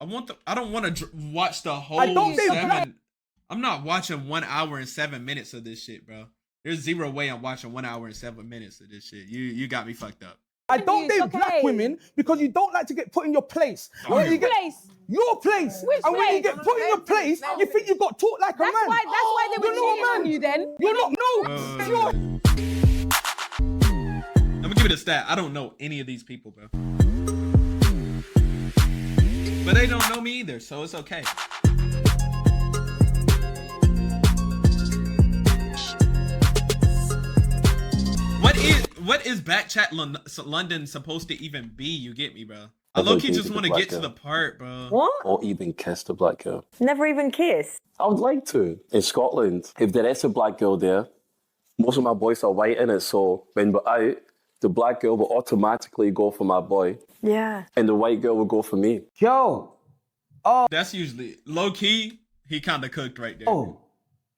I don't want to watch the whole I don't think seven. I'm not watching 1 hour and 7 minutes of this shit, bro. There's zero way I'm watching 1 hour and 7 minutes of this shit. You got me fucked up. I don't date black women because you don't like to get put in your place. Which place? Your place. Which and when you place? get put in your place, you think you got taught like a man. That's why they were cheating on you then. You're not, no. I'm gonna give it a stat. I don't know any of these people, bro. But they don't know me either, so it's okay. What is Backchat London supposed to even be? You get me, bro? I low-key just want to get to the part, bro. What? Or even kissed a black girl. Never even kissed? I would like to. In Scotland, if there is a black girl there, most of my boys are white in it, so when we're out, the black girl will automatically go for my boy. Yeah. And the white girl will go for me. Yo. That's usually low-key. He kind of cooked right there. Oh,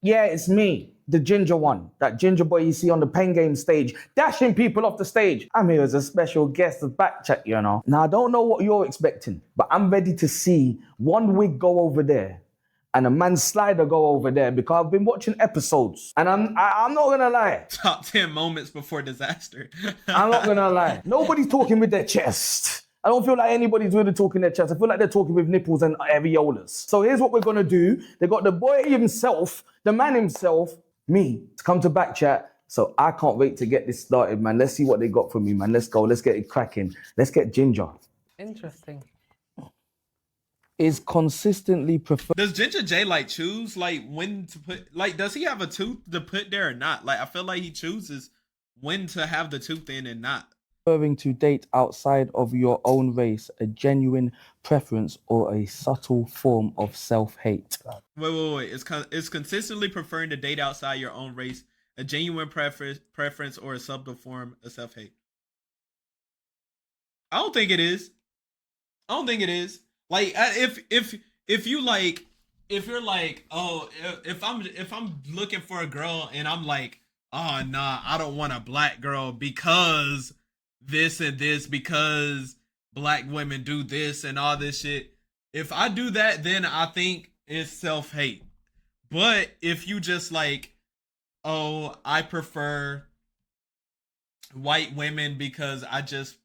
yeah, it's me, the ginger one. That ginger boy you see on the pen game stage, dashing people off the stage. I'm here as a special guest of Backchat, you know. Now, I don't know what you're expecting, but I'm ready to see one wig go over there and a man's slider go over there because I've been watching episodes. And I'm not gonna lie. Top 10 moments before disaster. I'm not gonna lie. Nobody's talking with their chest. I don't feel like anybody's really talking their chest. I feel like they're talking with nipples and areolas. So here's what we're gonna do. They got the boy himself, the man himself, me, to come to Backchat. So I can't wait to get this started, man. Let's see what they got for me, man. Let's go. Let's get it cracking. Let's get Ginger. Interesting. Is consistently preferred. Does Ginger J like choose like when to put, like, does he have a tooth to put there or not? Like, I feel like he chooses when to have the tooth in and not. Preferring to date outside of your own race, a genuine preference or a subtle form of self-hate? Wait. It's consistently preferring to date outside your own race, a genuine preference or a subtle form of self-hate. I don't think it is. Like, if you're like, oh, if I'm looking for a girl and I'm like, oh nah, I don't want a black girl because this and this, because black women do this and all this shit. If I do that, then I think it's self-hate. But if you just like, oh, I prefer white women because I just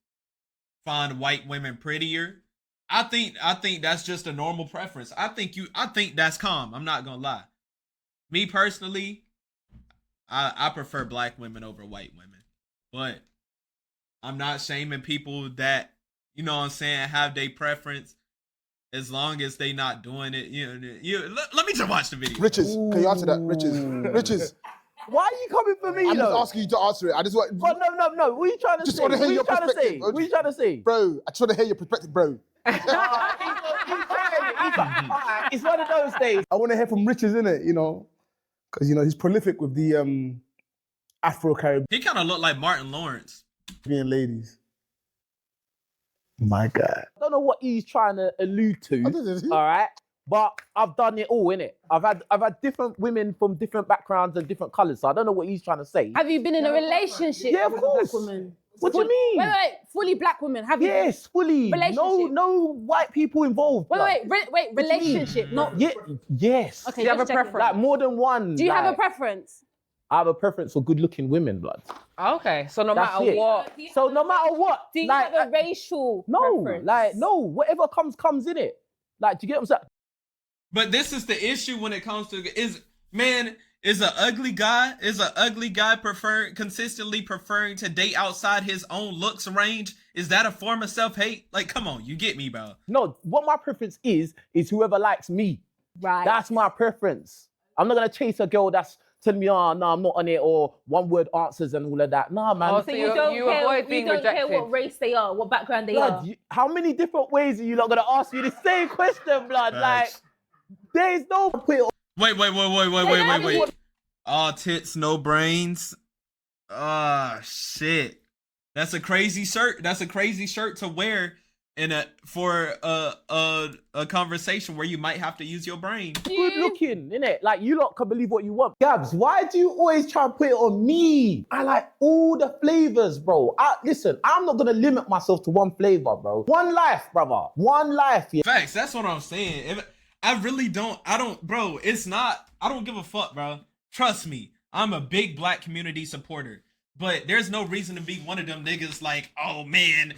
find white women prettier, I think that's just a normal preference. I think that's calm. I'm not gonna lie. Me personally, I prefer black women over white women. But I'm not shaming people that, you know what I'm saying, have their preference as long as they not doing it. Let me just watch the video. Riches, can you answer that? Riches. Why are you coming for me, I'm just asking you to answer it. I just want... But no. What are you trying to say? Want to hear your perspective. What are you trying to say? Bro, I just want to hear your perspective, bro. It's one of those days. I want to hear from Riches, innit, you know? Because, you know, he's prolific with the Afro-Caribbean He kind of looked like Martin Lawrence. ladies. My God. I don't know what he's trying to allude to, all right? But I've done it all, innit? I've had different women from different backgrounds and different colours, so I don't know what he's trying to say. Have you been in a relationship Yeah, of with course. a black woman? What do you mean? Wait, fully black woman. Have you? Yes, fully. Relationship. No white people involved. Wait, relationship, not... Yeah, yes. Okay, Do you have a just checking. preference? Like more than one. Do you have a like, preference? I have a preference for good-looking women, blood. Okay, so no That's matter it. what. So no matter what, Do you like, have a racial preference? whatever comes in it. Like, do you get what I'm saying? But this is the issue when it comes to is an ugly guy consistently preferring to date outside his own looks range? Is that a form of self-hate? Like, come on, you get me, bro. No, what my preference is whoever likes me. Right. That's my preference. I'm not gonna chase a girl that's telling me, oh no, I'm not on it, or one-word answers and all of that. Nah, man. Oh, So you don't care what race they are, what background they are. How many different ways are you not gonna ask me the same question, blood? Like, there's no point. Wait. All tits, no brains. Ah, shit. That's a crazy shirt. That's a crazy shirt to wear for a conversation where you might have to use your brain. Good looking, innit? Like, you lot can believe what you want. Gabs, why do you always try and put it on me? I like all the flavors, bro. Listen, I'm not gonna limit myself to one flavor, bro. One life, brother. One life, yeah. Facts, that's what I'm saying. I don't give a fuck, bro. Trust me, I'm a big black community supporter. But there's no reason to be one of them niggas like, oh man,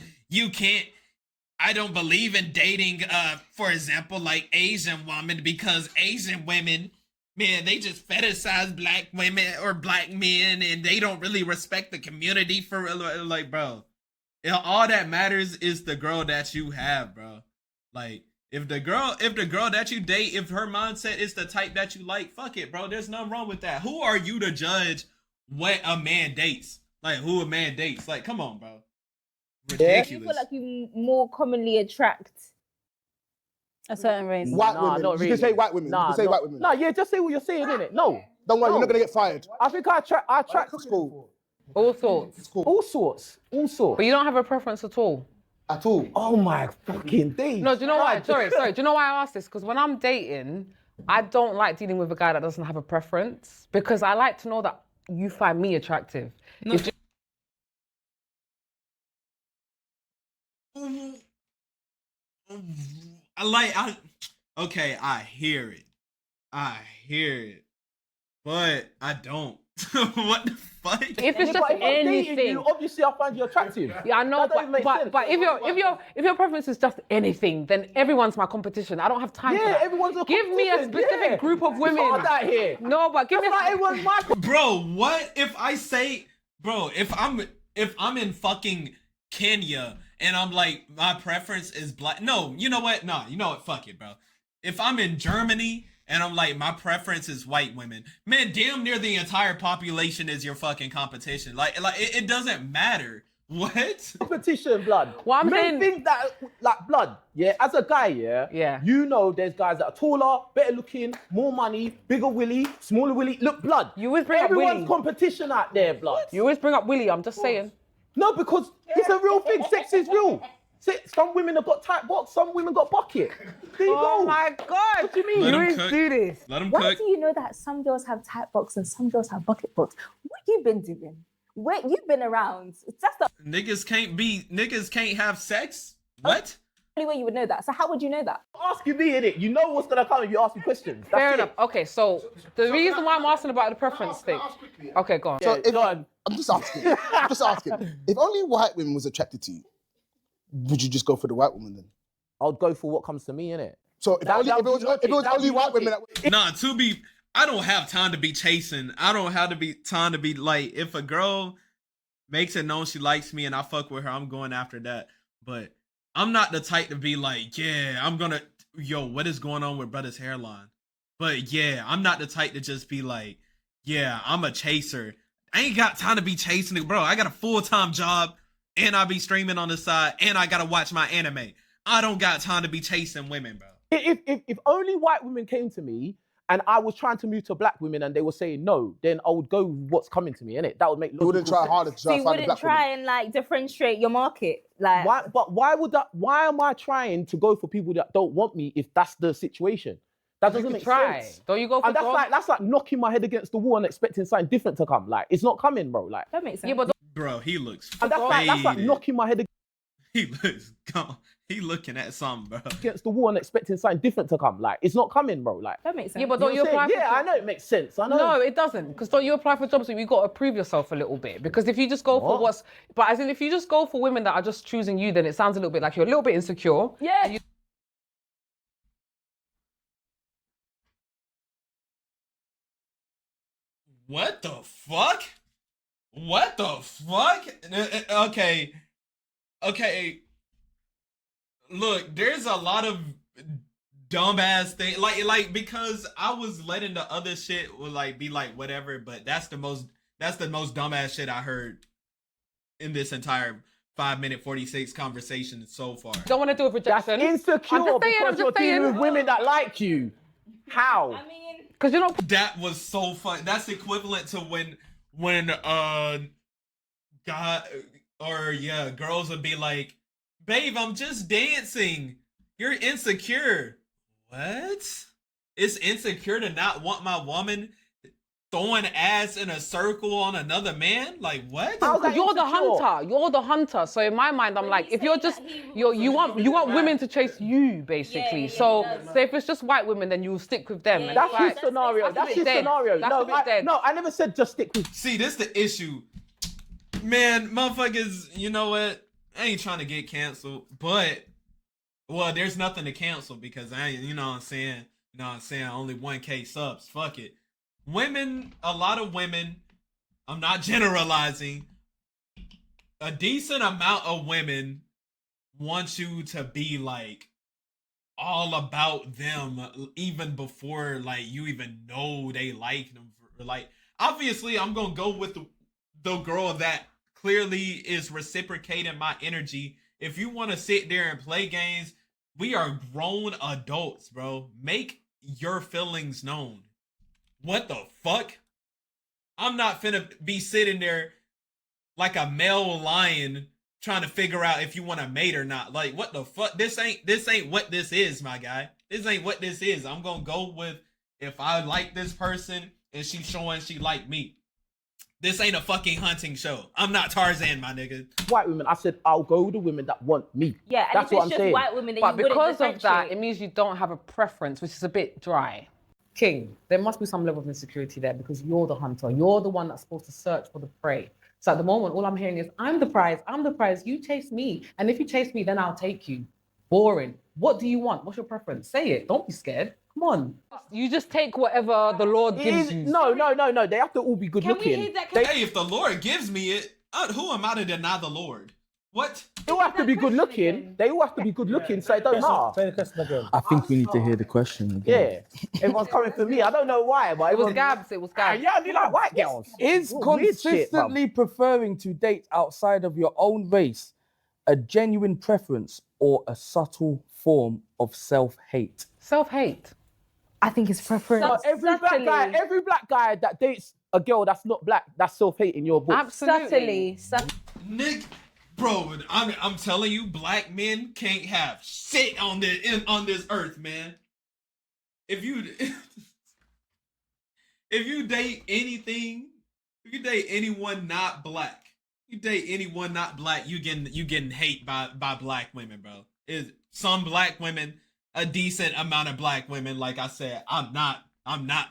I don't believe in dating, for example, like Asian women, because Asian women, man, they just fetishize black women or black men, and they don't really respect the community for real. Like, bro, all that matters is the girl that you have, bro. Like, if the girl that you date, if her mindset is the type that you like, fuck it, bro. There's nothing wrong with that. Who are you to judge what a man dates? Like, who a man dates? Like, come on, bro. Ridiculous. You feel like you more commonly attract a certain race. White Nah, women. not You really. can say white women. Nah, you can say white women. Nah, yeah, just say what you're saying, innit? No. Don't worry, No. you're not gonna get fired. I think I attract It's cool. All sorts. It's cool. all sorts. But you don't have a preference at all. At all. Oh my fucking days. No, do you know why? Sorry. Do you know why I asked this? Because when I'm dating, I don't like dealing with a guy that doesn't have a preference, because I like to know that you find me attractive. I hear it, but I don't. What the fuck? If it's just But if I'm dating anything, you, obviously I find you attractive. yeah, I know, That doesn't make sense. but if your preference is just anything, then everyone's my competition. I don't have time for Yeah, that. everyone's a Give me a competition, specific yeah. group of women. It's hard out here. No, but give me That's not everyone's my Bro, what if I say, bro, if I'm in fucking Kenya and I'm like, my preference is black. No, you know what? No, you know what? Fuck it, bro. If I'm in Germany and I'm like, my preference is white women, man, damn near the entire population is your fucking competition. Like it doesn't matter. What? competition, blood. What I'm Men saying- think that, like, blood, yeah, as a guy, yeah, you know there's guys that are taller, better looking, more money, bigger willy, smaller willy. Look, blood. You always bring up Everyone's Willy. competition out there, blood. You always bring up Willie. I'm just saying. No, because it's a real thing. Sex is real. Some women have got tight box, some women got bucket. There you go. Oh my God! What do you mean? Let You 'em always cook. do this. Let them Why cook. do you know that some girls have tight box and some girls have bucket box? What you been doing? Where you've been around? That's the Niggas can't have sex? What? only way you would know that. So how would you know that? Asking me, innit? You know what's gonna come if you ask me questions. That's Fair it. enough. Okay, so the reason why I'm asking about the preference thing. Okay, go on. So if go on. I'm just asking. If only white women was attracted to you, would you just go for the white woman then? I'll go for what comes to me, innit? So if it was only white women, Nah, I don't have time to be chasing. I don't have to be time to be like, if a girl makes it known she likes me and I fuck with her, I'm going after that. But I'm not the type to be like, yeah, what is going on with brother's hairline? But yeah, I'm not the type to just be like, yeah, I'm a chaser. I ain't got time to be chasing it, bro. I got a full-time job and I be streaming on the side and I gotta watch my anime. I don't got time to be chasing women, bro. If only white women came to me and I was trying to move to black women and they were saying no, then I would go with what's coming to me, innit? That would make you wouldn't try harder to So try you to find a wouldn't black woman. try and like differentiate your market, like Why? But why would that? Why am I trying to go for people that don't want me if that's the situation? That doesn't make Try. sense. Don't you go for And that's like knocking my head against the wall and expecting something different to come. Like, it's not coming, bro. Like, that makes sense. Yeah, but Bro, he looks and that's like faded. knocking my head He looks gone. He looking at something, bro. against the wall and expecting something different to come. Like, it's not coming, bro. Like, that makes sense. yeah, but you don't know you what I'm apply saying? for? Yeah, I know it makes sense. I know. No, it doesn't. Because don't you apply for jobs where you got to prove yourself a little bit? Because if you just go for What? but as in if you just go for women that are just choosing you, then it sounds a little bit like you're a little bit insecure. yeah. What the fuck? What the fuck? Okay. Okay. Look, there's a lot of dumbass thing. Like because I was letting the other shit will like be like whatever, but that's the most dumbass shit I heard in this entire 5-minute 46 conversation so far. Don't want to deal with That's rejection. insecure I'm just saying, because you're dealing with women that like you. How? I mean, Because you know, That was so fun. That's equivalent to when God or yeah, girls would be like, babe, I'm just dancing. You're insecure. What? It's insecure to not want my woman throwing ass in a circle on another man? Like what? How's that Because you're the insecure? hunter. You're the hunter. So in my mind, I'm like, if you're just you want women to chase you, basically. So if it's just white women, then you'll stick with them. And That's it's his like, scenario. That's his scenario. That's a bit dead. No, I never said just stick with. See, this the issue. Man, motherfuckers, you know what? I ain't trying to get canceled, but well, there's nothing to cancel because I ain't, you know what I'm saying? You know what I'm saying? Only 1K subs. Fuck it. Women, a lot of women, I'm not generalizing. A decent amount of women want you to be like all about them even before like you even know they like them. Like obviously I'm gonna go with the girl that clearly is reciprocating my energy. If you want to sit there and play games, we are grown adults, bro. Make your feelings known. What the fuck? I'm not finna be sitting there like a male lion trying to figure out if you want to mate or not. Like, what the fuck? This ain't what this is, my guy. This ain't what this is. I'm gonna go with if I like this person and she's showing she like me. This ain't a fucking hunting show. I'm not Tarzan, my nigga. White women, I said I'll go with the women that want me. Yeah, and That's if what it's I'm just saying. white women, then But you wouldn't because of that, differentiate. it means you don't have a preference, which is a bit dry. King, there must be some level of insecurity there because you're the hunter. You're the one that's supposed to search for the prey. So at the moment, all I'm hearing is, I'm the prize, you chase me. And if you chase me, then I'll take you. Boring. What do you want? What's your preference? Say it. Don't be scared. Come on. You just take whatever the Lord gives you. No. They have to all be good looking. Hey, if the Lord gives me it, who am I to deny the Lord? What? They all have to be good looking. They all have to be good looking, so it don't matter. Say the question again. I think we need to hear the question again. Yeah, everyone's coming for me. I don't know why, but It was everyone- Gabs, it was Gabs. Yeah, you like white girls. Is Oh, weird shit, bruv. consistently preferring to date outside of your own race a genuine preference or a subtle form of self-hate? Self-hate. I think it's preference. So every black guy that dates a girl that's not black, that's self-hate in your book. Absolutely. Nick, bro, I'm telling you, black men can't have shit on this earth, man. If you if you date anything, if you date anyone not black, you getting hate by black women, bro. Is some black women, a decent amount of black women, like I said, I'm not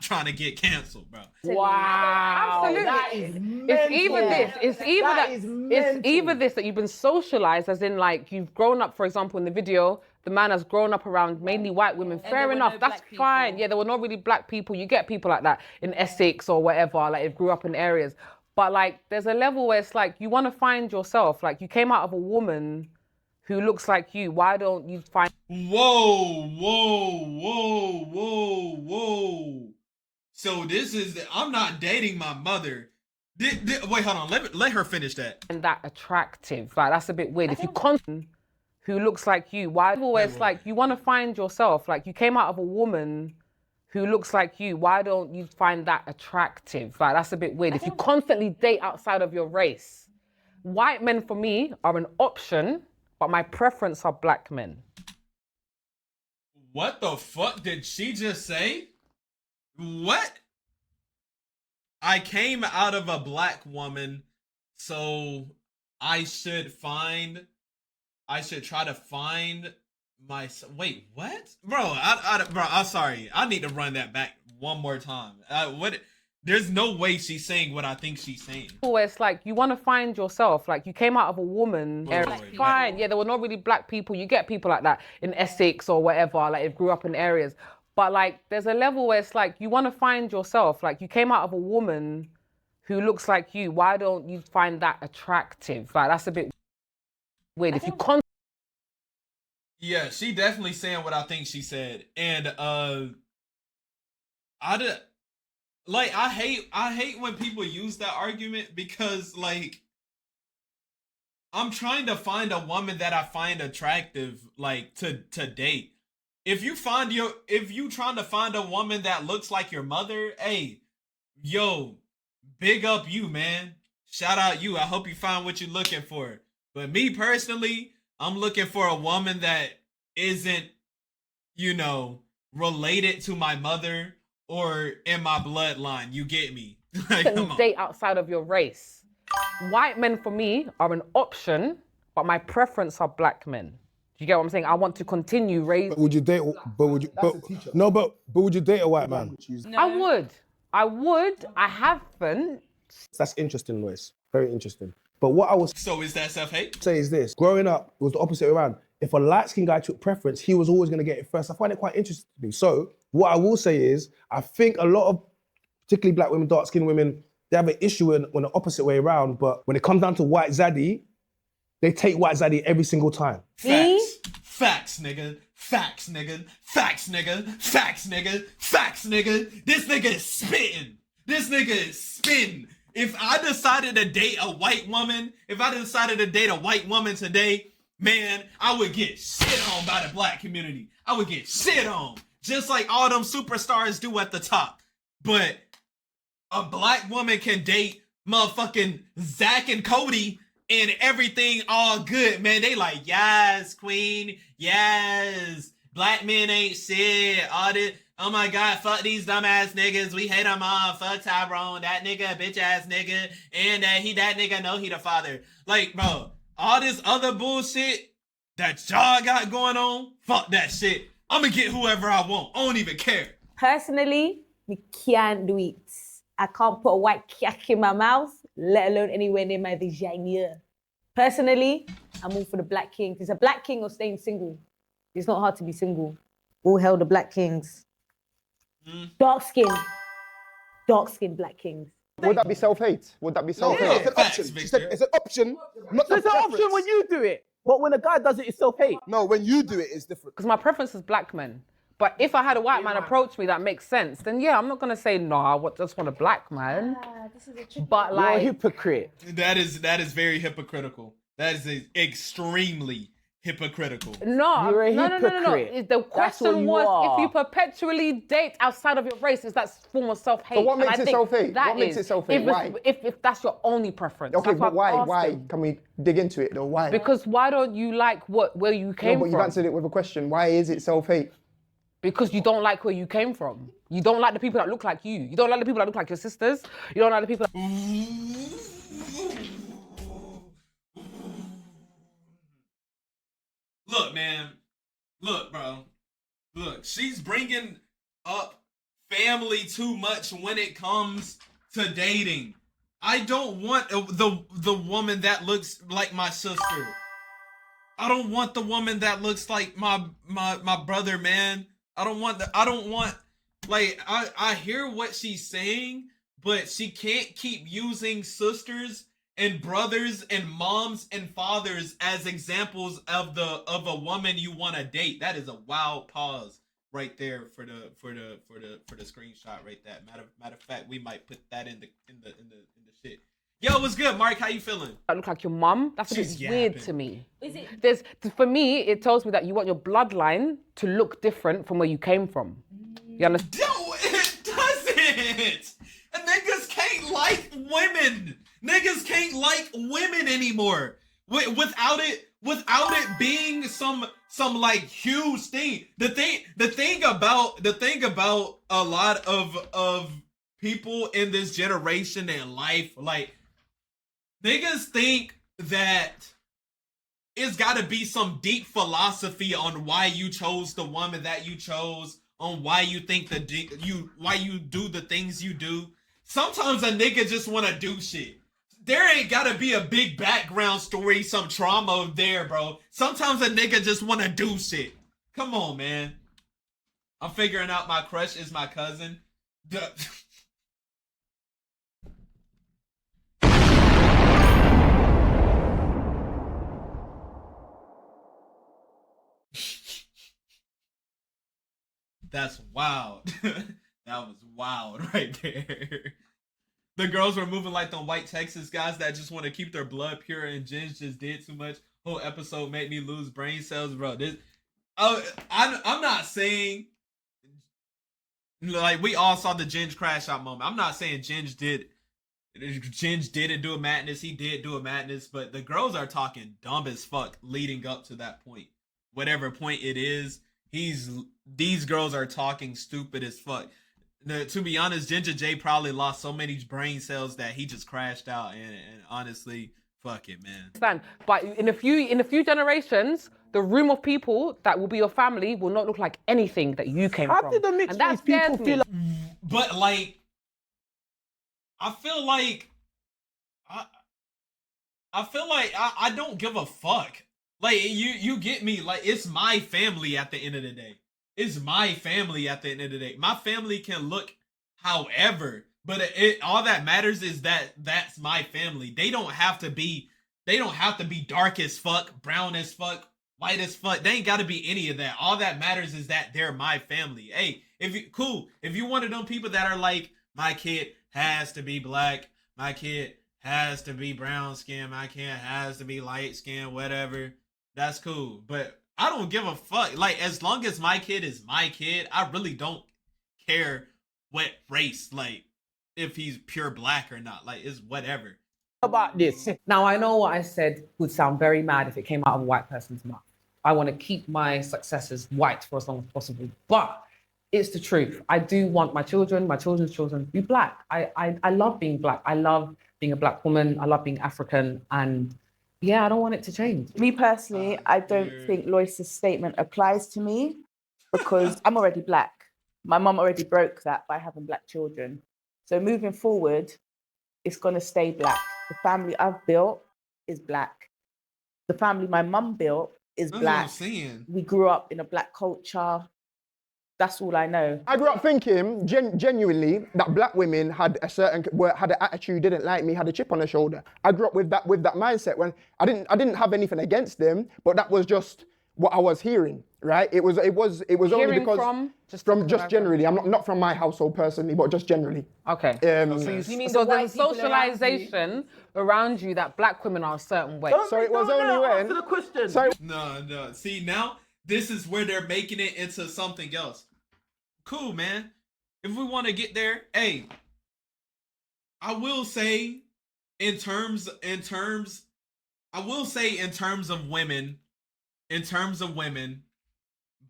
trying to get canceled, bro. Wow, Absolutely. that is It's mental. either this. It's either That that. is It's mental. either this that you've been socialized, as in like you've grown up. For example, in the video, the man has grown up around mainly white women. Fair enough. That's fine. Yeah, there were not really black people. You get people like that in Essex or whatever. Like they grew up in areas. But like, there's a level where it's like you want to find yourself. Like you came out of a woman who looks like you. Why don't you find? Whoa. So this is I'm not dating my mother. Wait, hold on. Let her finish that. And that attractive. Like that's a bit weird. If you who looks like you, why always like you want to find yourself? Like you came out of a woman who looks like you, why don't you find that attractive? Like that's a bit weird. If you constantly date outside of your race, white men for me are an option, but my preference are black men. What the fuck did she just say? What? I came out of a black woman, so I should try to find my. Wait, what, bro? I'm sorry. I need to run that back one more time. What? There's no way she's saying what I think she's saying. It's like you want to find yourself. Like you came out of a woman. Wait. Fine. Yeah, there were not really black people. You get people like that in Essex or whatever. Like they grew up in areas. But like, there's a level where it's like you want to find yourself. Like you came out of a woman who looks like you. Why don't you find that attractive? Like that's a bit weird. If you Yeah, she definitely saying what I think she said, and I hate when people use that argument because like I'm trying to find a woman that I find attractive, like to date. If you trying to find a woman that looks like your mother, hey, yo, big up you, man. Shout out you. I hope you find what you're looking for. But me personally, I'm looking for a woman that isn't, you know, related to my mother or in my bloodline. You get me? Like, come on. Date outside of your race. White men for me are an option, but my preference are black men. Do you get what I'm saying? I want to continue raising. But would you date? But would you? But would you date a white man? I would. I haven't. That's interesting, Lois. Very interesting. But what I was So is that self-hate? say is this: growing up, it was the opposite way around. If a light-skinned guy took preference, he was always going to get it first. I find it quite interesting to me. So what I will say is, I think a lot of, particularly black women, dark-skinned women, they have an issue when the opposite way around. But when it comes down to white zaddy, they take white zaddy every single time. Facts. Facts, nigga. Facts, nigga. Facts, nigga. Facts, nigga. Facts, nigga. This nigga is spitting. This nigga is spitting. If I decided to date a white woman, today, man, I would get shit on by the black community. I would get shit on. Just like all them superstars do at the top. But a black woman can date motherfucking Zach and Cody and everything all good, man. They like, yes, queen, yes. Black men ain't shit. All this, oh my God, fuck these dumbass niggas. We hate them all. Fuck Tyrone, that nigga, bitch ass nigga. And that nigga know he the father. Like, bro, all this other bullshit that y'all got going on, fuck that shit. I'm gonna get whoever I want. I don't even care. Personally, we can't do it. I can't put a white cack in my mouth, let alone anywhere near my vagina. Personally, I'm all for the black king. If it's a black king or staying single, it's not hard to be single. All hell the black kings. Dark skin black kings. Would that be self-hate? Would that be self-hate? It's an option. She said it's an option, not It's an option when you do it, but when a guy does it, it's self-hate. No, when you do it, it's different. Because my preference is black men. But if I had a white man approach me that makes sense, then yeah, I'm not gonna say no. I just want a black man. This is a tricky But You're a like, hypocrite. That is very hypocritical. That is extremely hypocritical. no, You're a no. hypocrite. The That's what question you was, are. if you perpetually date outside of your race, is that form of self-hate? But what And makes I it think self-hate? that What makes is, it self-hate? Why? If that's your only preference. Okay, That's but what why? I've Why? asked them. Can we dig into it though? Why? Because why don't you like where you No, came but you've from? answered it with a question. Why is it self-hate? Because you don't like where you came from. You don't like the people that look like you. You don't like the people that look like your sisters. You don't like the people that... Look, man. Look, bro. Look, she's bringing up family too much when it comes to dating. I don't want the woman that looks like my sister. I don't want the woman that looks like my brother, man. I don't want like I hear what she's saying, but she can't keep using sisters and brothers and moms and fathers as examples of a woman you want to date. That is a wild pause right there for the screenshot right there. Matter of fact, we might put that in the shit. Yo, what's good, Mark? How you feeling? that look like your mum. That's a bit She's weird yapping. to me. Is it? For me, it tells me that you want your bloodline to look different from where you came from. You understand? No, it doesn't. And niggas can't like women. Niggas can't like women anymore. Without it being some like huge thing. The thing about a lot of people in this generation and life, like, niggas think that it's got to be some deep philosophy on why you chose the woman that you chose, on why you think why you do the things you do. Sometimes a nigga just want to do shit. There ain't got to be a big background story, some trauma there, bro. Sometimes a nigga just want to do shit. Come on, man. I'm figuring out my crush is my cousin. That's wild. That was wild right there. The girls were moving like the white Texas guys that just want to keep their blood pure, and Ginge just did too much. Whole episode made me lose brain cells, bro. I'm not saying, like, we all saw the Ginge crash out moment. I'm not saying Ginge did Ginge didn't do a madness. He did do a madness, but the girls are talking dumb as fuck leading up to that point. Whatever point it is, these girls are talking stupid as fuck. To be honest, Ginger J probably lost so many brain cells that he just crashed out. And honestly, fuck it, man. Understand? But in a few generations, the room of people that will be your family will not look like anything that you came How from. did the mixed And that race people scares me. feel like? But like, I feel like I don't give a fuck. Like you get me. Like, it's my family at the end of the day. It's my family at the end of the day. My family can look however, but all that matters is that that's my family. They don't have to be dark as fuck, brown as fuck, white as fuck. They ain't got to be any of that. All that matters is that they're my family. Hey, if you one of them people that are like, my kid has to be black, my kid has to be brown skin, my kid has to be light skin, whatever, that's cool. But I don't give a fuck. Like, as long as my kid is my kid, I really don't care what race, like, if he's pure black or not. Like, it's whatever. About this. Now, I know what I said would sound very mad if it came out of a white person's mouth. I want to keep my successors white for as long as possible. But it's the truth. I do want my children's children to be black. I love being black. I love being a black woman. I love being African. And yeah, I don't want it to change. Me personally, I don't think Lois's statement applies to me because I'm already black. My mum already broke that by having black children. So moving forward, it's going to stay black. The family I've built is black. The family my mum built is That's black. what I'm saying. We grew up in a black culture. That's all I know. I grew up thinking genuinely that black women had had an attitude, didn't like me, had a chip on their shoulder. I grew up with that mindset when I didn't have anything against them, but that was just what I was hearing, right? It was only Hearing because from just generally. I'm not from my household personally, but just generally. Okay. You mean So the white there's people around you? socialization around you that black women are a certain way. So it was only when. Answer the question. So No. See, now this is where they're making it into something else. Cool, man. If we want to get there, hey, I will say in terms of women,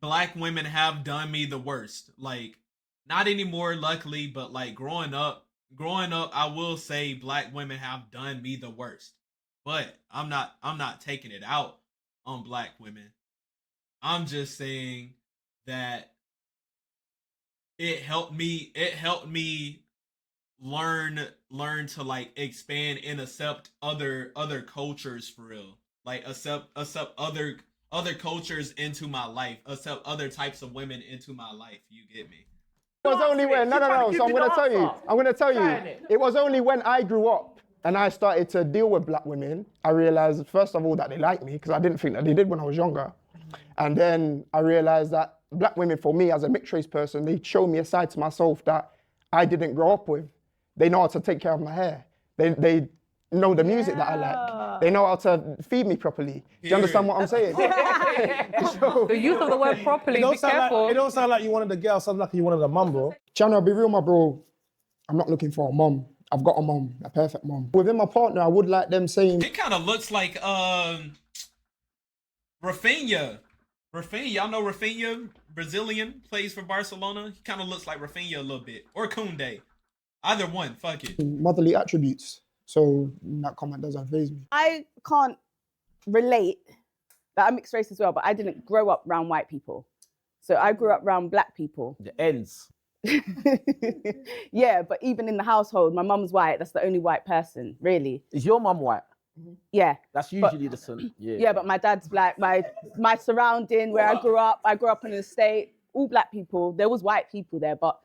black women have done me the worst. Like, not anymore, luckily, but like growing up, I will say black women have done me the worst. But I'm not taking it out on black women. I'm just saying that it helped me learn to like expand and accept other cultures for real. Like accept other cultures into my life, accept other types of women into my life. You get me? it was only when no. So I'm gonna tell you. It was only when I grew up and I started to deal with black women, I realized first of all that they liked me because I didn't think that they did when I was younger, and then I realized that black women, for me as a mixed race person, they show me a side to myself that I didn't grow up with. They know how to take care of my hair. They know the music that I like. They know how to feed me properly. Do you understand what I'm saying? The use of the word properly, be It careful. don't sound like you wanted the girl. Sounds like you wanted a mum, bro. Channel, be real, my bro. I'm not looking for a mom. I've got a mom, a perfect mom. Within my partner, I would like them saying. It kind of looks like Rafinha. Y'all know Rafinha, Brazilian, plays for Barcelona. He kind of looks like Rafinha a little bit, or Koundé. Either one, fuck it. Motherly attributes. So that comment doesn't faze me. I can't relate that I'm mixed race as well, but I didn't grow up around white people. So I grew up around black people. The ends. Yeah, but even in the household, my mum's white. That's the only white person, really. Is your mum white? Yeah. That's usually the son. Yeah. Yeah, but my dad's black. My surrounding where I grew up in an estate, all black people. There was white people there, but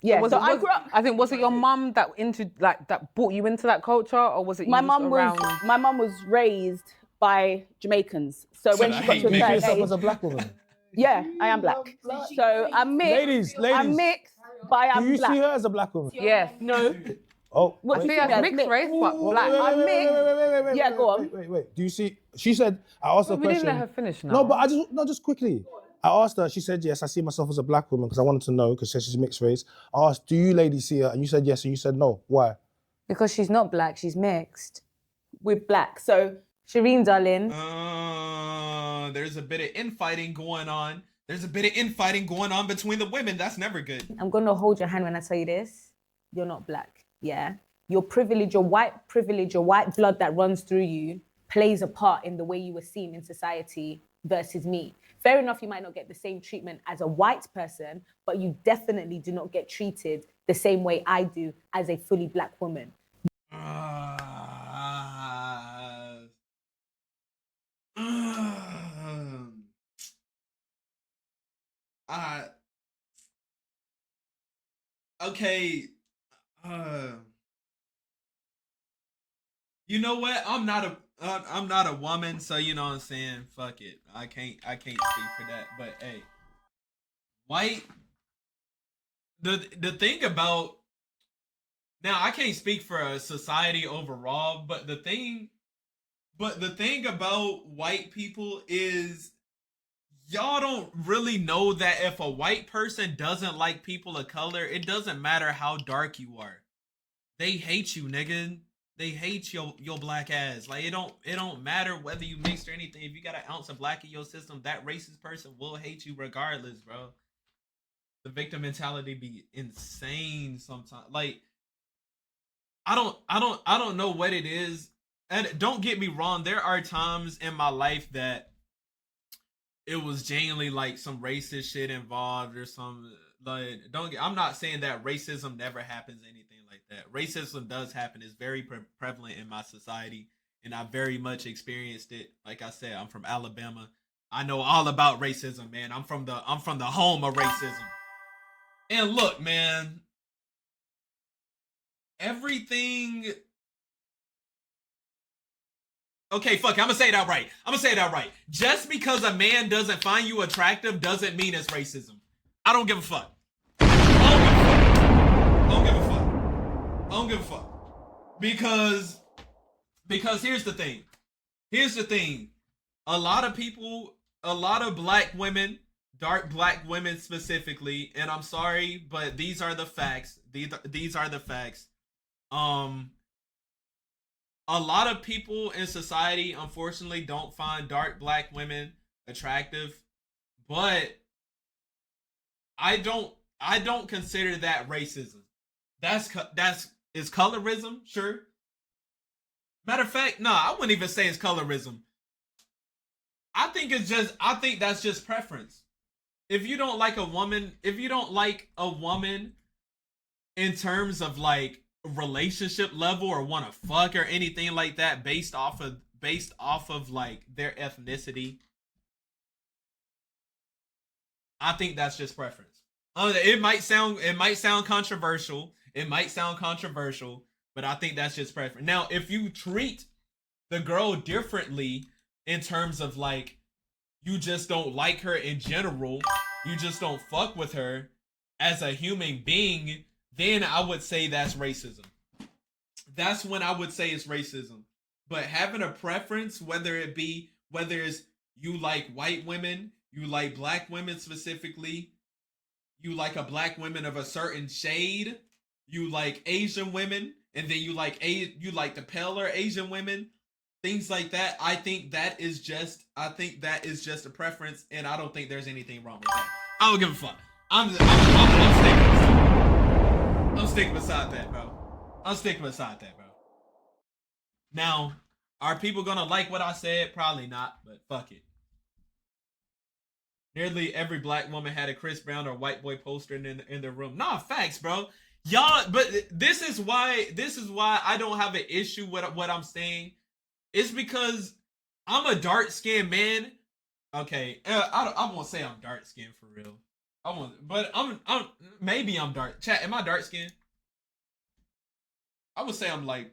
yeah. So I grew up. I think, was it your mum that brought you into that culture, or was it My you mum just around? my mum was raised by Jamaicans. So when she got to a You see certain yourself age, as a black woman. yeah, I am black. So I'm mixed. Ladies. I'm mixed, but Do I'm you black. see her as a black woman? Yes. No. Oh. What wait. do See, you as think mixed mixed? race, but black. I'm mixed. Wait, Yeah, go on. Wait. Do you see? She said, I asked her a We didn't question. let her finish now. No, but just quickly. I asked her, she said, yes, I see myself as a black woman because I wanted to know, because she's mixed race. I asked, do you ladies see her? And you said yes, and you said no. Why? Because she's not black, she's mixed with black. So, Shireen, darling. There's a bit of infighting going on. There's a bit of infighting going on between the women. That's never good. I'm going to hold your hand when I tell you this. You're not black, yeah? Your privilege, your white blood that runs through you plays a part in the way you were seen in society versus me. Fair enough, you might not get the same treatment as a white person, but you definitely do not get treated the same way I do as a fully black woman. Okay. You know what? I'm not a woman, so you know what I'm saying. Fuck it. I can't speak for that. But hey, white. The thing about now, I can't speak for a society overall, but the thing about white people is y'all don't really know that if a white person doesn't like people of color, it doesn't matter how dark you are. They hate you, nigga. They hate your black ass. Like it don't matter whether you mixed or anything. If you got an ounce of black in your system, that racist person will hate you regardless, bro. The victim mentality be insane sometimes. Like I don't know what it is. And don't get me wrong, there are times in my life that it was genuinely like some racist shit involved or some like I'm not saying that racism never happens, anything like that. Racism does happen. It's very prevalent in my society, and I very much experienced it. Like I said, I'm from Alabama. I know all about racism, man. I'm from the home of racism. And look, man, everything. Okay, fuck it. I'm gonna say that right. Just because a man doesn't find you attractive doesn't mean it's racism. I don't give a fuck. I don't give a fuck. Because here's the thing. A lot of black women, dark black women specifically, and I'm sorry, but these are the facts. These are the facts. A lot of people in society, unfortunately, don't find dark black women attractive, but I don't consider that racism. That's is colorism, sure. Matter of fact, no, I wouldn't even say it's colorism. I think that's just preference. If you don't like a woman in terms of like relationship level or want to fuck or anything like that based off of like their ethnicity, I think that's just preference. It might sound controversial, but I think that's just preference. Now, if you treat the girl differently in terms of like you just don't like her in general, you just don't fuck with her as a human being, then I would say that's racism. That's when I would say it's racism. But having a preference, whether it's you like white women, you like black women specifically, you like a black woman of a certain shade, you like Asian women, and then you like the paler Asian women, things like that. I think that is just a preference, and I don't think there's anything wrong with that. I don't give a fuck. I'm sticking beside that, bro. Now, are people gonna like what I said? Probably not, but fuck it. Nearly every black woman had a Chris Brown or white boy poster in their room. Nah, facts, bro. Y'all, but this is why I don't have an issue with what I'm saying. It's because I'm a dark-skinned man. Okay, I won't say I'm dark-skinned for real. Maybe I'm dark. Chat, am I dark-skinned? I would say I'm like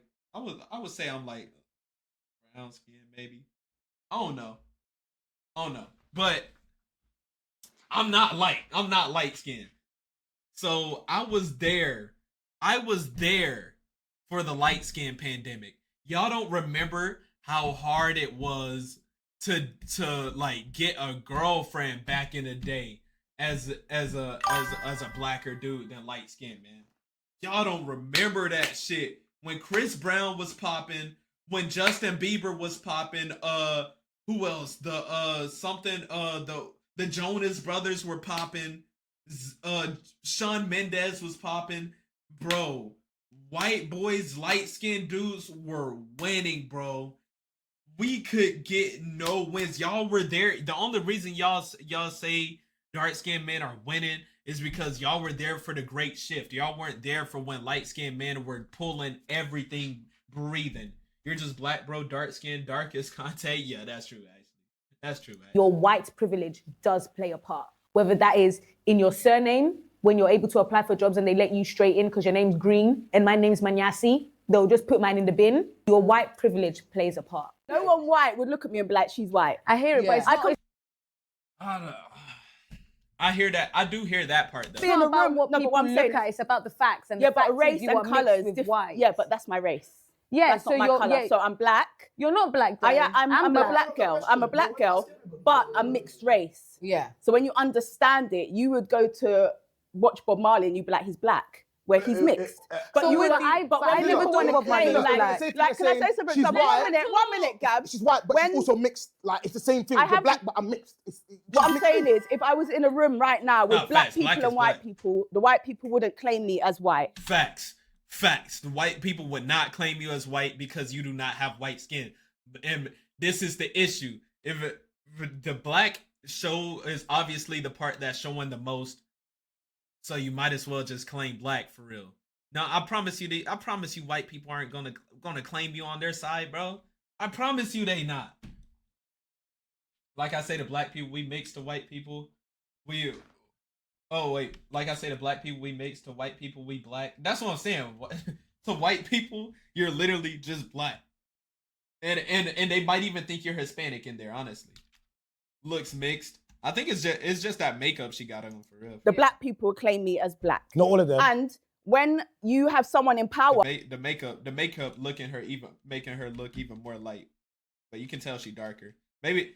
brown skin, maybe. I don't know. But I'm not light skinned. So I was there for the light skin pandemic. Y'all don't remember how hard it was to like get a girlfriend back in the day as a blacker dude than light skin, man. Y'all don't remember that shit. when Chris Brown was popping, when Justin Bieber was popping, who else? The Jonas Brothers were popping, Shawn Mendes was popping, bro. White boys, light skinned dudes were winning, bro. We could get no wins. Y'all were there. The only reason y'all say dark skinned men are winning is because y'all were there for the great shift. Y'all weren't there for when light skinned men were pulling everything breathing. You're just black, bro, dark skin, darkest contact. Yeah, that's true, actually. That's true, actually. Your white privilege does play a part. Whether that is in your surname, when you're able to apply for jobs and they let you straight in because your name's Green and my name's Manyasi, they'll just put mine in the bin. Your white privilege plays a part. No one white would look at me and be like, she's white. I hear it, but it's not. I hear that. I do hear that part, though. It's not about what people look at, it's about the facts. And yeah, the fact but race you and are mixed colours. with white. Yeah, but that's my race. Yeah, that's not my colour. So I'm black. You're not black, though. I'm a black girl. I'm a black girl, but I'm mixed race. Yeah. So when you understand it, you would go to watch Bob Marley and you'd be like, he's black, where he's mixed. But so you would, I never want to thought claim Bob Marley. like, can I say something? She's white. 1 minute, Gab. She's white, but she's also mixed. Like, it's the same thing. You're black, but I'm mixed. What I'm saying is, if I was in a room right now with black people and white people, the white people wouldn't claim me as white. Facts. The white people would not claim you as white because you do not have white skin. And this is the issue. If the black show is obviously the part that's showing the most, so you might as well just claim black for real. Now, I promise you, white people aren't gonna claim you on their side, bro. I promise you, they not. Like I say, the black people we mix to white people, like I say, the black people we mix to white people we black. That's what I'm saying. To white people, you're literally just black, and they might even think you're Hispanic in there. Honestly, looks mixed. I think it's just that makeup she got on for real. The black people claim me as black. Not all of them. And when you have someone in power, the makeup making her look even more light, but you can tell she darker. Maybe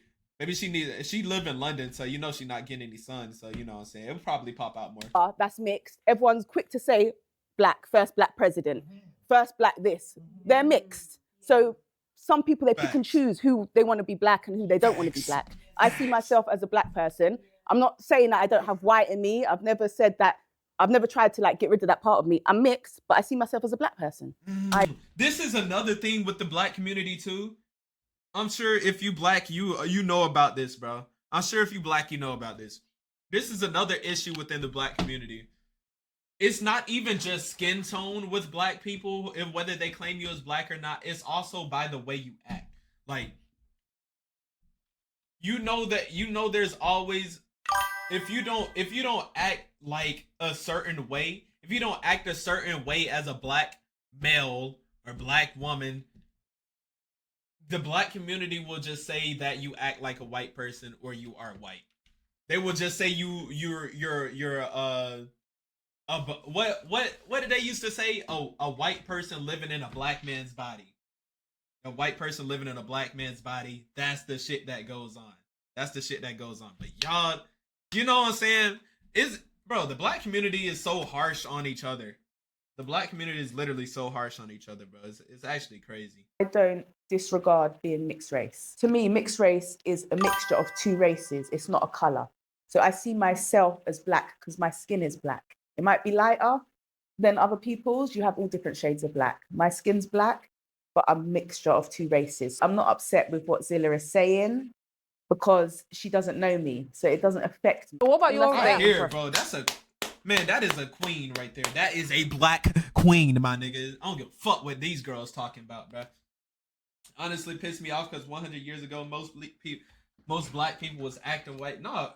she live in London, so you know she's not getting any sun. So you know what I'm saying, it would probably pop out more. That's mixed. Everyone's quick to say black, first black president, first black this. They're mixed. So some people, they pick and choose who they want to be black and who they don't want to be black. I see myself as a black person. I'm not saying that I don't have white in me. I've never said that. I've never tried to like get rid of that part of me. I'm mixed, but I see myself as a black person. This is another thing with the black community too. I'm sure if you black, you know about this, bro. I'm sure if you black, you know about this. This is another issue within the black community. It's not even just skin tone with black people, and whether they claim you as black or not. It's also by the way you act. Like, there's always, if you don't act like a certain way, if you don't act a certain way as a black male or black woman, the black community will just say that you act like a white person or you are white. They will just say you're what did they used to say? Oh, a white person living in a black man's body. A white person living in a black man's body. That's the shit that goes on. But y'all, you know what I'm saying? The black community is so harsh on each other. The black community is literally so harsh on each other, bro. It's actually crazy. I don't disregard being mixed race. To me, mixed race is a mixture of two races. It's not a colour. So I see myself as black because my skin is black. It might be lighter than other people's. You have all different shades of black. My skin's black, but I'm a mixture of two races. I'm not upset with what Zilla is saying because she doesn't know me. So it doesn't affect me. But what about your right here, bro? That is a queen right there. That is a black queen, my nigga. I don't give a fuck what these girls talking about, bro. Honestly, pissed me off because 100 years ago, most black people was acting white. Nah,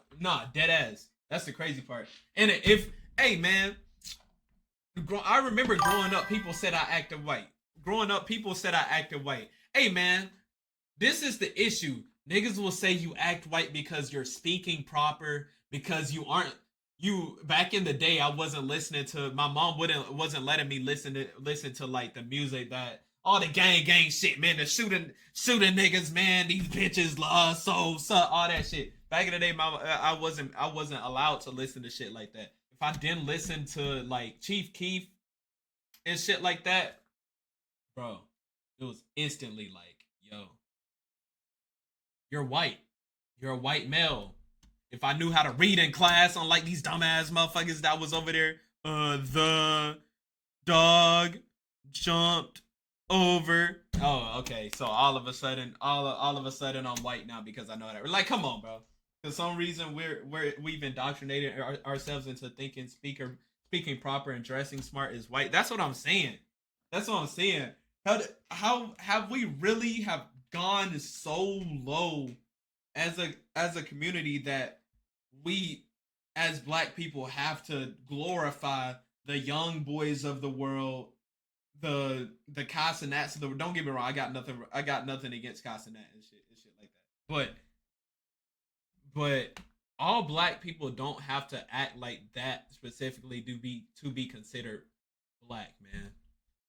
dead ass. That's the crazy part. And hey man, I remember growing up, people said I acted white. Hey man, this is the issue. Niggas will say you act white because you're speaking proper, because you aren't. Back in the day, I wasn't listening to, my mom wasn't letting me listen to like the music that all the gang shit, man, the shooting niggas, man, these bitches love so all that shit. Back in the day, I wasn't allowed to listen to shit like that. If I didn't listen to like Chief Keef and shit like that, bro, it was instantly like, yo, you're white. You're a white male. If I knew how to read in class, unlike these dumbass motherfuckers that was over there, the dog jumped over. Oh, okay. So all of a sudden, all of a sudden, I'm white now because I know that. Like, come on, bro. For some reason, we've indoctrinated ourselves into thinking speaking proper and dressing smart is white. That's what I'm saying. That's what I'm saying. How have we really have gone so low as a community that we as black people have to glorify the young boys of the world, the Casanats of the world. Don't get me wrong, I got nothing against Casanat and shit like that. But all black people don't have to act like that specifically to be considered black, man.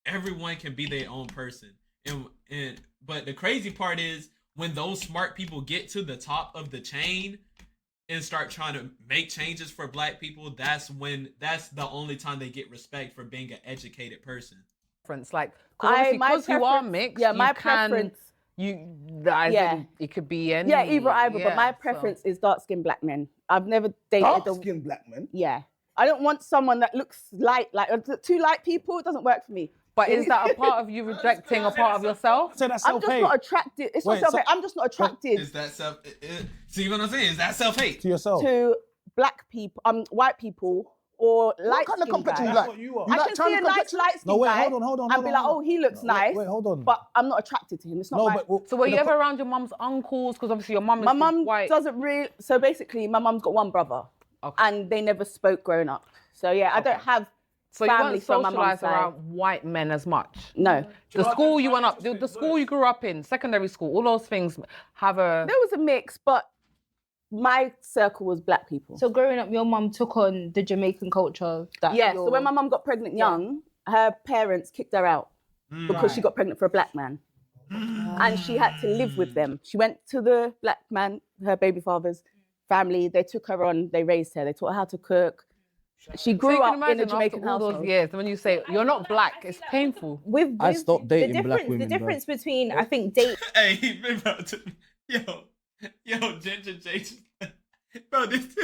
Everyone can be their own person. And but the crazy part is when those smart people get to the top of the chain and start trying to make changes for black people, that's the only time they get respect for being an educated person. Like, because you are mixed, yeah, my you can, preference. It could be any. Yeah, either. But my preference is dark-skinned black men. I've never dated Dark-skinned black men? Yeah. I don't want someone that looks light, like too light people. It doesn't work for me. But is that a part of you rejecting a part of yourself? So that's I'm just not attracted. It's not self-hate. I'm just not attracted. Is that see what I'm saying? Is that self-hate? To yourself? To black people, white people, or light What kind of skin complexion guys. you like? What you are. I can see a nice light skin No, wait, guy hold on. and be like, oh, he looks nice. Wait, hold on. But I'm not attracted to him. It's not my... So were you ever around your mum's uncles? Because obviously your mum is My mum white. doesn't really... So basically, my mum's got one brother. Okay. And they never spoke growing up. So yeah, I don't have So you family weren't from my mum's socialised side. around white men as much? No. The school you went up, the school you grew up in, secondary school, all those things have a... There was a mix, but my circle was black people. So growing up, your mum took on the Jamaican culture. Yeah, so when my mum got pregnant young, her parents kicked her out because she got pregnant for a black man. And she had to live with them. She went to the black man, her baby father's family. They took her on, they raised her, they taught her how to cook. She grew up in a Jamaican all household. those years, when you say you're not black, it's painful. I stopped dating black women. The difference bro. between, I think, date. Hey, yo, Ginger J, bro, this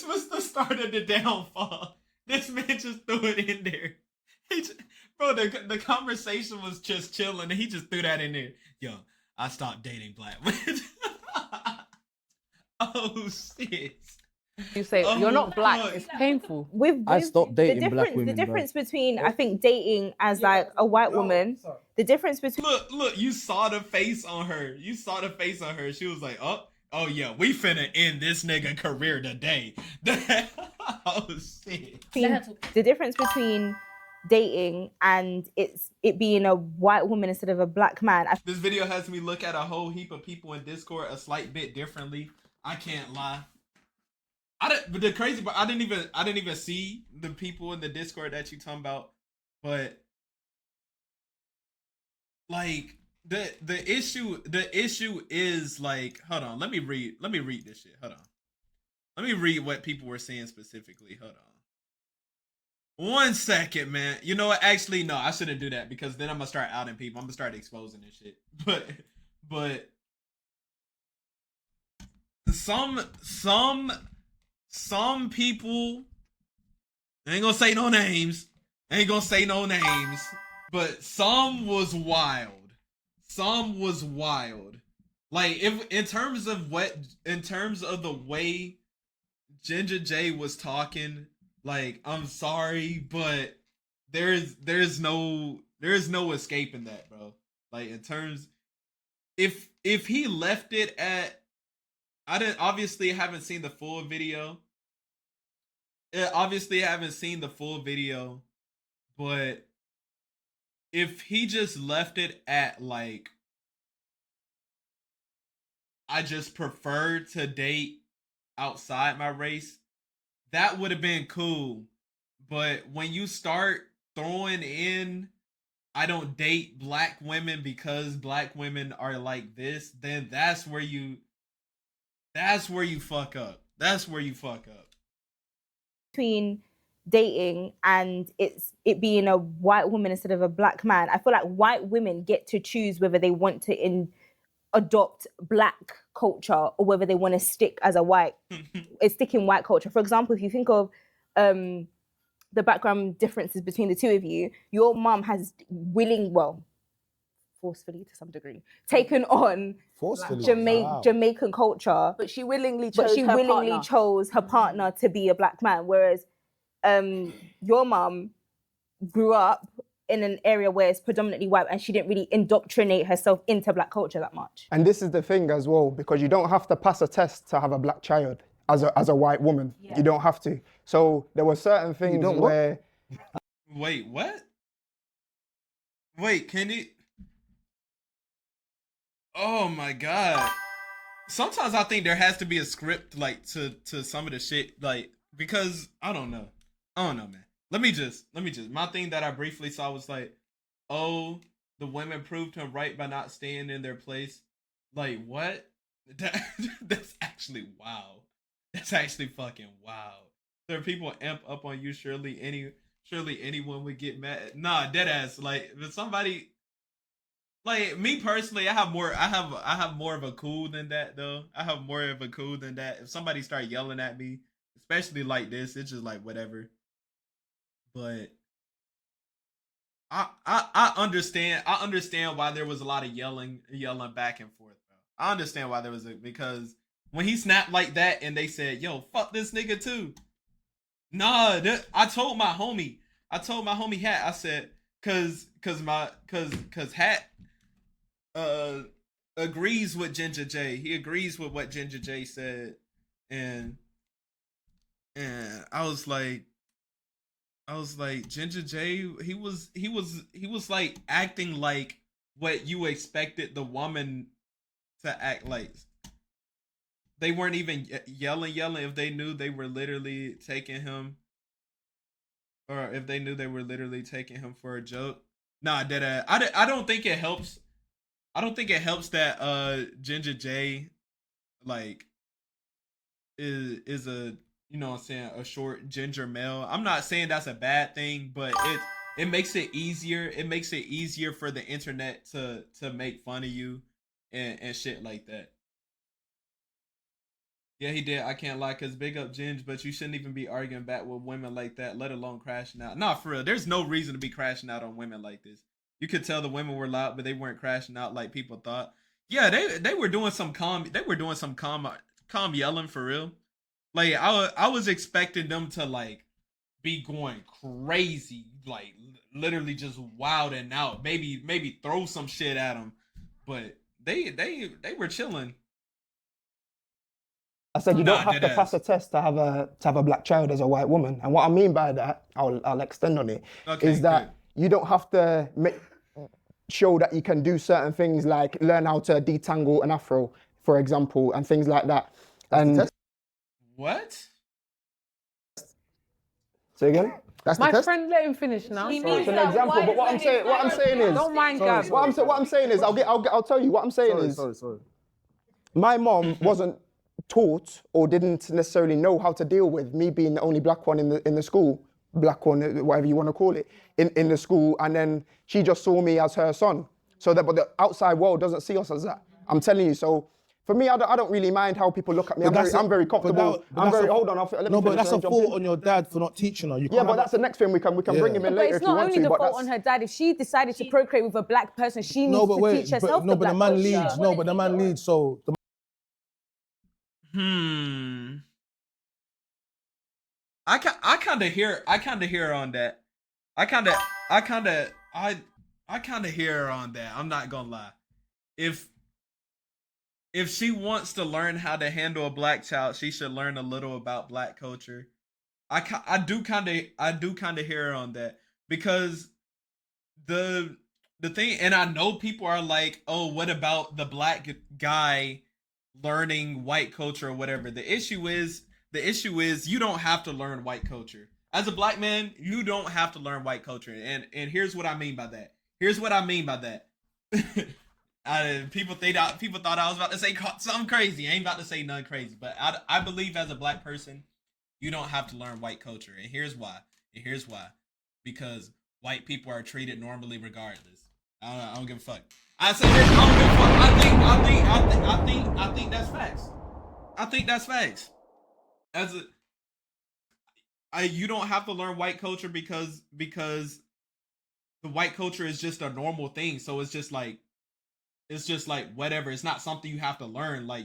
was the start of the downfall. This man just threw it in there. Bro, the conversation was just chilling, and he just threw that in there. Yo, I stopped dating black women. Oh shit. You say you're not black, it's painful. I stopped dating black women. The difference between, I think, dating as like a white woman, the difference between... Look, you saw the face on her. She was like, oh yeah, we finna end this nigga career today. Oh shit. The difference between dating and it being a white woman instead of a black man. This video has me look at a whole heap of people in Discord a slight bit differently. I can't lie. But the crazy part, I didn't even see the people in the Discord that you talking about. But like the issue is like, hold on, let me read this shit. Hold on. Let me read what people were saying specifically. Hold on. 1 second, man. You know what? Actually, no, I shouldn't do that because then I'm gonna start outing people. I'm gonna start exposing this shit. But some people, I ain't gonna say no names, but some was wild. Like in terms of the way Ginger J was talking, like, I'm sorry, but there's no escaping that, bro. Like in terms, if he left it at, I haven't seen the full video. But if he just left it at like, I just prefer to date outside my race, that would have been cool. But when you start throwing in, I don't date black women because black women are like this, then that's where you fuck up. Between dating and it being a white woman instead of a black man, I feel like white women get to choose whether they want to adopt black culture or whether they want to stick as a stick in white culture. For example, if you think of the background differences between the two of you, your mum has forcefully to some degree, taken on Jamaican culture, But she willingly chose her partner to be a black man, whereas your mum grew up in an area where it's predominantly white and she didn't really indoctrinate herself into black culture that much. And this is the thing as well, because you don't have to pass a test to have a black child as a white woman. Yeah. You don't have to. So there were certain things where... Wait, what? Wait, can you... Oh my God. Sometimes I think there has to be a script like to some of the shit, like, because I don't know, man. Let me just my thing that I briefly saw was like, oh, the women proved him right by not staying in their place. Like, what? That's actually wow. That's actually fucking wow. There are people amp up on you. Surely anyone would get mad. Nah, dead ass. Like, if somebody, like me personally, I have more of a cool than that though. I have more of a cool than that. If somebody start yelling at me, especially like this, it's just like whatever. But I understand why there was a lot of yelling back and forth, bro. I understand why there was because when he snapped like that and they said, "Yo, fuck this nigga too." Nah, I told my homie Hat, I said, cause Hat agrees with Ginger J. He agrees with what Ginger J said, and I was like, Ginger J, he was like acting like what you expected the woman to act like. They weren't even yelling if they knew they were literally taking him, or if they knew they were literally taking him for a joke. Nah, I don't think it helps. I don't think it helps that Ginger J like is a, you know what I'm saying, a short ginger male. I'm not saying that's a bad thing, but it makes it easier. It makes it easier for the internet to make fun of you and shit like that. Yeah, he did. I can't lie, cause big up Ginge, but you shouldn't even be arguing back with women like that, let alone crashing out. Nah, for real. There's no reason to be crashing out on women like this. You could tell the women were loud, but they weren't crashing out like people thought. Yeah, they were doing some calm yelling for real. Like I was expecting them to like be going crazy, like literally just wilding out. Maybe throw some shit at them, but they were chilling. I said you don't have to pass a test to have a black child as a white woman, and what I mean by that, I'll extend on it, is that you don't have to show that you can do certain things like learn how to detangle an afro, for example, and things like that. And what? Say again? That's the My test? friend, let him finish now. It's an example, but what I'm saying is, Don't mind Gab. what I'm saying is, I'll tell you. What I'm saying is, my mom wasn't taught or didn't necessarily know how to deal with me being the only black one in the school, black one, whatever you want to call it, in the school, and then she just saw me as her son. So that, but the outside world doesn't see us as that. I'm telling you. So for me, I don't really mind how people look at me. I'm very comfortable. Hold on. But that's a fault on your dad for not teaching her. Yeah, but that's the next thing we can bring him in later if you want to. But it's not only the fault on her dad. If she decided to procreate with a black person, she needs to teach herself the black culture. The man leads. So. I kind of hear on that. I kind of hear her on that. I'm not gonna lie. If she wants to learn how to handle a black child, she should learn a little about black culture. I do kind of hear her on that, because the thing, and I know people are like, oh, what about the black guy learning white culture or whatever? The issue is you don't have to learn white culture. As a black man, you don't have to learn white culture. And here's what I mean by that. People thought I was about to say something crazy. I ain't about to say nothing crazy, but I believe as a black person, you don't have to learn white culture. And here's why. And here's why. Because white people are treated normally regardless. I don't give a fuck. I say this, I don't give a fuck. I think that's facts. I think that's facts. You don't have to learn white culture because the white culture is just a normal thing. So it's just like whatever. It's not something you have to learn. Like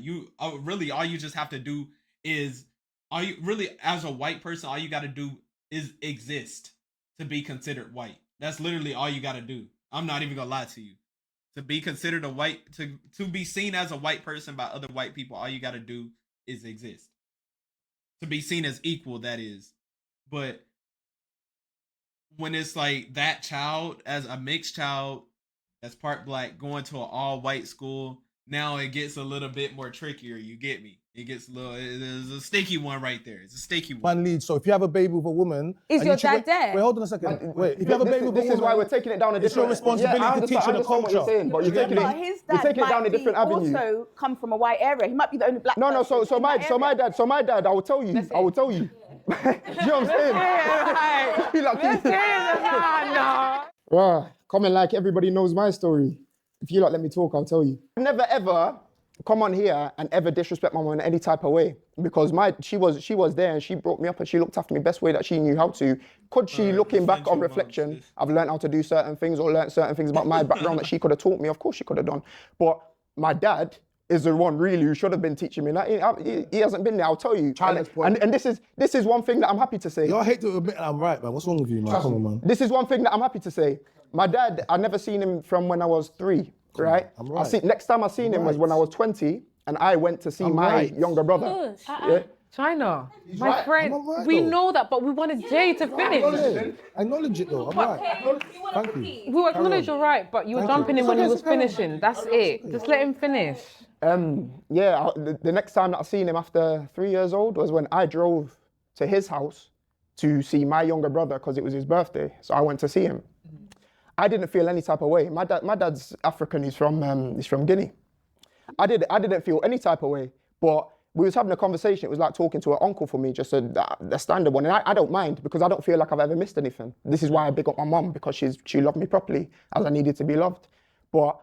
really, all you just have to do is, as a white person, all you got to do is exist to be considered white. That's literally all you got to do. I'm not even gonna lie to you. To be considered a white, to be seen as a white person by other white people, all you got to do is exist. To be seen as equal, that is. But when it's like that child, as a mixed child, that's part black, going to an all white school, now it gets a little bit more trickier. You get me? It gets it's a sticky one right there. It's a sticky one. Man leads. So if you have a baby with a woman, Is your dad there? Wait, hold on a second. Wait, if you have a baby with a woman, this is why we're taking it down a different. It's your responsibility to teach her the what you're culture. saying, but you're taking But his dad it down a might different be avenue. also come from a white area. He might be the only black. No, person so in that area. my dad, I will tell you. You know what I'm saying? Right, comment like everybody knows my story. If you let me talk, I'll tell you. I've never ever come on here and ever disrespect my mom in any type of way, because she was there and she brought me up and she looked after me best way that she knew how to. Could she, looking back on reflection, I've learned how to do certain things or learned certain things about my background that she could have taught me? Of course she could have done. But my dad is the one really who should have been teaching me that. He hasn't been there, I'll tell you. And this is one thing that I'm happy to say. I hate to admit I'm right, man. What's wrong with you, man? Come on, man. This is one thing that I'm happy to say. My dad, I'd never seen him from when I was 3, right? I'm right. Next time I seen him was when I was 20 and I went to see my younger brother. Yeah. China, my friend, we know that, but we wanted Jay to finish. Acknowledge it though, I'm right. Thank you. We will acknowledge you're right, but you were jumping in when he was finishing. That's it. Just let him finish. The next time that I seen him after 3 years old was when I drove to his house to see my younger brother because it was his birthday. So I went to see him. I didn't feel any type of way. My dad's African. He's from Guinea. I didn't feel any type of way, but we was having a conversation. It was like talking to an uncle for me, just a standard one. And I don't mind because I don't feel like I've ever missed anything. This is why I big up my mum, because she loved me properly as I needed to be loved. But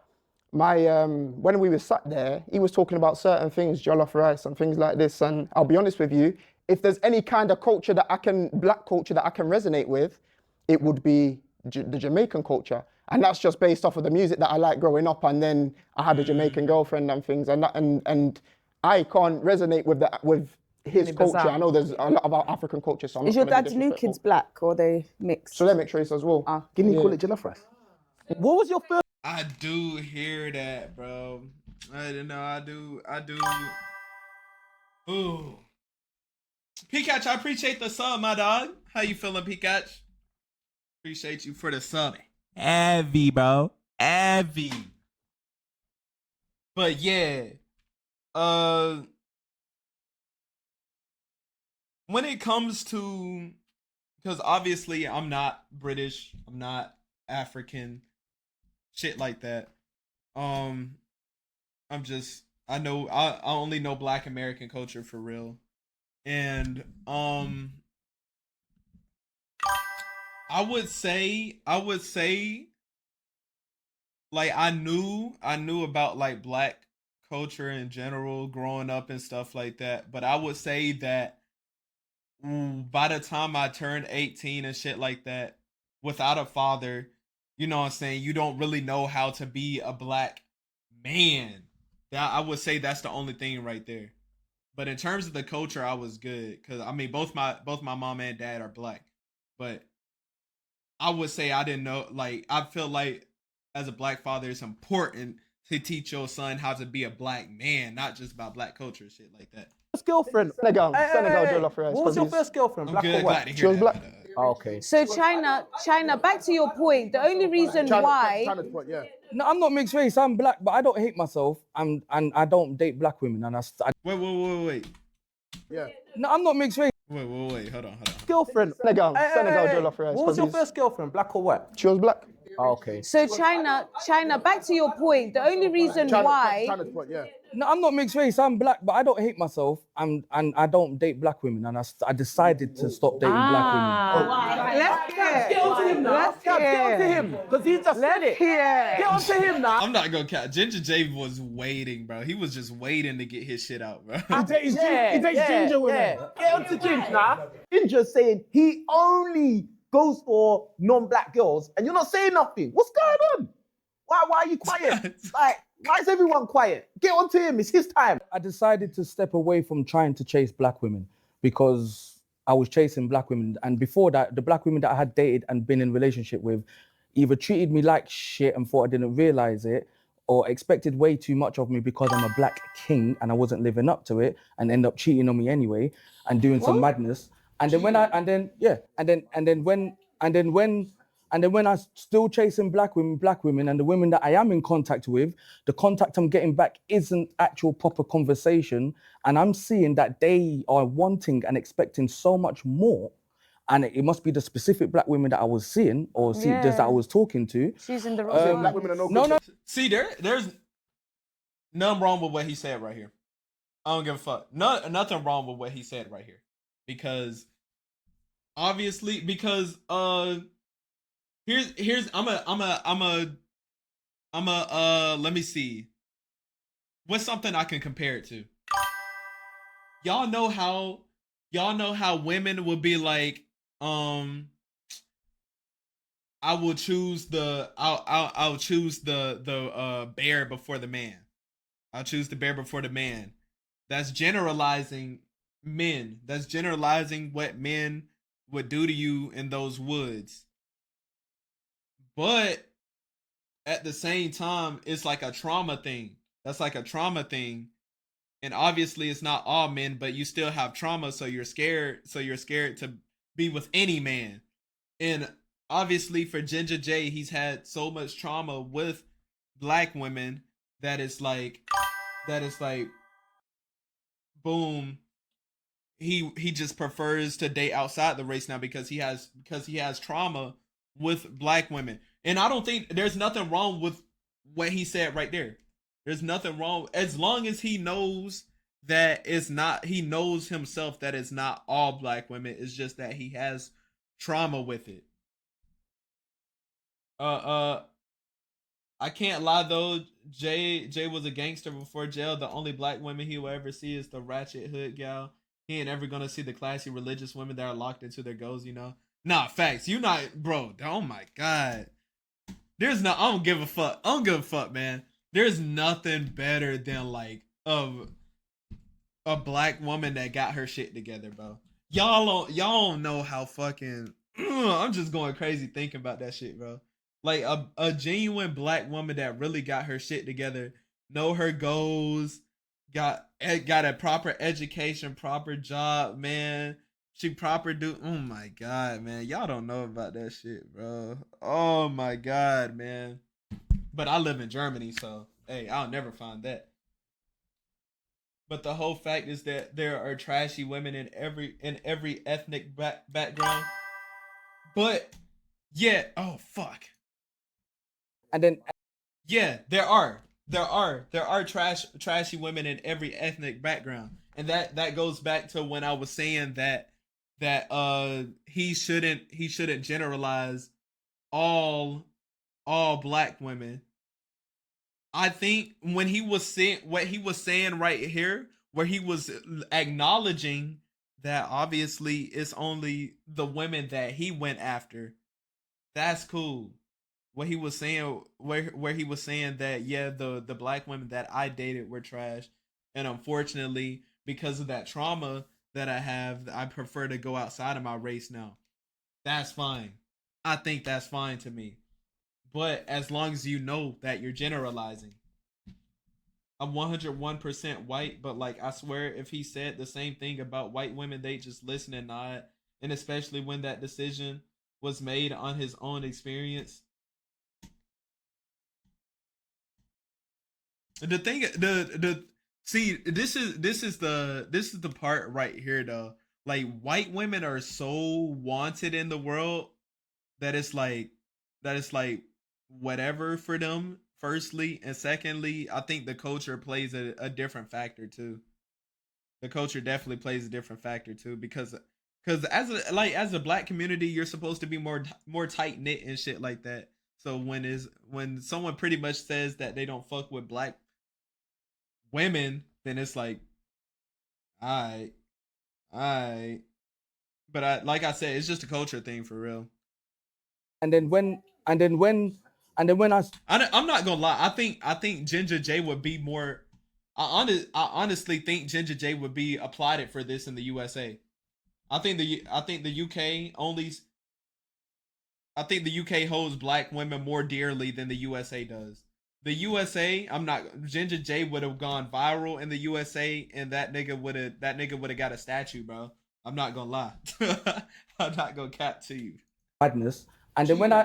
when we were sat there, he was talking about certain things, jollof rice and things like this. And I'll be honest with you, if there's any kind of culture black culture that I can resonate with, it would be the Jamaican culture. And that's just based off of the music that I liked growing up. And then I had a Jamaican girlfriend and things, and I can't resonate with his culture. I know there's a lot about African culture. So Is your dad's new kids black or are they mixed? So they're mixed race as well. Guinea call it jollof rice. What was your first? I do hear that, bro. I do. Ooh. Pikachu, I appreciate the sub, my dog. How you feeling, Pikachu? Appreciate you for the sub. Heavy, bro. Heavy. But yeah. When it comes to, because obviously I'm not British, I'm not African, shit like that. I only know Black American culture for real. And I would say like I knew about like Black culture in general growing up and stuff like that, but I would say that by the time I turned 18 and shit like that, without a father, you know what I'm saying, you don't really know how to be a Black man. I would say that's the only thing right there. But in terms of the culture, I was good, because I mean both my mom and dad are Black, but I would say I didn't know, like I feel like as a Black father it's important to teach your son how to be a Black man, not just about Black culture, shit like that. First girlfriend. Senegal jollof rice. What was your first girlfriend? I'm Black good, or glad white? to hear She was that, Black. Oh, okay. So China, back to your point, the only reason why... No, I'm not mixed race. I'm black, but I don't hate myself. And I don't date black women. And Wait. Yeah. No, I'm not mixed race. Wait, hold on. Girlfriend. Senegal jollof rice. What was your first girlfriend? Black or white? She was Black. Oh, okay. So China, back to your point, the only reason why... No, I'm not mixed race. I'm black, but I don't hate myself. And I don't date black women. And I decided to stop dating black women. Let's get onto him now. Let's get onto him. Because he's just said it. Get onto him now. I'm not gonna count. Ginger J was waiting, bro. He was just waiting to get his shit out, bro. He dates Ginger women. Get onto Ginger now. Ginger's saying he only goes for non-black girls, and you're not saying nothing. What's going on? Why are you quiet? Like, why is everyone quiet? Get onto him. It's his time. I decided to step away from trying to chase black women because I was chasing black women. And before that, the black women that I had dated and been in relationship with either treated me like shit and thought I didn't realize it, or expected way too much of me because I'm a black king and I wasn't living up to it, and end up cheating on me anyway and doing some madness. And then when I still chasing black women, and the women that I am in contact with, the contact I'm getting back isn't actual proper conversation, and I'm seeing that they are wanting and expecting so much more, and it must be the specific black women that I was seeing or that I was talking to. She's in the wrong. Black women are no good. See, there's nothing wrong with what he said right here. I don't give a fuck. Nothing wrong with what he said right here, because obviously, because here's I'm a let me see. What's something I can compare it to? Y'all know how women would be like, I will choose I'll choose the bear before the man. I'll choose the bear before the man. That's generalizing men. That's generalizing what men would do to you in those woods. But at the same time, it's like a trauma thing. That's like a trauma thing. And obviously it's not all men, but you still have trauma, so you're scared. So you're scared to be with any man. And obviously for Ginger J, he's had so much trauma with black women that it's like boom. He just prefers to date outside the race now because he has trauma with black women. And I don't think there's nothing wrong with what he said right there. There's nothing wrong as long as he knows that it's not, he knows himself that it's not all black women. It's just that he has trauma with it. I can't lie though. Jay was a gangster before jail. The only black women he will ever see is the ratchet hood gal. He ain't ever gonna see the classy religious women that are locked into their goals, you know? Nah, facts. You not, bro. Oh my God. I don't give a fuck. I don't give a fuck, man. There's nothing better than like a black woman that got her shit together, bro. Y'all don't know how fucking I'm just going crazy thinking about that shit, bro. Like a genuine black woman that really got her shit together, know her goals, got a proper education, proper job, man. She proper do. Oh my God, man. Y'all don't know about that shit, bro. Oh my God, man. But I live in Germany, so hey, I'll never find that. But the whole fact is that there are trashy women in every ethnic background. But yeah, oh fuck. And then yeah, there are trashy women in every ethnic background, and that goes back to when I was saying that he shouldn't generalize all black women. I think when he was saying what he was saying right here, where he was acknowledging that obviously it's only the women that he went after, that's cool. What he was saying, where he was saying that yeah, the black women that I dated were trash, and unfortunately because of that trauma that I have, I prefer to go outside of my race now. That's fine. I think that's fine to me. But as long as you know that you're generalizing. I'm 101% white, but like I swear if he said the same thing about white women, they just listen and nod. And especially when that decision was made on his own experience. The thing, see, this is the part right here though. Like white women are so wanted in the world that it's like whatever for them firstly, and secondly, I think the culture plays a different factor too. The culture definitely plays a different factor too, because as a black community, you're supposed to be more tight knit and shit like that. So when someone pretty much says that they don't fuck with black women, then it's like, alright, alright. But like I said, it's just a culture thing for real. And then when I I'm not gonna lie. I think Ginger J would be more. I honestly think Ginger J would be applauded for this in the USA. I think the UK only. I think the UK holds black women more dearly than the USA does. The USA, I'm not. Ginger J would have gone viral in the USA, and that nigga would have got a statue, bro. I'm not gonna lie. I'm not gonna cap to you. madness. And then when I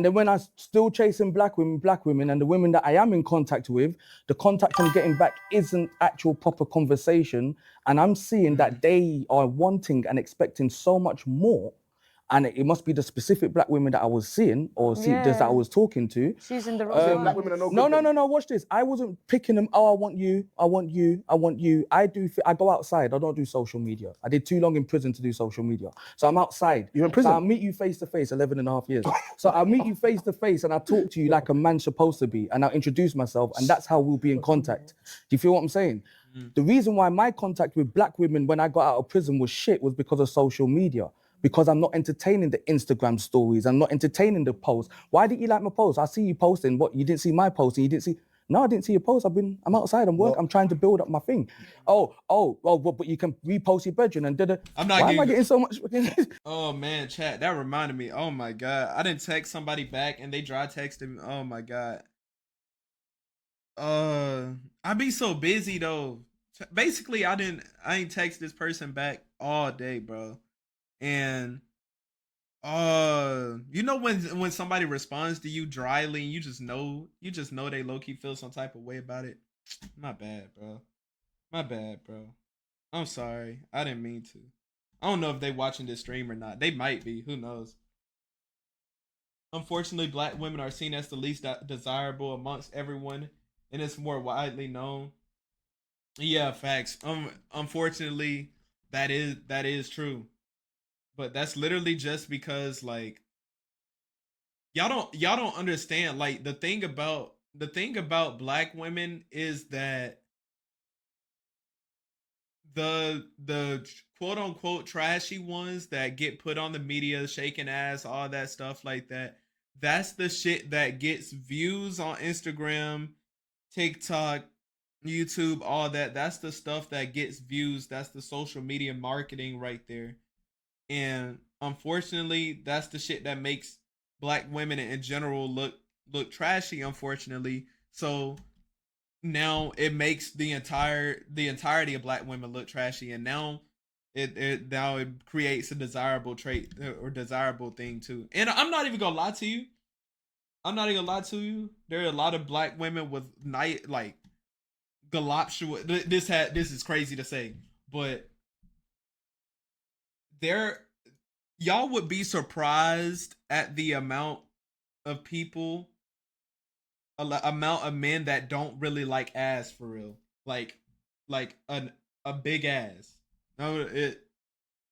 when I still chasing black women, and the women that I am in contact with, the contact I'm getting back isn't actual proper conversation, and I'm seeing that they are wanting and expecting so much more. And it must be the specific black women that I was seeing that I was talking to. She's in the wrong Black one. women are no good. No. Watch this. I wasn't picking them. Oh, I want you. I want you. I want you. I go outside. I don't do social media. I did too long in prison to do social media. So I'm outside. You're in prison? So I'll meet you face to face, 11 and a half years. So I'll meet you face to face and I'll talk to you like a man's supposed to be. And I'll introduce myself and that's how we'll be in contact. Do you feel what I'm saying? The reason why my contact with black women when I got out of prison was shit was because of social media. Because I'm not entertaining the Instagram stories. I'm not entertaining the posts. Why didn't you like my post? I see you posting. What, you didn't see my post and you didn't see... No, I didn't see your post. I'm outside. I'm trying to build up my thing. But you can repost your bedroom and did it. I'm not Why am I getting so much? Oh man, chat. That reminded me. Oh my god, I didn't text somebody back and they dry texted me. Oh my god. I be so busy though. Basically, I ain't text this person back all day, bro. And you know when somebody responds to you dryly, and you just know they low key feel some type of way about it. My bad, bro. My bad, bro. I'm sorry. I didn't mean to. I don't know if they watching this stream or not. They might be. Who knows? Unfortunately, black women are seen as the least desirable amongst everyone, and it's more widely known. Yeah, facts. Unfortunately, that is true. But that's literally just because like y'all don't understand. Like the thing about black women is that the quote unquote trashy ones that get put on the media, shaking ass, all that stuff like that. That's the shit that gets views on Instagram, TikTok, YouTube, all that. That's the stuff that gets views. That's the social media marketing right there. And unfortunately, that's the shit that makes black women in general look trashy, unfortunately. So now it makes the entirety of black women look trashy, and now it creates a desirable trait or desirable thing too. And I'm not even gonna lie to you. There are a lot of black women with voluptuous. This is crazy to say, but y'all would be surprised at the amount of men that don't really like ass for real, like a big ass. No,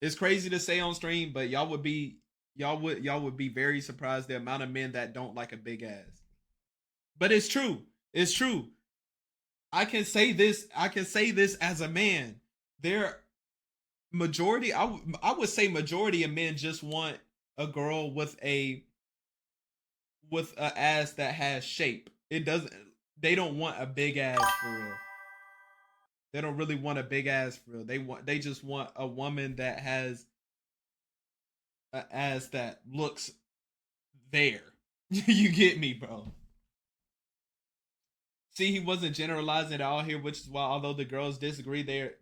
it's crazy to say on stream, but y'all would be very surprised the amount of men that don't like a big ass. But it's true. I can say this as a man. I would say majority of men just want a girl with a ass that has shape. They don't want a big ass for real. They don't really want a big ass for real. They just want a woman that has an ass that looks there. You get me, bro? See, he wasn't generalizing at all here, which is why although the girls disagree, they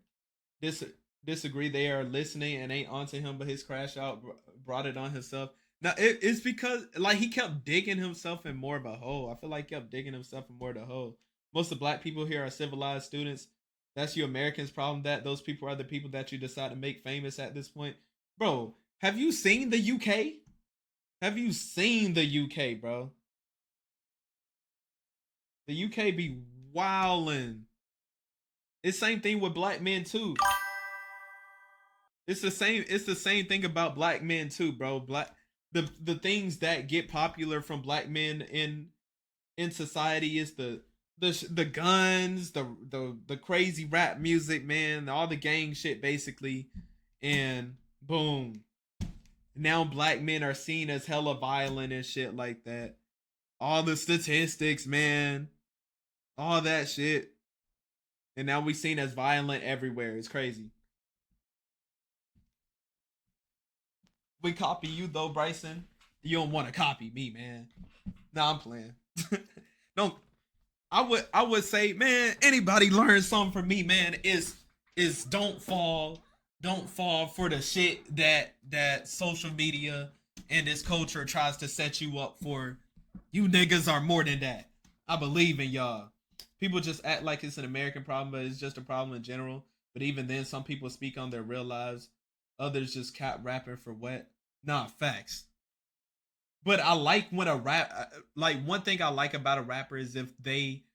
are listening and ain't onto him, but his crash out brought it on himself. Now it's because like he kept digging himself in more of a hole. I feel like he kept digging himself in more of a hole. Most of the black people here are civilized students. That's you Americans' problem. That those people are the people that you decide to make famous at this point. Bro, have you seen the UK? Have you seen the UK, bro? The UK be wildin'. It's same thing with black men too. It's the same thing about black men too, bro. The things that get popular from black men in society is the guns, the crazy rap music, man, all the gang shit basically. And boom. Now black men are seen as hella violent and shit like that. All the statistics, man. All that shit. And now we seen as violent everywhere. It's crazy. We copy you though, Bryson. You don't want to copy me, man. Nah, I'm playing. Don't. I would say, man, anybody learn something from me, man, is don't fall for the shit that social media and this culture tries to set you up for. You niggas are more than that. I believe in y'all. People just act like it's an American problem, but it's just a problem in general. But even then, some people speak on their real lives. Others just cap rapping for what? Nah, facts. But I like when a rap, like one thing I like about a rapper is if they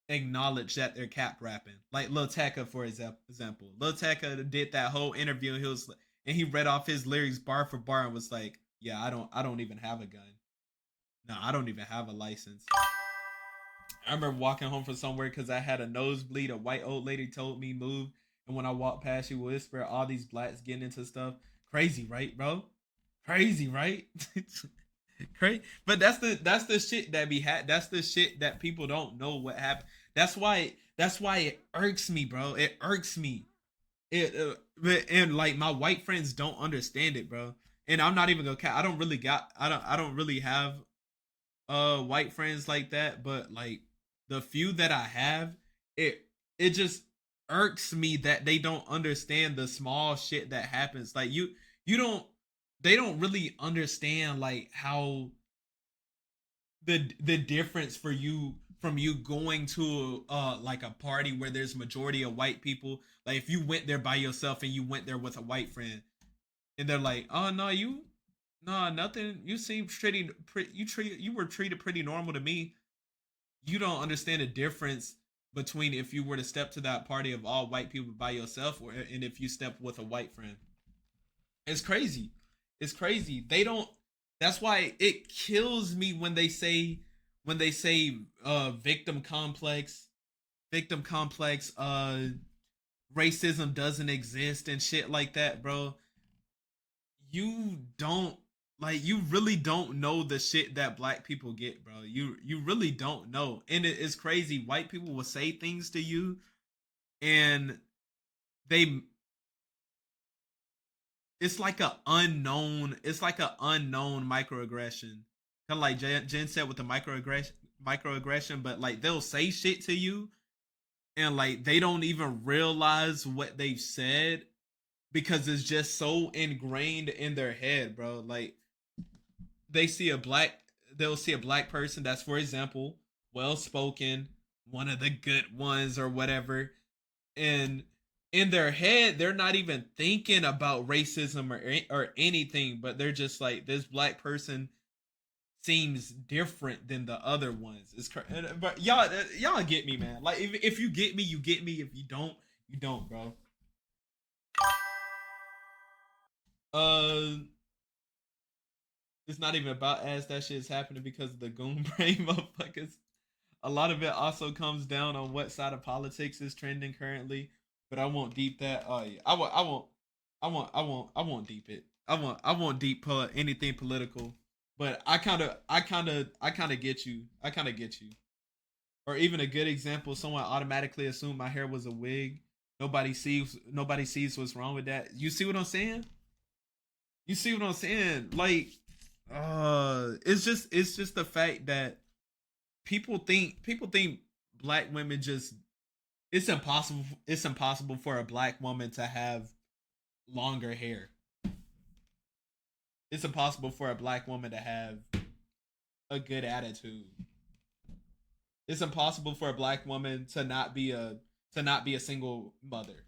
acknowledge that they're cap rapping. Like Lil Tecca, for example. Lil Tecca did that whole interview and he read off his lyrics bar for bar and was like, "Yeah, I don't even have a gun. No, I don't even have a license." I remember walking home from somewhere because I had a nosebleed. A white old lady told me move, and when I walked past, she would whisper, "All these blacks getting into stuff. Crazy, right, bro? Crazy, right?" Crazy. But that's the shit that be that's the shit that people don't know what happened. That's why it irks me, bro. It irks me. And like my white friends don't understand it, bro. And I'm not even gonna I don't really have white friends like that, but like the few that I have, it just irks me that they don't understand the small shit that happens. Like they don't really understand like how the difference for you from you going to like a party where there's majority of white people. Like if you went there by yourself and you went there with a white friend and they're like, "Oh no, nothing. You seem you were treated pretty normal to me." You don't understand the difference between if you were to step to that party of all white people by yourself and if you step with a white friend. It's crazy. It's crazy. They don't. That's why it kills me when they say victim complex, racism doesn't exist and shit like that, bro. You don't you really don't know the shit that black people get, bro. You really don't know. And it's crazy. White people will say things to you and they it's like a unknown microaggression. Kind of like Jen said with the microaggression, but like they'll say shit to you and like they don't even realize what they've said because it's just so ingrained in their head, bro. Like they'll see a black person that's, for example, well spoken, one of the good ones or whatever, and in their head they're not even thinking about racism or anything, but they're just like, this black person seems different than the other ones. It's but y'all get me, man. Like if you get me, you get me. If you don't, you don't, bro. It's not even about as that shit is happening because of the goon brain motherfuckers. A lot of it also comes down on what side of politics is trending currently, but I won't deep that. Oh yeah, I won't deep it. I won't deep anything political, but I kind of get you. I kind of get you. Or even a good example, someone automatically assumed my hair was a wig. Nobody sees what's wrong with that. You see what I'm saying? You see what I'm saying? Like, it's just the fact that people think black women just it's impossible for a black woman to have longer hair. It's impossible for a black woman to have a good attitude. It's impossible for a black woman to not be a single mother.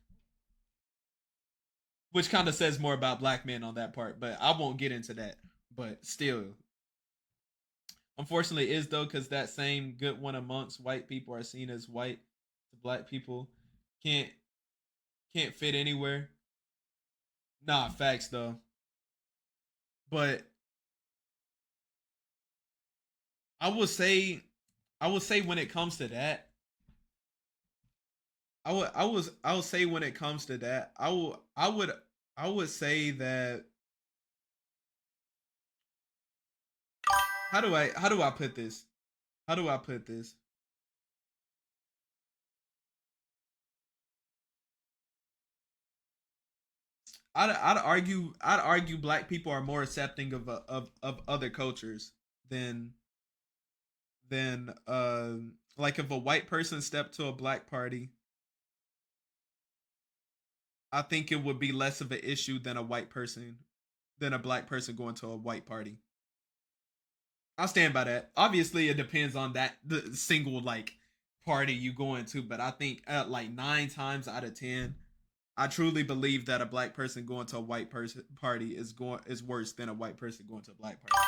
Which kind of says more about black men on that part, but I won't get into that. but still, unfortunately, it is though, because that same good one amongst white people are seen as white to black people can't fit anywhere. Nah, facts though. But I would say when it comes to that, I would say when it comes to that, I would say that how do I put this? How do I put this? I'd argue black people are more accepting of other cultures than like if a white person stepped to a black party, I think it would be less of an issue than a black person going to a white party. I'll stand by that. Obviously, it depends on the single like party you go into, but I think like 9 times out of 10, I truly believe that a black person going to a white person party is worse than a white person going to a black party.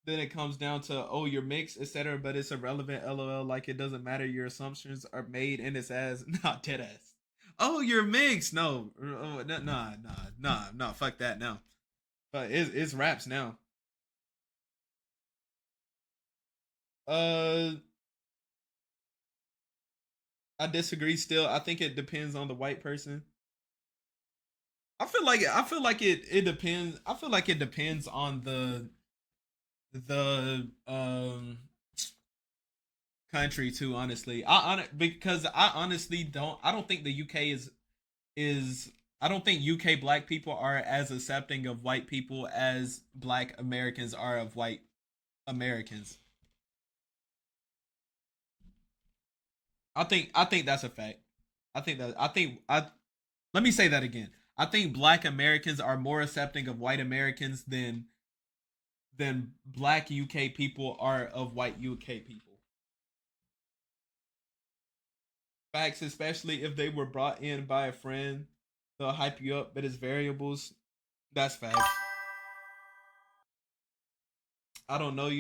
Then it comes down to, oh, you're mixed, etc., but it's irrelevant. LOL, like it doesn't matter. Your assumptions are made in its ass, not dead ass. Oh, you're mixed. No, nah. Fuck that now. But it's raps now. I disagree. Still, I think it depends on the white person. I feel like it depends. I feel like it depends on the country too. Honestly, because I honestly don't. I don't think the UK is. I don't think UK black people are as accepting of white people as black Americans are of white Americans. I think that's a fact. Let me say that again. I think black Americans are more accepting of white Americans than black UK people are of white UK people. Facts, especially if they were brought in by a friend, they'll hype you up, but it's variables. That's facts. I don't know,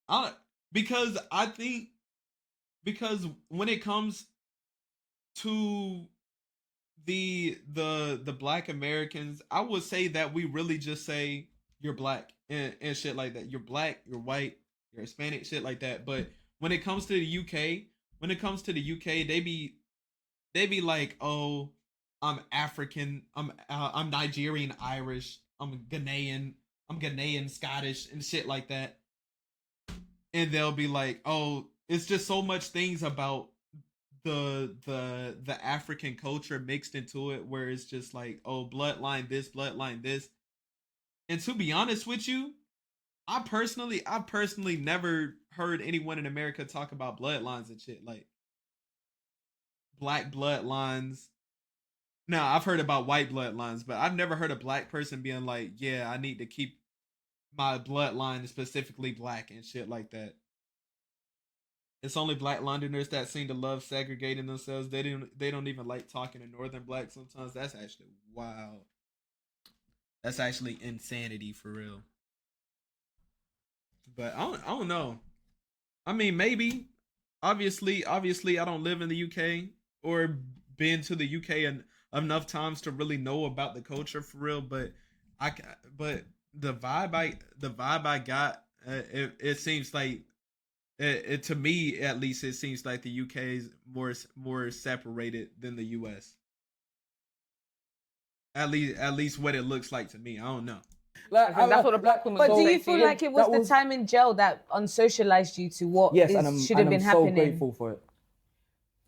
I because I think because when it comes to the black Americans, I would say that we really just say you're black and shit like that. You're black, you're white, you're Hispanic, shit like that. But when it comes to the UK, they be like, oh, I'm African, I'm Nigerian, Irish, I'm Ghanaian, Scottish, and shit like that. And they'll be like, oh, it's just so much things about the African culture mixed into it where it's just like, oh, bloodline this. And to be honest with you, I personally never heard anyone in America talk about bloodlines and shit, like black bloodlines. Now, I've heard about white bloodlines, but I've never heard a black person being like, yeah, I need to keep my bloodline specifically black and shit like that. It's only black Londoners that seem to love segregating themselves. They don't even like talking to northern black sometimes. That's actually wild. That's actually insanity for real. But I don't know. I mean, maybe. Obviously, I don't live in the UK or been to the UK enough times to really know about the culture for real. But but the vibe I got, it seems like it to me at least it seems like the UK is more separated than the US. At least what it looks like to me. I don't know. Like, I think that's what the black woman. But do you feel like it was the time in jail that unsocialized you to what should have been happening? I'm so grateful for it.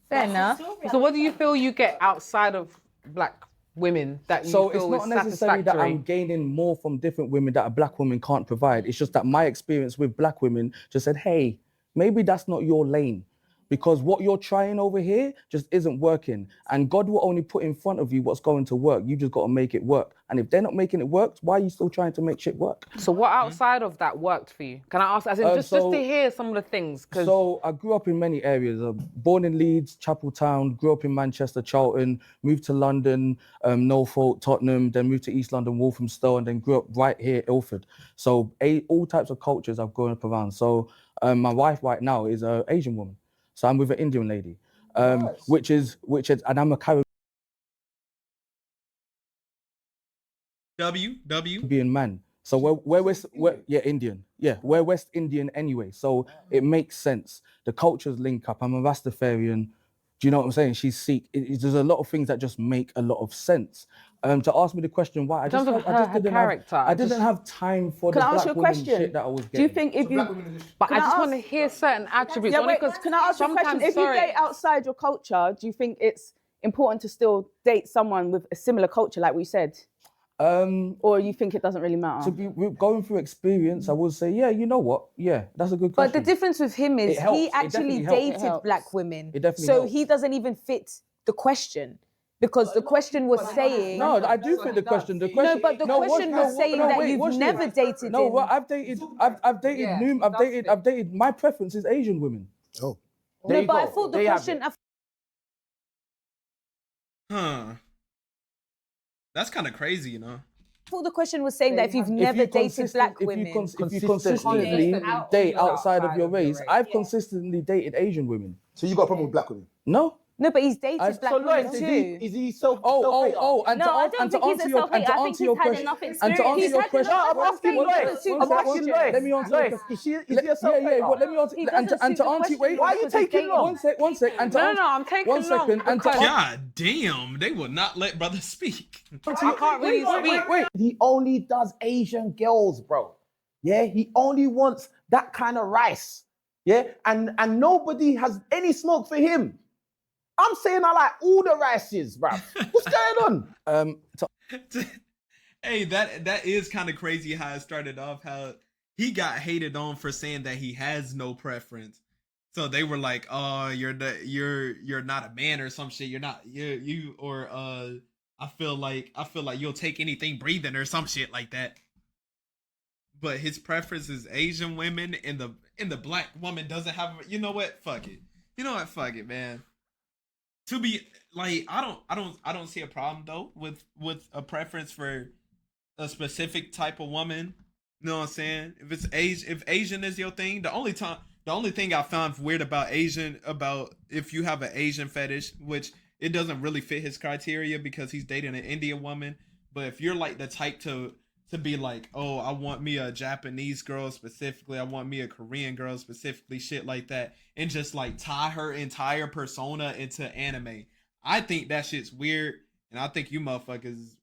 Fair enough. So what do you feel you get outside of black women that you So feel it's not is necessarily that satisfactory? I'm gaining more from different women that a black woman can't provide. It's just that my experience with black women just said, hey, maybe that's not your lane. because what you're trying over here just isn't working. And God will only put in front of you what's going to work. You just got to make it work. And if they're not making it work, why are you still trying to make shit work? So what outside of that worked for you? Can I ask, as in just to hear some of the things? So I grew up in many areas. Born in Leeds, Chapeltown, grew up in Manchester, Charlton, moved to London, Norfolk, Tottenham, then moved to East London, Walthamstow, and then grew up right here, Ilford. So all types of cultures I've grown up around. So my wife right now is an Asian woman. So I'm with an Indian lady, which is, and I'm a Caribbean man. So we're Indian. Yeah, we're West Indian anyway. So it makes sense. The cultures link up. I'm a Rastafarian. Do you know what I'm saying? She's Sikh. There's a lot of things that just make a lot of sense. To ask me the question why, I didn't have time for the black women shit that I was getting. Do you think if you... But I just want to hear certain attributes. Yeah, wait, can I ask you a question? If you date outside your culture, do you think it's important to still date someone with a similar culture, like we said? Or you think it doesn't really matter? To be going through experience, I would say, yeah, you know what? Yeah, that's a good question. But the difference with him is he actually dated black women. So he doesn't even fit the question. Because the question was saying... No, I do fit the question. No, but the question was saying that you've never dated him. No, well, I've dated, my preference is Asian women. Oh. No, but I thought the question... That's kind of crazy, you know. I thought the question was saying that if you've never dated black women... If you consistently date outside of your race, I've consistently dated Asian women. So you got a problem with black women? No. No, but he's dated black women too. Is he self? And to answer your question, I'm asking Lloyd. Let me answer. Is he a self? But let me answer. And to answer, wait. Why are you taking long? One sec. No, I'm taking long. God damn, they will not let brothers speak. I can't really speak. Wait. He only does Asian girls, bro. Yeah, he only wants that kind of rice. Yeah, and nobody has any smoke for him. I'm saying I like all the rices, bro. What's going on? Hey, that is kind of crazy how it started off. How he got hated on for saying that he has no preference. So they were like, "Oh, you're not a man or some shit. You're not you or I feel like you'll take anything breathing or some shit like that." But his preference is Asian women, and the black woman doesn't have. You know what? Fuck it. You know what? Fuck it, man. To be like, I don't see a problem though with a preference for a specific type of woman. You know what I'm saying? If Asian is your thing, the only thing I found weird about if you have an Asian fetish, which it doesn't really fit his criteria because he's dating an Indian woman. But if you're like the type to be like, oh, I want me a Japanese girl specifically, I want me a Korean girl specifically, shit like that, and just like tie her entire persona into anime. I think that shit's weird, and I think you motherfuckers,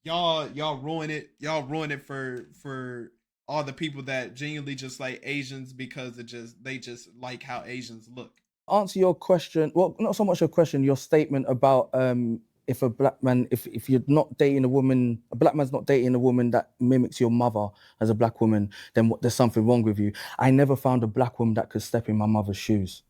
y'all ruin it. Y'all ruin it for all the people that genuinely just like Asians because they just like how Asians look. Answer your question. Well, not so much your question, your statement about if a black man, if you're not dating a woman, a black man's not dating a woman that mimics your mother as a black woman, then there's something wrong with you. I never found a black woman that could step in my mother's shoes.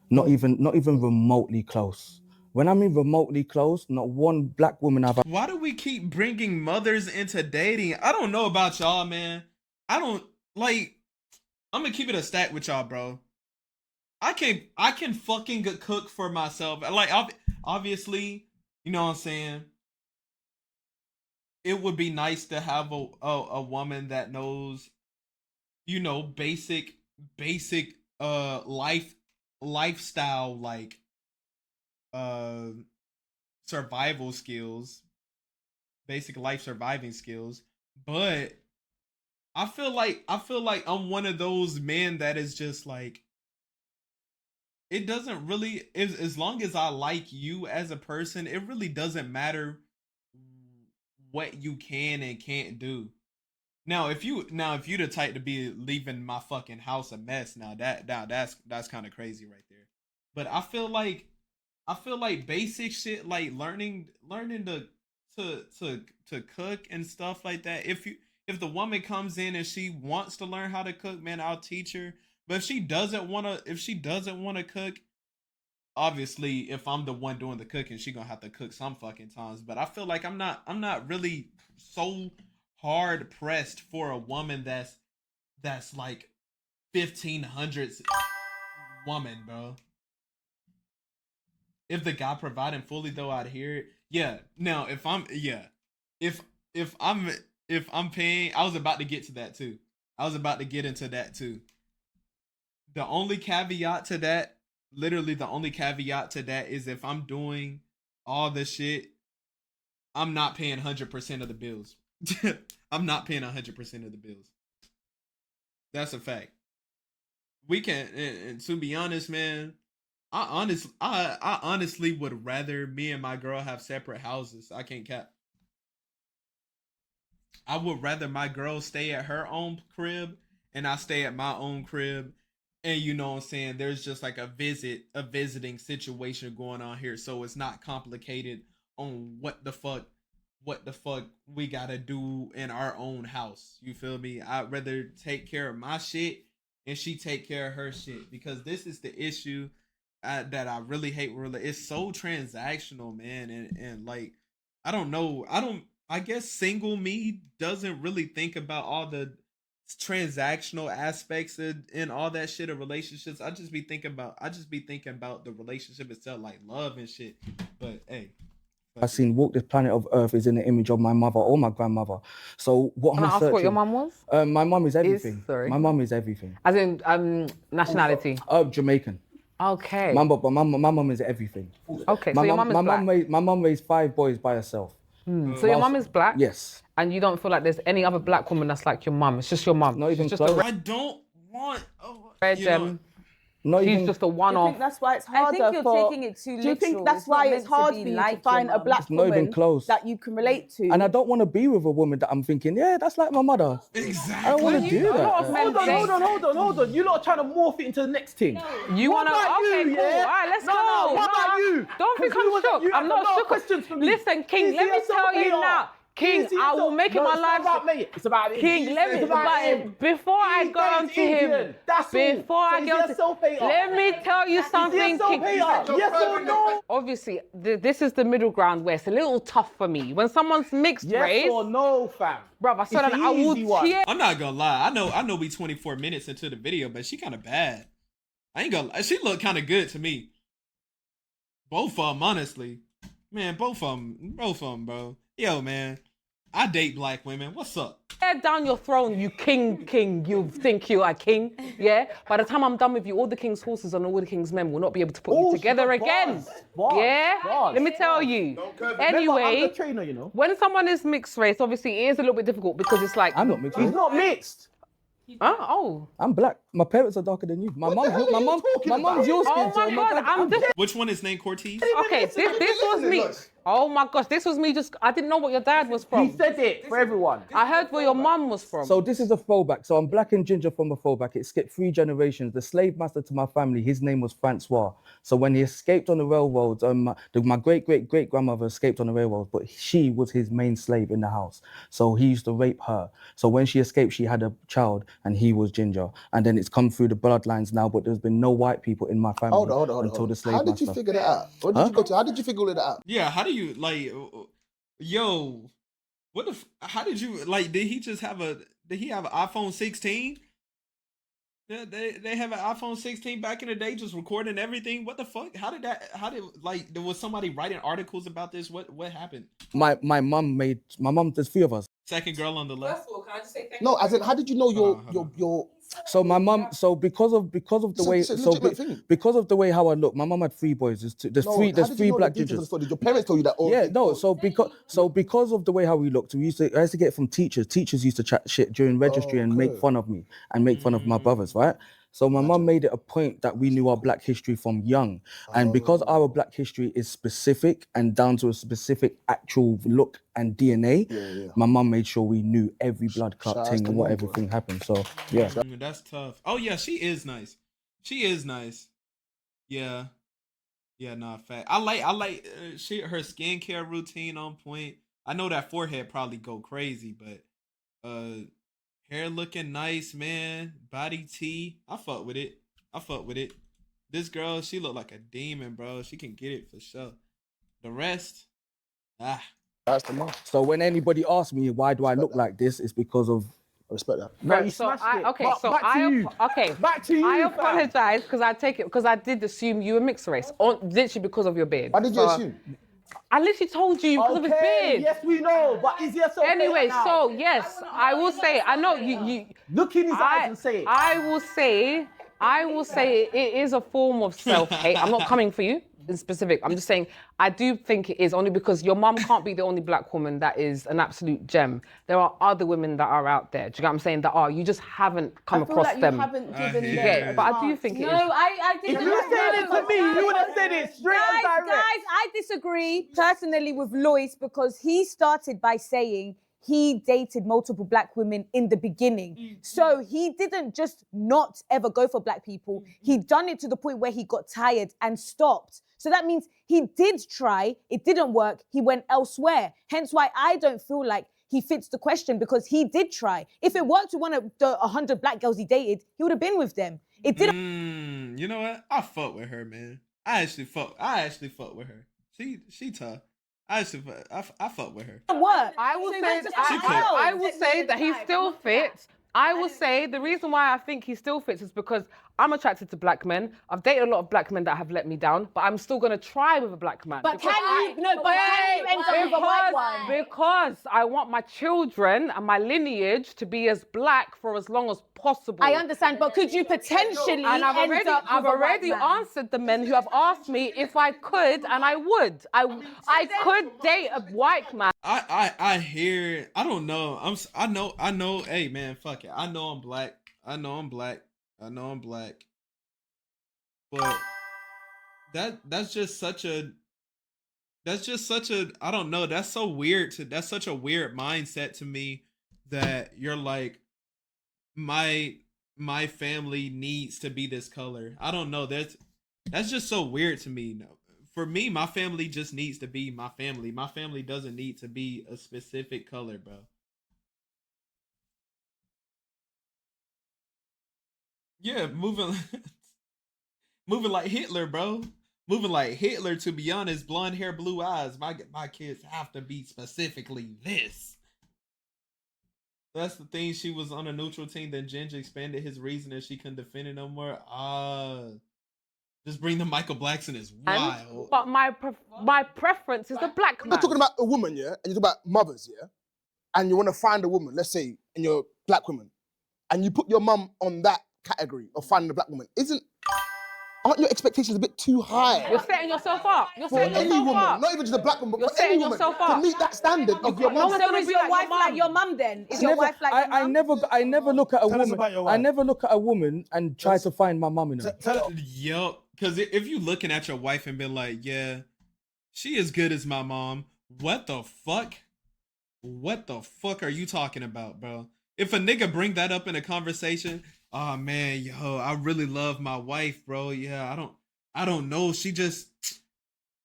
Not even remotely close. When I mean remotely close, not one black woman I've... Why do we keep bringing mothers into dating? I don't know about y'all, man. I'm gonna keep it a stat with y'all, bro. I can fucking cook for myself. Like, obviously, you know what I'm saying? It would be nice to have a woman that knows, you know, basic lifestyle, like survival skills, basic life surviving skills. But I feel like I'm one of those men that is just like, it doesn't really, as long as I like you as a person, it really doesn't matter what you can and can't do. Now, if you the type to be leaving my fucking house a mess, that's kind of crazy right there. But I feel like basic shit, like learning to cook and stuff like that. If the woman comes in and she wants to learn how to cook, man, I'll teach her. But if she doesn't want to cook, obviously if I'm the one doing the cooking, she gonna have to cook some fucking times. But I feel like I'm not really so hard pressed for a woman that's like 1500s woman, bro. If the guy providing fully though, I'd hear it. Yeah. Now if I'm if if I'm if I'm paying, I was about to get to that too. I was about to get into that too. The only caveat to that, literally the only caveat to that is if I'm doing all the shit, I'm not paying 100% of the bills. I'm not paying 100% of the bills. That's a fact. We can, and to be honest, man, I honestly would rather me and my girl have separate houses. I can't cap. I would rather my girl stay at her own crib and I stay at my own crib. And you know what I'm saying? There's just like a visiting situation going on here. So it's not complicated on what the fuck we gotta do in our own house. You feel me? I'd rather take care of my shit and she take care of her shit. Because this is the issue that I really hate. It's so transactional, man. And like, I don't know. I guess single me doesn't really think about all the transactional aspects and all that shit of relationships. I just be thinking about the relationship itself, like love and shit. But hey, I seen walk this planet of Earth is in the image of my mother or my grandmother. So what Can I I'm ask searching, what your mum was? My mum is everything. Sorry. My mum is everything. As in nationality. Jamaican. Okay. My mum is everything. Okay, so your mum is black. My mum raised 5 boys by herself. So your mum is black? Yes. And you don't feel like there's any other black woman that's like your mum? It's just your mum? Not even just close. I don't want red you know, gem. Not He's even. just a Do you one-off. think that's why it's I harder think you're for... taking it too Do you think literal. that's It's not why meant it's to hard be for you like to your find a mum. black It's not even woman close. that you can relate to? And I don't want to be with a woman that I'm thinking, yeah, that's like my mother. exactly. I don't want to do A lot that. of men Hold on. You're not trying to morph it into the next thing. You What want to? about Okay, you, cool. yeah? All right, let's No, go. what about you? Don't think 'Cause I'm you shook. you I'm have a not lot of shook. questions for me. Listen, King, Easy let me yourself, tell you Peter. now. King, Easy I will yourself. make it No, my it's life. not about me. It's about him. King, let me. It's about him. Before I go on to him, Indian. That's all. before I So go is on he a self-hater? let me tell you something, Yes or King. Yes or no? Obviously, this is the middle ground where it's a little tough for me. When someone's mixed race, Yes or no, fam? bruv, I said It's that the I will easy one. tear. I'm not gonna lie. I know we 24 minutes into the video, but she kind of bad. I ain't gonna. She look kind of good to me. Both of them, honestly, man. Both of them, bro. Yo, man, I date black women. What's up? Tear down your throne, you king. You think you are king, yeah? By the time I'm done with you, all the king's horses and all the king's men will not be able to put you together again. Bars. Let me tell you. Anyway, I'm the trainer, you know. when someone is mixed race, obviously it is a little bit difficult because it's like, I'm not mixed. He's not mixed. huh? Oh. I'm black. My parents are darker than you. My the hell are you talking mom's your skin Oh my tone. God, I'm just. Which one is named Cortez? Okay, this was me. Oh my gosh, this was me just. I didn't know what your dad was from. He said it for everyone. I heard where your mum was from. So this is a throwback. So I'm black and ginger from a throwback. It skipped 3 generations. The slave master to my family, his name was Francois. So when he escaped on the railroads, my great grandmother escaped on the railroads, but she was his main slave in the house. So he used to rape her. So when she escaped, she had a child, and he was ginger. And then it's come through the bloodlines now, but there's been no white people in my family until the slave How did you master. figure that out? What did you go to? How did you figure all of that out? Yeah, how do you like? Yo, what the? How did you like? Did he have an iPhone 16? They have an iPhone 16 back in the day, just recording everything. What the fuck? How did like? Was somebody writing articles about this? What happened? My mum, there's 3 of us. Second girl on the left. First of all, can I just say thank No, as in, how did you know your So my mum, so because of the way, it's a legitimate thing. because of the way how I look, my mum had 3 boys. There's No, three how did you know black the details of the gingers. story? Did your parents tell you that? Or Yeah, no. So because of the way how we looked, I used to get it from teachers. Teachers used to chat shit during registry and make fun of me and make fun of my brothers, right? So my mum made it a point that we knew our black history from young, and because our black history is specific and down to a specific actual look and DNA, my mum made sure we knew every blood clot Shout outs thing to and what mum, bro. everything happened. So yeah. That's tough. Oh yeah, she is nice. She is nice. Yeah. Yeah, nah, fact. I like her skincare routine on point. I know that forehead probably go crazy, but hair looking nice, man. Body T. I fuck with it. This girl, she look like a demon, bro. She can get it for sure. The rest, That's the mark. So when anybody asks me why do I look like this, it's because of I respect that. No, you So smashed it. okay, But so back to I you. Back to you. I fam. apologize because I take it because I did assume you were mixed race, literally because of your beard. Why did you assume? I literally told you because of his beard. Yes, we know. But is there so Anyway, so yes, I will say. I know you. look in his eyes and say it. I will say it is a form of self-hate. I'm not coming for you in specific. I'm just saying I do think it is only because your mum can't be the only black woman that is an absolute gem. There are other women that are out there. Do you get what I'm saying? That are you just haven't come I feel across like them. you haven't given hear them. it. But I do think it is. No, I didn't. If you said it to me, you would have said it straight and direct. Guys, I disagree personally with Lois because he started by saying he dated multiple black women in the beginning. So he didn't just not ever go for black people. He done it to the point where he got tired and stopped. So that means he did try, it didn't work, he went elsewhere. Hence why I don't feel like he fits the question because he did try. If it worked with one of the 100 black girls he dated, he would have been with them. It didn't. You know what? I fuck with her, man. I actually fuck with her. She tough. I fuck with her. Work. I will So say that's just I, how. I will say that he still fits. I will say the reason why I think he still fits is because I'm attracted to black men. I've dated a lot of black men that have let me down, but I'm still gonna try with a black man. But can you end up with a white one? Because I want my children and my lineage to be as black for as long as possible. I understand, but could you potentially And I've already answered the men who have asked me if I could, and I would. I could date a white man. I hear. I don't know. I know. Hey man, fuck it. I know I'm black. But that's just such a. I don't know. That's so weird. That's such a weird mindset to me. That you're like, my family needs to be this color. I don't know. That's just so weird to me. No. For me, my family just needs to be my family. My family doesn't need to be a specific color, bro. Yeah, moving like Hitler, bro. Moving like Hitler, to be honest. Blonde hair, blue eyes. My kids have to be specifically this. That's the thing. She was on a neutral team. Then Ginger expanded his reason and she couldn't defend it no more. Just bring the Michael Blackson is wild. But my preference is the black man. You're talking about a woman, yeah, and you talk about mothers, yeah, and you want to find a woman, let's say, and you're a black woman, and you put your mum on that category of finding a black woman. Aren't your expectations a bit too high? You're setting yourself up. You're For setting any yourself woman, up. not even just a black woman, You're but any setting woman yourself to up. meet that standard of your mum. So is your wife like your mum then? Is your wife like your mum? I never look at a Tell us woman. about your I wife. never look at a woman and try to find my mum in her. Yo, because if you looking at your wife and been like, yeah, she as good as my mom, what the fuck? What the fuck are you talking about, bro? If a nigga bring that up in a conversation, oh man, yo, I really love my wife, bro. Yeah, I don't know. She just,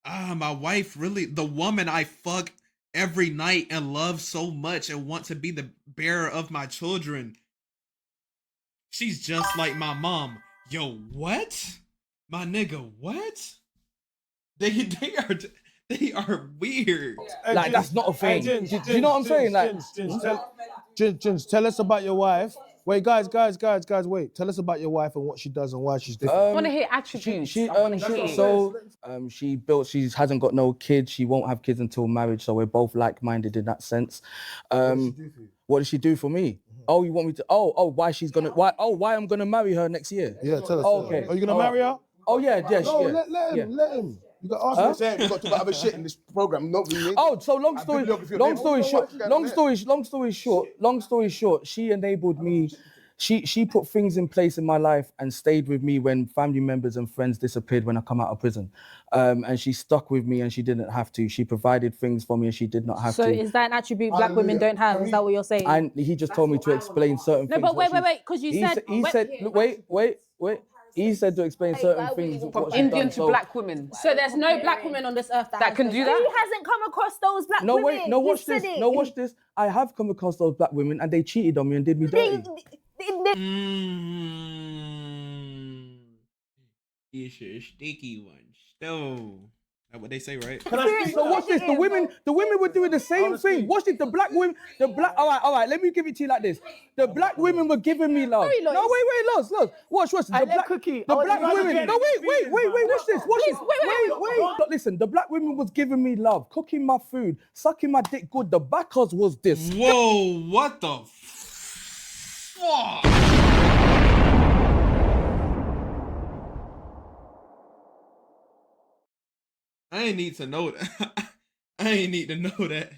my wife really, the woman I fuck every night and love so much and want to be the bearer of my children. She's just like my mom. Yo, what? My nigga, what? They are weird. Like that's not a thing. Hey, Do you know what I'm saying? Like, Jins, tell us about your wife. Wait, guys, wait. Tell us about your wife and what she does and why she's different. I want to hear attributes. She hasn't got no kids. She won't have kids until marriage. So we're both like-minded in that sense. What does she do for me? Oh, you want me to? Why she's gonna? Why I'm gonna marry her next year? Yeah, tell us. Okay. Are you gonna marry her? Oh yeah. No, let him. You got to ask him. You got to talk about other shit in this program. Not really. So long story short, she enabled me. She put things in place in my life and stayed with me when family members and friends disappeared when I come out of prison. And she stuck with me and she didn't have to. She provided things for me and she did not have to. So is that an attribute black women don't have? Is that what you're saying? And he just told me to explain certain things. No, but wait, because you said... Wait. He said to explain certain things. From Indian to black women. So there's no black women on this earth that can do that? He hasn't come across those black women. Watch this. I have come across those black women and they cheated on me and did me dirty. It's a sticky one. So, that's what they say, right? Can I speak? So watch this. The women were doing the same thing. Watch this. The black women, all right. Let me give it to you like this. The black women were giving me love. Sorry, Lois. No, wait, Lois. Watch. The black Cookie. The black women. No, wait. Watch this. Wait. Look, listen, the black women was giving me love, cooking my food, sucking my dick good. The backers was this. Whoa, what the fuck? I ain't need to know that. I ain't need to know that.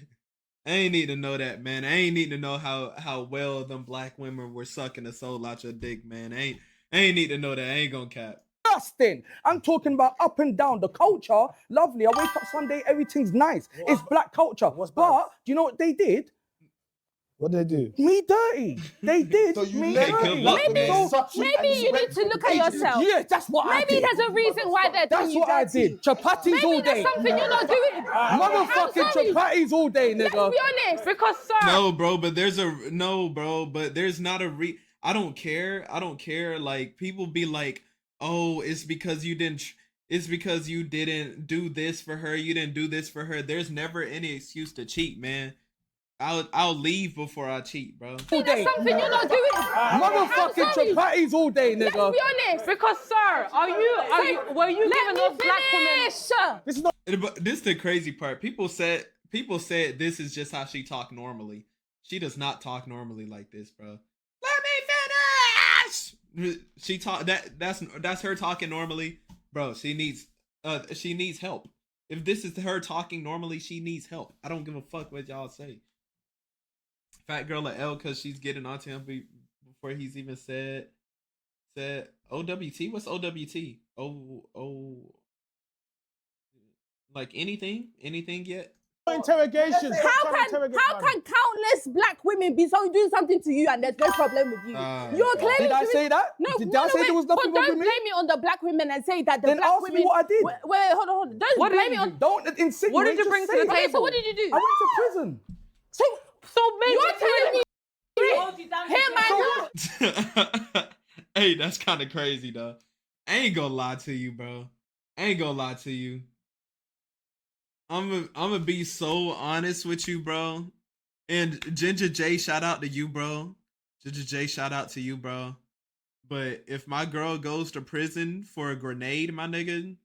I ain't need to know that, man. I ain't need to know how well them black women were sucking the soul out your dick, man. I ain't need to know that. I ain't gonna cap. Disgusting. I'm talking about up and down. The culture, lovely. I wake up Sunday, everything's nice. It's black culture. But do you know what they did? What did they do? Me dirty. They did So you me let dirty. good luck, Maybe, man. maybe you need to look at yourself. Yeah, that's what I Maybe did. there's a reason why they're doing That's you what I dirty. did. Chapatis all Maybe day. there's something you're not doing. Motherfucking I'm sorry. chapatis all day, Let's nigga. be honest, because sir, No, bro, but there's not a I don't care. Like, people be like, oh, it's because you didn't do this for her. You didn't do this for her. There's never any excuse to cheat, man. I'll leave before I cheat, bro. All day. there's something you're not doing. Motherfucking I'm sorry. chapatis all day, Let's nigga. be honest. Because, sir, were you Let giving me those black women? finish. But this is the crazy part. People said this is just how she talk normally. She does not talk normally like this, bro. Let me finish. She talk that's her talking normally, bro. She needs help. If this is her talking normally, she needs help. I don't give a fuck what y'all say. Fat girl at L because she's getting onto him before he's even said OWT. What's OWT? Like anything yet? Interrogations. How can countless black women be doing something to you and there's no problem with you? You're claiming Did I to say that? No, Did I say there was nothing but wrong with don't me? blame it on the black women and say that the Then black ask women. me what I did. Wait, hold on. Don't What did blame you it on. do? Don't insinuate. What did you just bring to say the it. table? So what did you do? I went to prison. So maybe You're telling me. Here, man. Hey, that's kind of crazy, though. I ain't gonna lie to you, bro. I'm gonna be so honest with you, bro. And Ginger J, shout out to you, bro. Ginger J, shout out to you, bro. But if my girl goes to prison for a grenade, my nigga,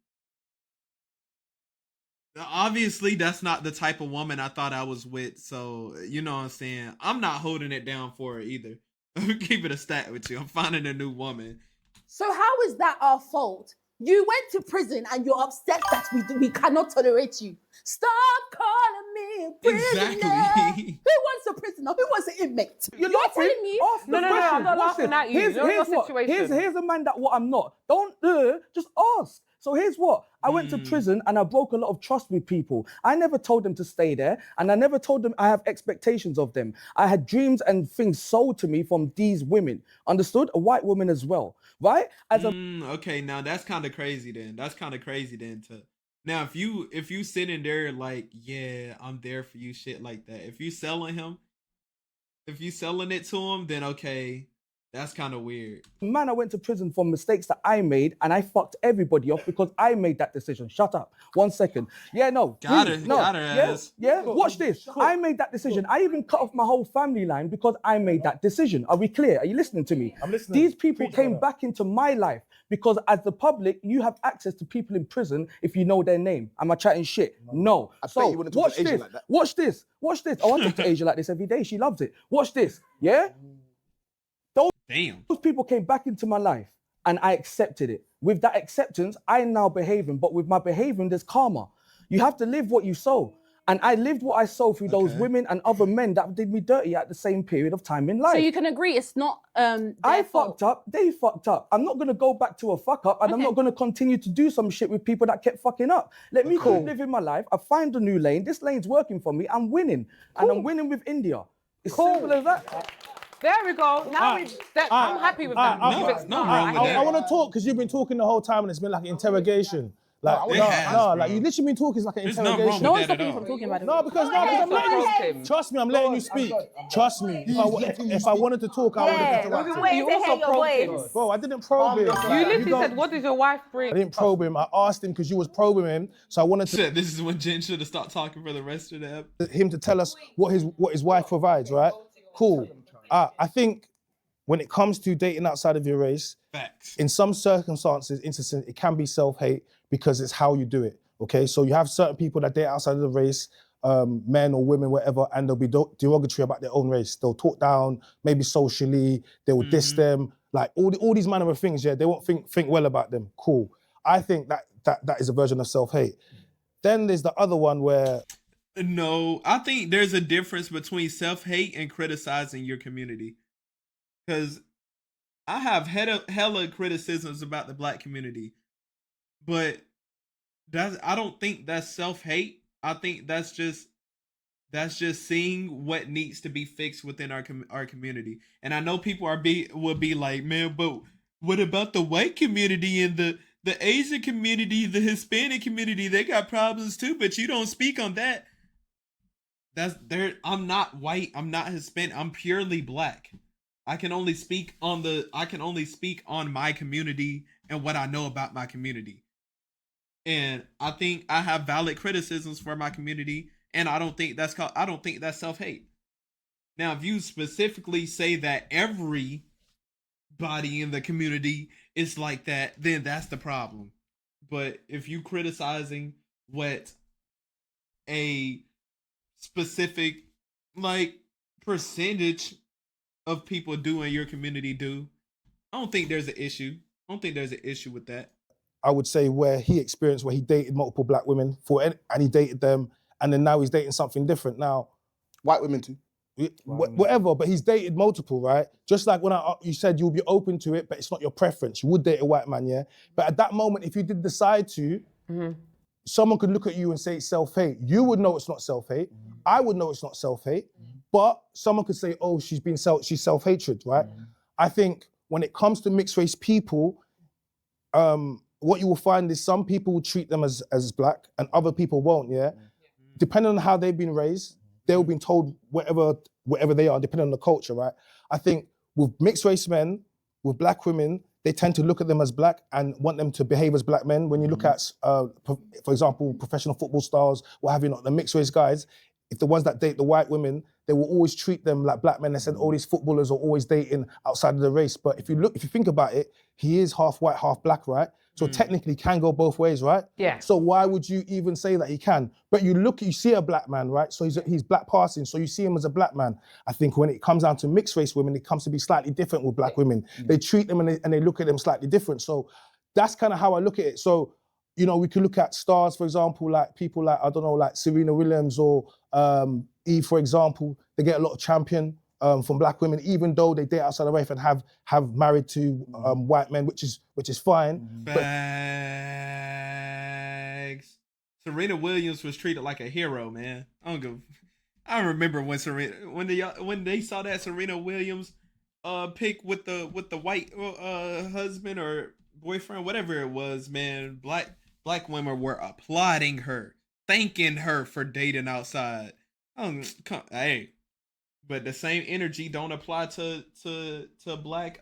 obviously that's not the type of woman I thought I was with. So, you know what I'm saying? I'm not holding it down for her either. I'm keeping a stat with you. I'm finding a new woman. So how is that our fault? You went to prison and you're upset that we cannot tolerate you. Stop calling me a prisoner. Exactly. Who wants a prisoner? Who wants an inmate? You're telling me. No, I'm not laughing at you. Know your situation. Here's a man that what I'm not. Don't just ask. So here's what. I went to prison and I broke a lot of trust with people. I never told them to stay there and I never told them I have expectations of them. I had dreams and things sold to me from these women. Understood? A white woman as well. Right? As a Okay, now that's kind of crazy then. Now if you sitting there like, yeah, I'm there for you, shit like that. If you selling it to him, then okay, that's kind of weird. man, I went to prison for mistakes that I made and I fucked everybody off because I made that decision. Shut up. 1 second. Yeah, no. Got really, her, no. got her ass. Yeah, watch this. I made that decision. I even cut off my whole family line because I made that decision. Are we clear? Are you listening to me? I'm listening. These people Preach, came brother. back into my life because as the public, you have access to people in prison if you know their name. Am I chatting shit? No. I bet So you wouldn't talk watch to Asia this. like that. Watch this. Watch this. Oh, I talk to Asia like this every day. She loves it. Watch this. Yeah? Damn. Those people came back into my life and I accepted it. With that acceptance, I am now behaving, but with my behaving, there's karma. You have to live what you sow. And I lived what I sow through those women and other men that did me dirty at the same period of time in life. So you can agree it's not I fucked up, they fucked up. I'm not gonna go back to a fuck up and I'm not gonna continue to do some shit with people that kept fucking up. Let me keep living my life. I find a new lane. This lane's working for me. I'm winning. And I'm winning with India. It's simple as that. There we go. Now I'm happy with that. No wrong with that. I want to talk because you've been talking the whole time and it's been like an interrogation. Like, It no, has, no, bro. like you literally been talking. It's like an There's nothing wrong interrogation. No with one's that stopping at you from all. talking about it. No, because I'm him. trust me, I'm letting you speak. Trust me. If I wanted to talk, I would have Yeah, we've interrupted. been waiting You to hear also your probed him. voice. Bro, I didn't probe him. You literally said, "What does your wife bring?" I didn't probe him. I asked him because you was probing him, so I wanted Shit, this is when Jen should have stopped talking for the rest of the episode. him to tell us what his wife provides, right? Cool. I think when it comes to dating outside of your race, Facts. in some circumstances, it can be self-hate because it's how you do it. Okay, so you have certain people that date outside of the race, men or women, whatever, and they'll be derogatory about their own race. They'll talk down, maybe socially, they will diss them, like all these manner of things. Yeah, they won't think well about them. Cool. I think that is a version of self-hate. Then there's the other one where No, I think there's a difference between self-hate and criticizing your community. Because I have hella criticisms about the black community, but I don't think that's self-hate. I think that's just seeing what needs to be fixed within our community. And I know people will be like, man, but what about the white community and the Asian community, the Hispanic community? They got problems too, but you don't speak on that. I'm not white. I'm not Hispanic. I'm purely black. I can only speak on my community and what I know about my community. And I think I have valid criticisms for my community, and I don't think that's self-hate. Now, if you specifically say that everybody in the community is like that, then that's the problem. But if you criticizing what a specific percentage of people do in your community do, I don't think there's an issue. I don't think there's an issue with that. I would say where he dated multiple black women and he dated them, and then now he's dating something different. Now, White women too. whatever, but he's dated multiple, right? Just like when you said you'll be open to it, but it's not your preference. You would date a white man, yeah? But at that moment, if you did decide to, someone could look at you and say it's self-hate. You would know it's not self-hate. I would know it's not self-hate. But someone could say, oh, she's self-hatred, right? I think when it comes to mixed race people, what you will find is some people will treat them as black and other people won't, yeah? Depending on how they've been raised, they've been told whatever they are, depending on the culture, right? I think with mixed race men, with black women, they tend to look at them as black and want them to behave as black men. When you look at, for example, professional football stars, what have you not, the mixed race guys, if the ones that date the white women, they will always treat them like black men. They said all these footballers are always dating outside of the race. But if you think about it, he is half white, half black, right? So technically can go both ways, right? Yeah. So why would you even say that he can? But you see a black man, right? So he's black passing, so you see him as a black man. I think when it comes down to mixed race women, it comes to be slightly different with black women. They treat them and they look at them slightly different. So that's kind of how I look at it. So, you know, we could look at stars, for example, like people like, I don't know, like Serena Williams or Eve, for example. They get a lot of champion from black women, even though they date outside the race and have married to white men, which is fine. Bags. Serena Williams was treated like a hero, man. I remember when they saw that Serena Williams pick with the white husband or boyfriend, whatever it was, man. Black women were applauding her, thanking her for dating outside. Hey, but the same energy don't apply to black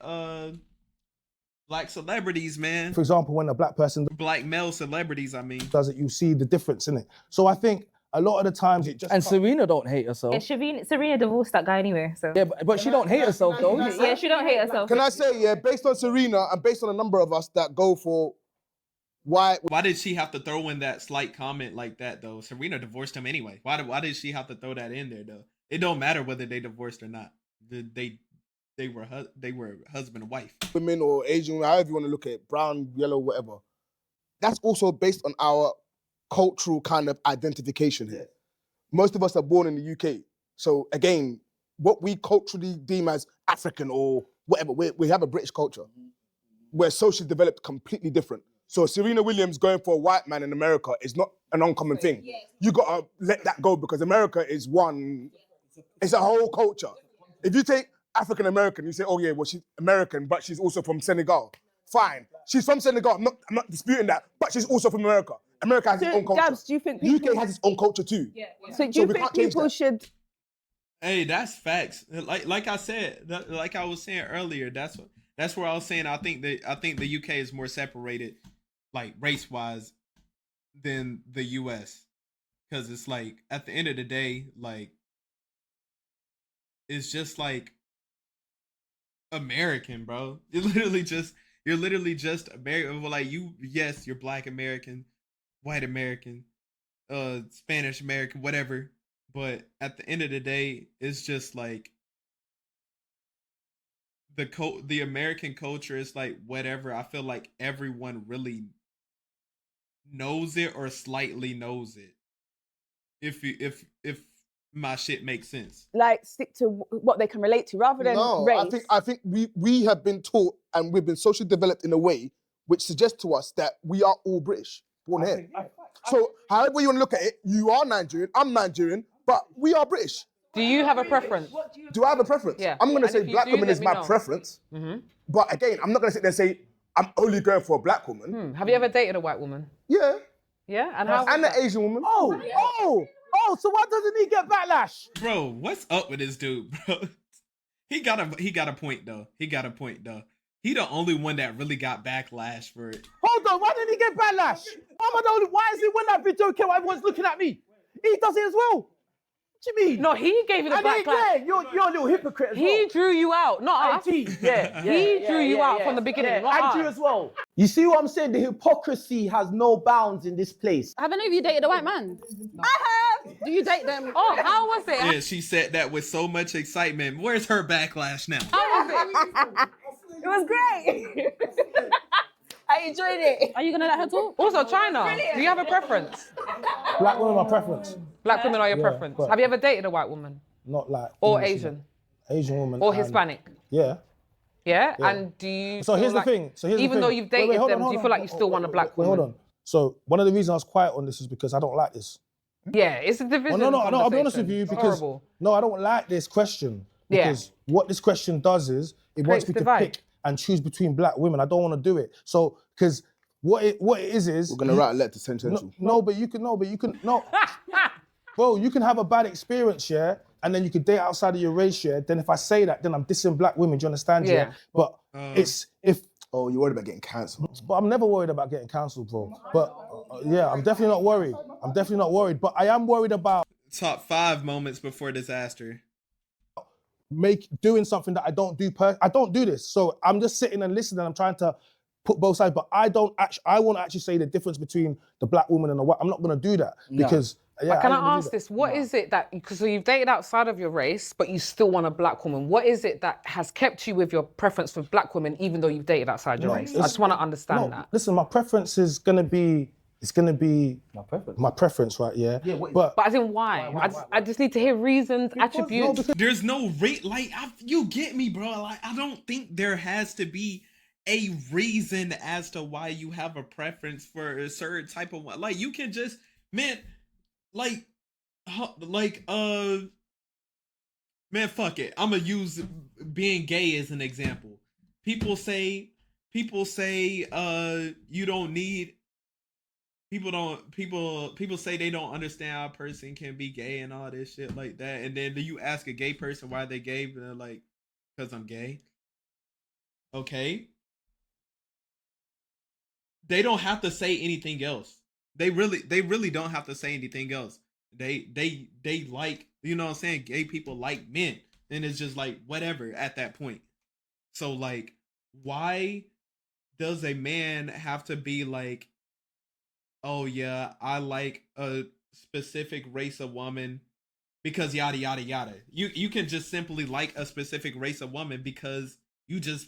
celebrities, man. For example, when a black person Black male celebrities, I mean. does it, you see the difference in it. So I think a lot of the times it just And Serena don't hate herself. Yeah, Serena divorced that guy anyway, so. Yeah, but she don't hate herself though. Yeah, she don't hate herself. Can I say, yeah, based on Serena and based on a number of us that go for why did she have to throw in that slight comment like that though? Serena divorced him anyway. Why did she have to throw that in there though? It don't matter whether they divorced or not. They were husband and wife. women or Asian, however you want to look at it, brown, yellow, whatever. That's also based on our cultural kind of identification here. Most of us are born in the UK. So again, what we culturally deem as African or whatever, we have a British culture where socially developed completely different. So Serena Williams going for a white man in America is not an uncommon thing. You gotta let that go because America is one, it's a whole culture. If you take African American, you say, oh yeah, well she's American, but she's also from Senegal. fine. She's from Senegal. I'm not disputing that, but she's also from America. America has its So, own culture. Dabs, do you think people, UK has its own culture too. So do you we think can't change people that. should? Hey, that's facts. Like I said, like I was saying earlier, that's where I was saying I think the UK is more separated, like race wise, than the US, because it's like at the end of the day, like it's just like American, bro. You're literally just American. Well, like yes, you're Black American, white American, Spanish American, whatever. But at the end of the day, it's just like the American culture is like whatever. I feel like everyone really knows it or slightly knows it. If my shit makes sense. Like stick to what they can relate to rather than No, race. I think we have been taught and we've been socially developed in a way which suggests to us that we are all British, born here. So however you want to look at it, you are Nigerian, I'm Nigerian, but we are British. Do you have a preference? Do I have a preference? Yeah. I'm gonna And say if you black do, woman let is me my know. preference. But again, I'm not gonna sit there and say I'm only going for a black woman. Have you ever dated a white woman? Yeah. Yeah, and how? And an Asian woman. Oh, so why doesn't he get backlash? Bro, what's up with this dude, bro? He got a point though. He the only one that really got backlash for it. Hold on, why didn't he get backlash? Why is it when that video came, everyone's looking at me? He does it as well. What do you mean? No, he gave you the backlash. You're a little hypocrite as well. He drew you out, not us. He drew you out from the beginning, not and us. you as well. You see what I'm saying? The hypocrisy has no bounds in this place. Have any of you dated a white man? I have. Do you date them? Oh, how was it? Yeah, she said that with so much excitement. Where's her backlash now? How was it? It was great. I enjoyed it. Are you gonna let her talk? Also, China, do you have a preference? Black women, my preference. Black women are your preference. but- Have you ever dated a white woman? Not like Or English Asian? women. Asian woman. Or and- Hispanic? Yeah. Yeah? And do you So feel here's the like, thing. even though you've dated them, do you feel like you still want a black woman? Hold on. So one of the reasons I was quiet on this is because I don't like this. Yeah, it's a division. No, I'll be honest with you It's because horrible. no, I don't like this question. Yeah. Because what this question does is it wants Creates me to divide. pick and choose between black women. I don't want to do it. So because what it is We're gonna write a letter to Central. but you can bro, you can have a bad experience, yeah, and then you can date outside of your race, yeah. Then if I say that, then I'm dissing black women. Do you understand? Yeah. But it's if. Oh, you're worried about getting cancelled. But I'm never worried about getting cancelled, bro. But yeah, I'm definitely not worried. But I am worried about Top 5 moments before disaster. doing something that I don't do. I don't do this. So I'm just sitting and listening. I'm trying to put both sides, but I won't actually say the difference between the black woman and the white. I'm not gonna do that because. Yeah, But can ain't gonna I do ask that. this? What is it that, because you've dated outside of your race, but you still want a black woman. What is it that has kept you with your preference for black women, even though you've dated outside your race? I just want to understand that. Listen, my preference is gonna be. It's gonna be my preference, right? Yeah. But But as in why? I just need to hear reasons, attributes. There's no rate, like, you get me, bro. Like, I don't think there has to be a reason as to why you have a preference for a certain type of one. Like, you can just, man, man, fuck it. I'm gonna use being gay as an example. People say, you don't need. People say they don't understand how a person can be gay and all this shit like that. And then you ask a gay person why they gay, and they're like, because I'm gay. Okay. They don't have to say anything else. They really don't have to say anything else. They like, you know what I'm saying? Gay people like men. And it's just like, whatever at that point. So like, why does a man have to be like, oh yeah, I like a specific race of woman because yada yada yada. You can just simply like a specific race of woman because you just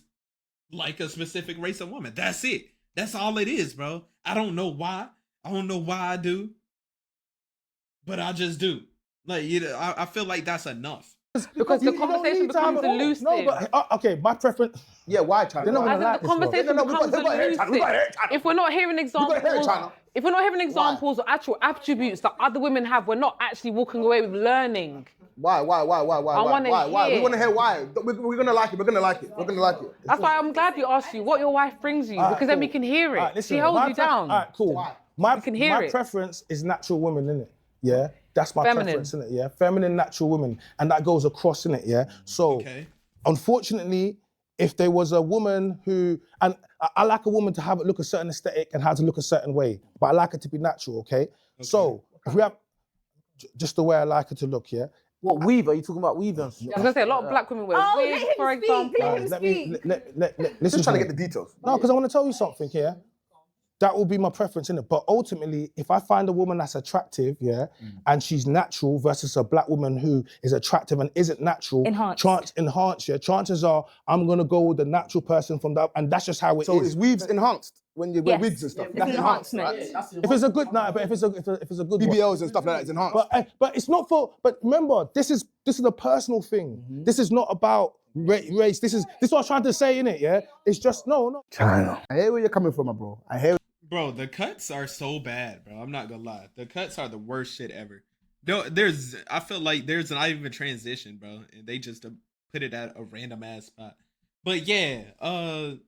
like a specific race of woman. That's it. That's all it is, bro. I don't know why. I don't know why I do, but I just do. Like, you know, I feel like that's enough. Because the You don't conversation need to have becomes it all. elusive. No, but okay, my preference. Yeah, why China? They're not Why? gonna As like in the this, bro. conversation No, we becomes got to hear it, China. We got to hear it, elusive. China. If we're not hearing examples, hear it, China. if we're not hearing examples or actual attributes that other women have, we're not actually walking away with learning. Why? I wanna Why? We hear. want to hear why. We're gonna like it. We're gonna like it. We're gonna like it. That's why I'm glad you asked you what your wife brings you, because then we can hear it. Alright, listen, She holds my you down. Alright, cool. Why? My can hear my it. preference is natural women, innit? Yeah, that's my Feminine. preference, innit? Yeah, feminine, natural women, and that goes across, innit? Yeah. So, Okay. unfortunately, if there was a woman who, and I like a woman to have it look a certain aesthetic and how to look a certain way, but I like it to be natural, okay? So, if we have just the way I like it to look, yeah. What weave? Are you talking about weave? I was gonna say a lot of black women wear Oh, wigs, let him for speak, example. let him Let me listen. Just trying to me. get the details. No, because I want to tell you something here. That will be my preference, innit? But ultimately, if I find a woman that's attractive, yeah, and she's natural versus a black woman who is attractive and isn't natural, Enhanced. yeah, chances are I'm gonna go with the natural person from that, and that's just how it So is. is weaves enhanced when you wear Yes. wigs and stuff? It's That's enhanced, enhancement. right? If it's a good night, but if it's a good one. BBLs and stuff like that is enhanced. But it's not for. But remember, this is a personal thing. This is not about race. This is what I was trying to say, innit? Yeah. It's just no. China. I hear where you're coming from, bro. I hear. Bro, the cuts are so bad, bro. I'm not gonna lie. The cuts are the worst shit ever. I feel like there's not even a transition, bro. And they just put it at a random ass spot. But yeah, I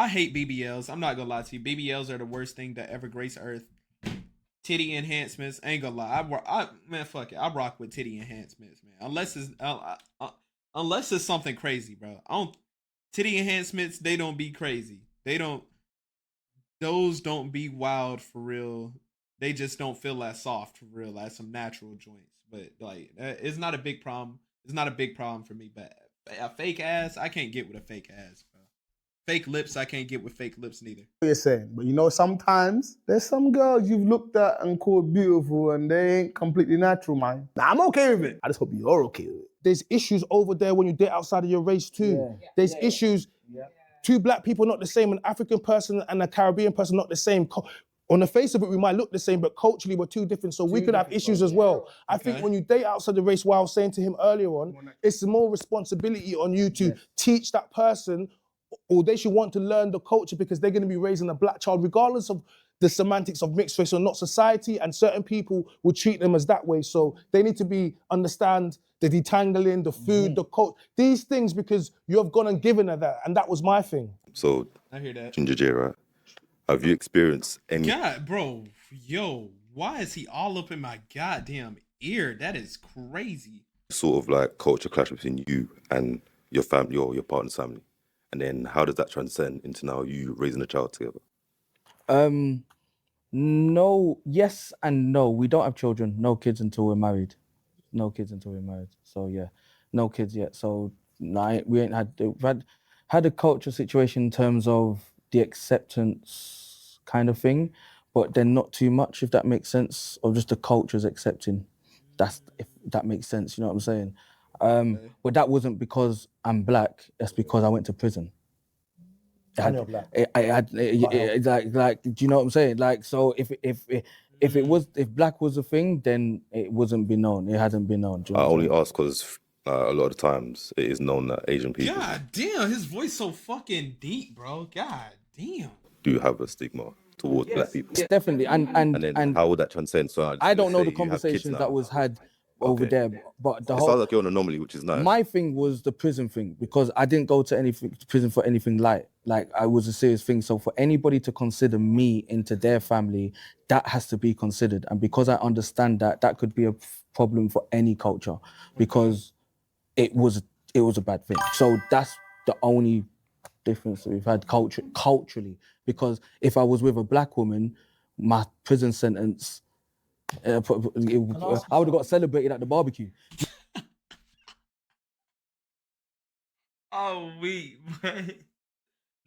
hate BBLs. I'm not gonna lie to you. BBLs are the worst thing that ever graced Earth. Titty enhancements, I ain't gonna lie. Man, fuck it. I rock with titty enhancements, man. Unless it's something crazy, bro. Titty enhancements, they don't be crazy. Those don't be wild for real. They just don't feel as soft for real as some natural joints. But like, it's not a big problem. It's not a big problem for me. But a fake ass, I can't get with a fake ass, bro. Fake lips, I can't get with fake lips neither. What you're saying, but you know, sometimes there's some girls you've looked at and called beautiful and they ain't completely natural, man. Nah, I'm okay with it. I just hope you're okay with it. There's issues over there when you date outside of your race too. There's issues. Two black people not the same, an African person and a Caribbean person not the same. On the face of it, we might look the same, but culturally we're too different, so we could have issues as well. I think when you date outside the race, what I was saying to him earlier on, it's more responsibility on you to teach that person, or they should want to learn the culture because they're going to be raising a black child, regardless of the semantics of mixed race or not. Society and certain people will treat them as that way, so they need to understand the detangling, the food, the culture, these things, because you have gone and given her that, and that was my thing. So, I hear that. Ginger J, right? Have you experienced any? God, bro, yo, why is he all up in my goddamn ear? That is crazy. Sort of like culture clash between you and your family or your partner's family? And then how does that transcend into now you raising a child together? No, yes and no. We don't have children, no kids until we're married. So yeah, no kids yet. So no, we ain't we've had a culture situation in terms of the acceptance kind of thing, but then not too much, if that makes sense, or just the culture's accepting. If that makes sense, you know what I'm saying? But that wasn't because I'm black, that's because I went to prison. And you're black. Like, do you know what I'm saying? Like, so if black was a thing, then it wasn't be known. It hadn't been known. Do you know I what I'm only saying? ask because a lot of the times it is known that Asian people God damn, his voice so fucking deep, bro. God damn. do have a stigma towards black people. Yes, definitely. And then how would that transcend? So I don't know the conversations that was had over there, but the it whole sounds like you're an anomaly, which is nice. my thing was the prison thing, because I didn't go to prison for anything light. Like, I was a serious thing. So for anybody to consider me into their family, that has to be considered. And because I understand that could be a problem for any culture, because it was a bad thing. So that's the only difference that we've had culturally. Because if I was with a black woman, my prison sentence, I would have got celebrated at the barbecue. Oh,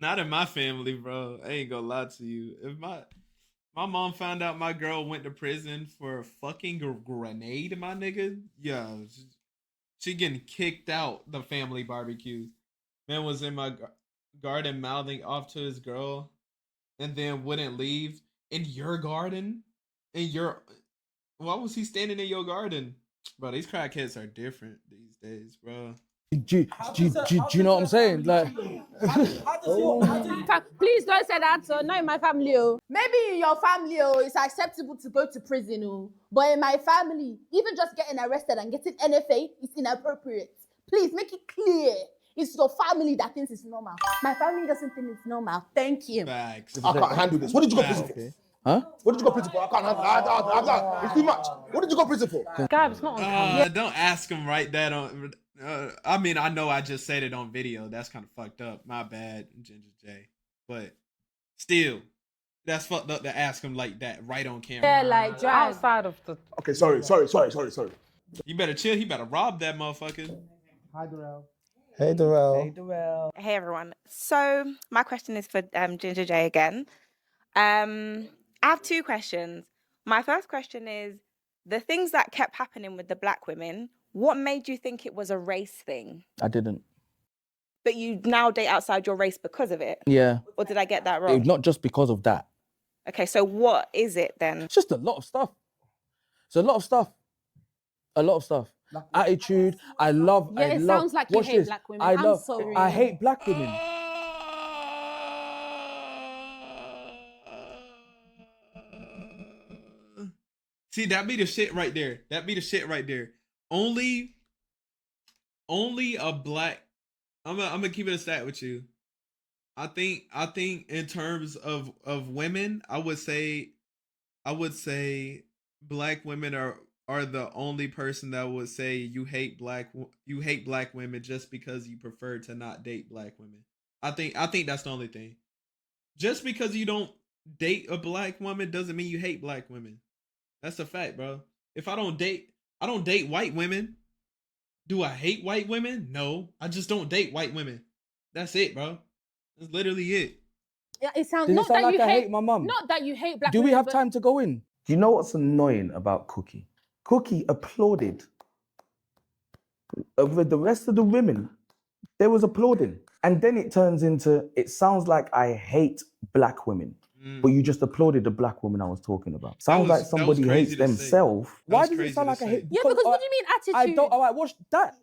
not in my family, bro. I ain't gonna lie to you. If my mom found out my girl went to prison for a fucking grenade, my nigga, yeah, she getting kicked out the family barbecue. Man was in my garden mouthing off to his girl, and then wouldn't leave in your garden. Why was he standing in your garden? Bro, these crackheads are different these days, bro. Do you know what I'm saying? Like, Please don't say that. Not in my family. Oh. Maybe in your family, it's acceptable to go to prison, but in my family, even just getting arrested and getting NFA is inappropriate. Please make it clear. It's your family that thinks it's normal. My family doesn't think it's normal. Thank you. Facts. I can't handle this. What did you go to prison for? huh? What did you go to prison for? I can't handle it. It's too much. What did you go to prison for? Gab, it's not on camera. Don't ask him right that on. I mean, I know I just said it on video. That's kind of fucked up. My bad, Ginger J. But still, that's fucked up to ask him like that right on camera. Yeah, like drive. Outside of the. Okay, sorry. You better chill. He better rob that motherfucker. Hi, Darrell. Hey, Darrell. Hey, Darrell. Hey everyone. So my question is for Ginger J again. I have two questions. My first question is the things that kept happening with the black women. What made you think it was a race thing? I didn't. But you now date outside your race because of it? Yeah. Or did I get that wrong? Not just because of that. Okay, so what is it then? It's just a lot of stuff. It's a lot of stuff. A lot of stuff. Attitude. I love. Yeah, it sounds like you hate black women. I'm sorry. I hate black women. See, that be the shit right there. Only a black. I'm gonna keep it a stat with you. I think in terms of women, I would say black women are the only person that would say you hate black women just because you prefer to not date black women. I think that's the only thing. Just because you don't date a black woman doesn't mean you hate black women. That's a fact, bro. If I don't date white women. Do I hate white women? No, I just don't date white women. That's it, bro. That's literally it. Yeah, it sounds Did not it sound that like you I hate hate my mum? Not that you hate black Do women. we have but- time to go in? Do you know what's annoying about Cookie? Cookie applauded. With the rest of the women, they was applauding. And then it turns into, it sounds like I hate black women. But you just applauded the black woman I was talking about. Sounds like somebody hates themselves. Why does it sound like I hate? Yeah, because what do you mean attitude? I don't. All right, watch that.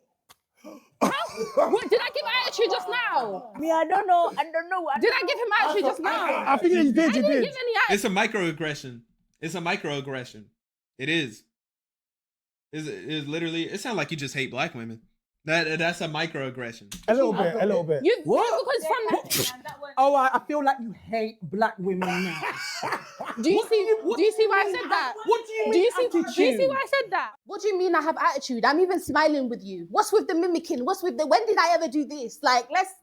What, did I give attitude just now? Me, I don't know. Did I give him attitude just now? I think you did. I didn't give any attitude. It's a microaggression. It is. It's literally. It sounds like you just hate black women. That's a microaggression. A little bit. What? Because from that. Oh, I feel like you hate black women now. Do you see why I said that? What do you mean Do you see attitude? why I said that? What do you mean I have attitude? I'm even smiling with you. What's with the mimicking? What's with the when did I ever do this? Like let's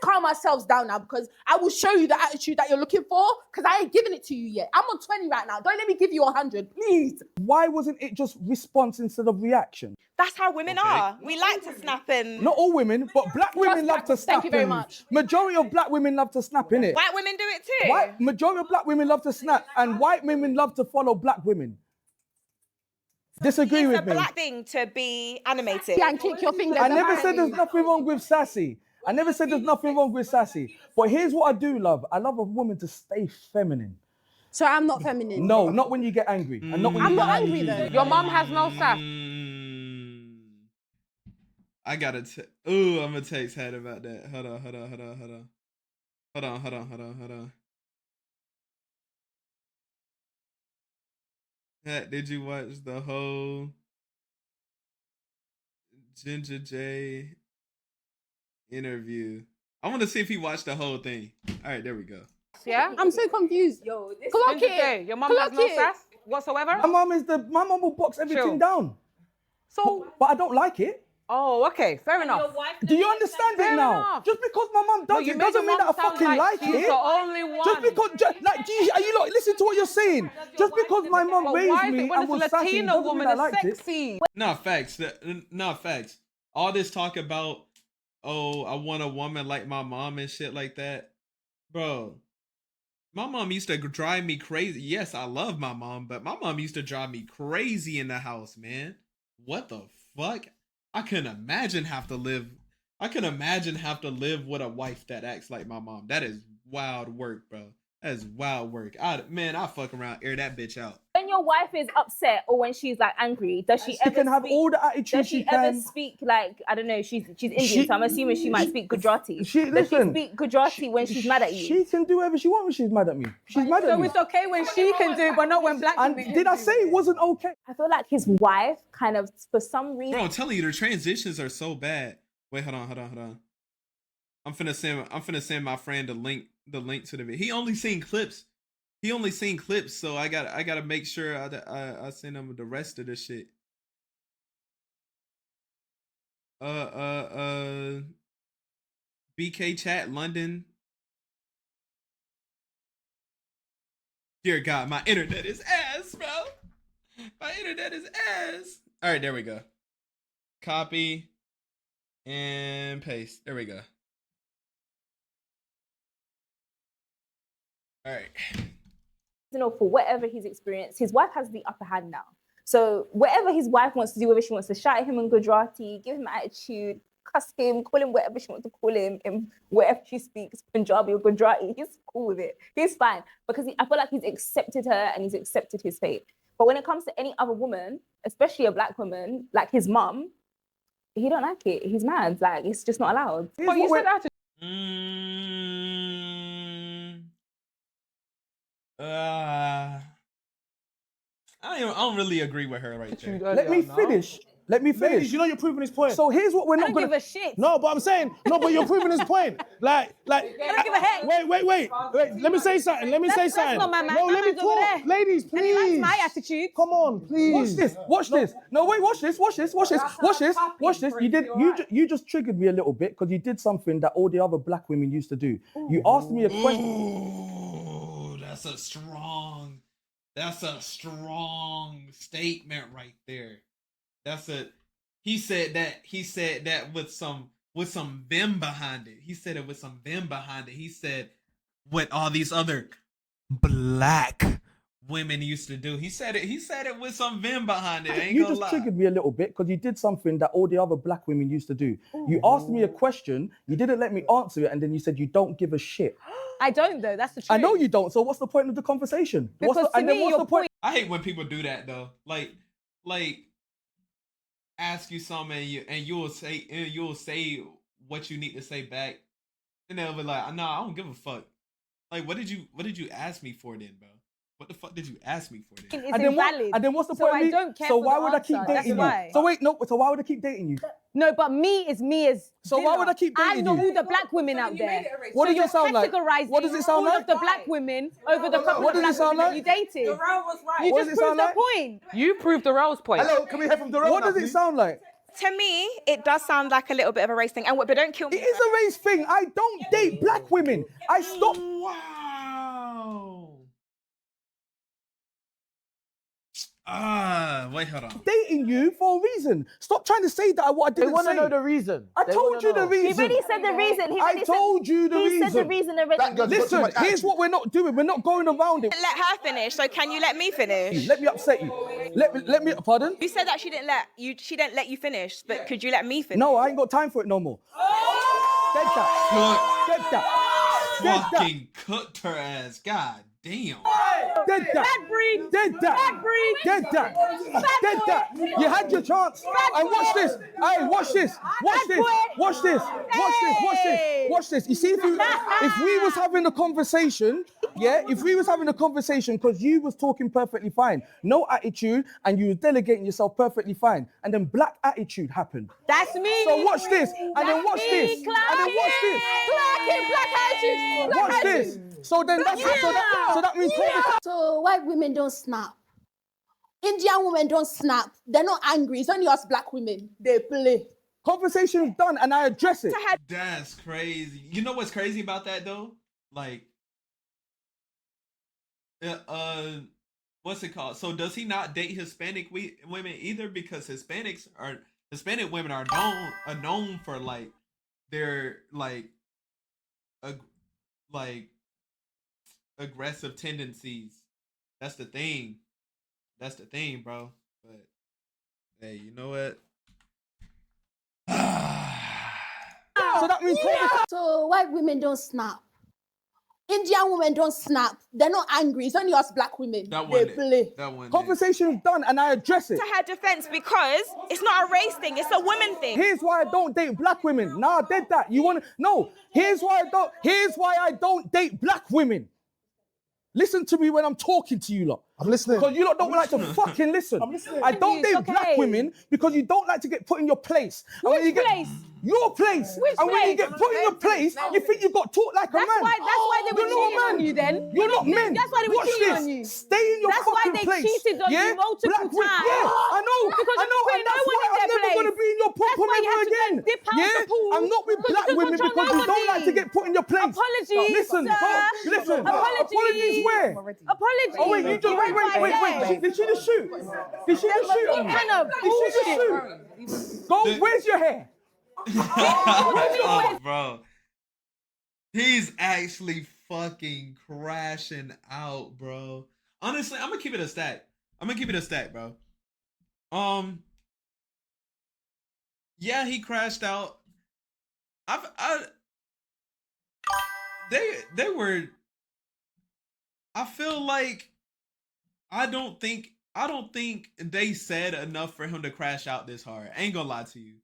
calm ourselves down now because I will show you the attitude that you're looking for because I ain't giving it to you yet. I'm on 20 right now. Don't let me give you 100, please. Why wasn't it just response instead of reaction? That's how women are. We like to snap and... Not all women, but black women love to snap. Thank you very and much. Majority of black women love to snap, innit? White women do it too. Majority of black women love to snap, and white women love to follow black women. Disagree with me. It's a black thing to be animated. Yeah, and kick your fingers. I never said there's nothing wrong with sassy. But here's what I do love. I love a woman to stay feminine. So I'm not feminine. No, not when you get angry. And not when I'm you not get angry though. Your mum has no sass. I gotta. I'm gonna text Hat about that. Hold on. Hat, did you watch the whole Ginger J interview? I want to see if he watched the whole thing. All right, there we go. Yeah? I'm so confused. Yo, this Ginger J, your mum has no sass whatsoever? My mum will box everything down. So, but I don't like it. Oh, okay, fair enough. Do you understand it now? Enough. Just because my mum does it doesn't mean that I fucking like she's it. the only one. Just because, are you lot listen to what you're saying? Just because my mum raised me and was sassy doesn't mean I liked it. Not facts. Not facts. All this talk about, oh, I want a woman like my mom and shit like that, bro. My mom used to drive me crazy. Yes, I love my mom, but my mom used to drive me crazy in the house, man. What the fuck? I couldn't imagine have to live with a wife that acts like my mom. That is wild work, bro. That is wild work. I fuck around, air that bitch out. When when your wife is upset or when she's like angry, does she ever can have speak, all the attitude does she she ever can. speak like, I don't know, she's Indian, so I'm assuming she might speak Gujarati. Does she listen, speak Gujarati when she's mad at you? She can do whatever she wants when she's mad at me. She's mad at So me. it's okay when she can do, but not when black And women did can I do say it wasn't okay? I feel like his wife kind of, for some reason. Bro, I'm telling you, the transitions are so bad. Wait, hold on. I'm finna send my friend the link to the video. He only seen clips, so I gotta make sure I send him the rest of the shit. BK chat London. Dear God, my internet is ass, bro. My internet is ass. All right, there we go. Copy and paste. There we go. All right. You know, for whatever he's experienced, his wife has the upper hand now. So whatever his wife wants to do, whether she wants to shout at him in Gujarati, give him attitude, cuss him, call him whatever she wants to call him, in whatever she speaks, Punjabi or Gujarati, he's cool with it. He's fine because I feel like he's accepted her and he's accepted his fate. But when it comes to any other woman, especially a black woman, like his mum, he don't like it. He's mad. Like, it's just not allowed. But you said attitude. I don't really agree with her right there. Let me finish. Let me finish. Ladies, you know you're proving his point. So here's what we're not I don't gonna. give a shit. No, but I'm saying, no, but you're proving his point. Like, I don't give a heck. Wait. Let me say something. That's not my man. No, My let me man's over talk. there. Ladies, please. And he likes my attitude. Come on, please. Watch this. No, wait, watch this. You just triggered me a little bit because you did something that all the other black women used to do. You asked me a question. Ooh, that's a strong statement right there. He said that with some vim behind it. He said it with some vim behind it. He said what all these other black women used to do. He said it with some vim behind it. I ain't You gonna just lie. triggered me a little bit because you did something that all the other black women used to do. You asked me a question, you didn't let me answer it, and then you said you don't give a shit. I don't though, that's the truth. I know you don't, so what's the point of the conversation? Because what's the point? I hate when people do that though. Like ask you something and you'll say what you need to say back, and they'll be like, "No, I don't give a fuck." Like, what did you ask me for then, bro? What the fuck did you ask me for then? It's invalid. And then what's the So point I of me? don't care So for why the would I keep answer, that's dating you? why. So wait, no. So why would I keep dating you? No, but me is So why would I keep dating I know you? all the black women out there. What does it sound like? Categorizing What does it sound all like? of the black women over the couple What of does it black sound women like? that you dated. was right. You What just does it sound proved the like? point. You proved the Rose point. Hello, can we hear from Dorel? What does it sound like? To me, it does sound like a little bit of a race thing. But don't kill me. It is a race thing. I don't date black women. I stopped. Wow. Wait, hold on. Dating you for a reason. Stop trying to say that I didn't want to say. know the reason. I They told wanna you the know. reason. He already said the reason. I told you the He said the reason. reason already. That girl's got too Listen, much here's attitude. what we're not doing. We're not going around it. Let her finish. So can you let me finish? Let me upset you. Let me. Pardon? You said that she didn't let you finish, but could you let me finish? No, I ain't got time for it no more. Get that. Get that. Get that. Fucking cooked her ass. God damn. Get that. Bad breed. Get that. Bad breed. Get that. Get that. You had your chance. And watch this. Hey, watch this. Watch this. Watch this. Watch this. Watch this. Watch this. You see, if we was having a conversation, because you was talking perfectly fine, no attitude, and you was delegating yourself perfectly fine, and then black attitude happened. That's me. So watch this, and then watch this, and then watch this. Black attitude. Watch this. So then that's so that means So white women don't snap. Indian women don't snap. They're not angry. It's only us black women. They play. conversation is done, and I address it. That's crazy. You know what's crazy about that though? Like, what's it called? So does he not date Hispanic women either? Because Hispanic women are known for like their aggressive tendencies. That's the thing. That's the thing, bro. But hey, you know what? So white women don't snap. Indian women don't snap. They're not angry. It's only us black women. They play. Conversation is done and I address it. To her defense, because it's not a race thing, it's a women thing. Here's why I don't date black women. Nah, I did that. You want to? No. Here's why I don't date black women. Listen to me when I'm talking to you lot. I'm listening. Because you lot don't like to fucking listen. I'm listening. I don't date Okay. black women because you don't like to get put in your place. And when Which you get- place? Your place. Which and when you place? get put in your place, you think you got taught like a man. That's why they were You're not cheating a on man. you then. You're not men. That's why they were Watch cheating this. on you. Stay in your That's why fucking they place. cheated on you multiple Black women- times. Yeah, I know. Because I you know. put And no that's one why in I'm their never going to place. be in your That's proper why you ever had to again. dip out Yeah, the pool I'm not with because black you couldn't women control because you don't like to nobody. get put in your place. Apologies, Listen, sir. listen. Apologies. Apologies where? Apologies. Oh wait, you just wait. Did she just shoot? Did she just shoot? What kind of Did she just shoot? Go. Where's your hair? Oh, bro. He's actually fucking crashing out, bro. Honestly, I'm gonna keep it a stack. Bro. Yeah, he crashed out. They were. I feel like I don't think they said enough for him to crash out this hard. Ain't gonna lie to you.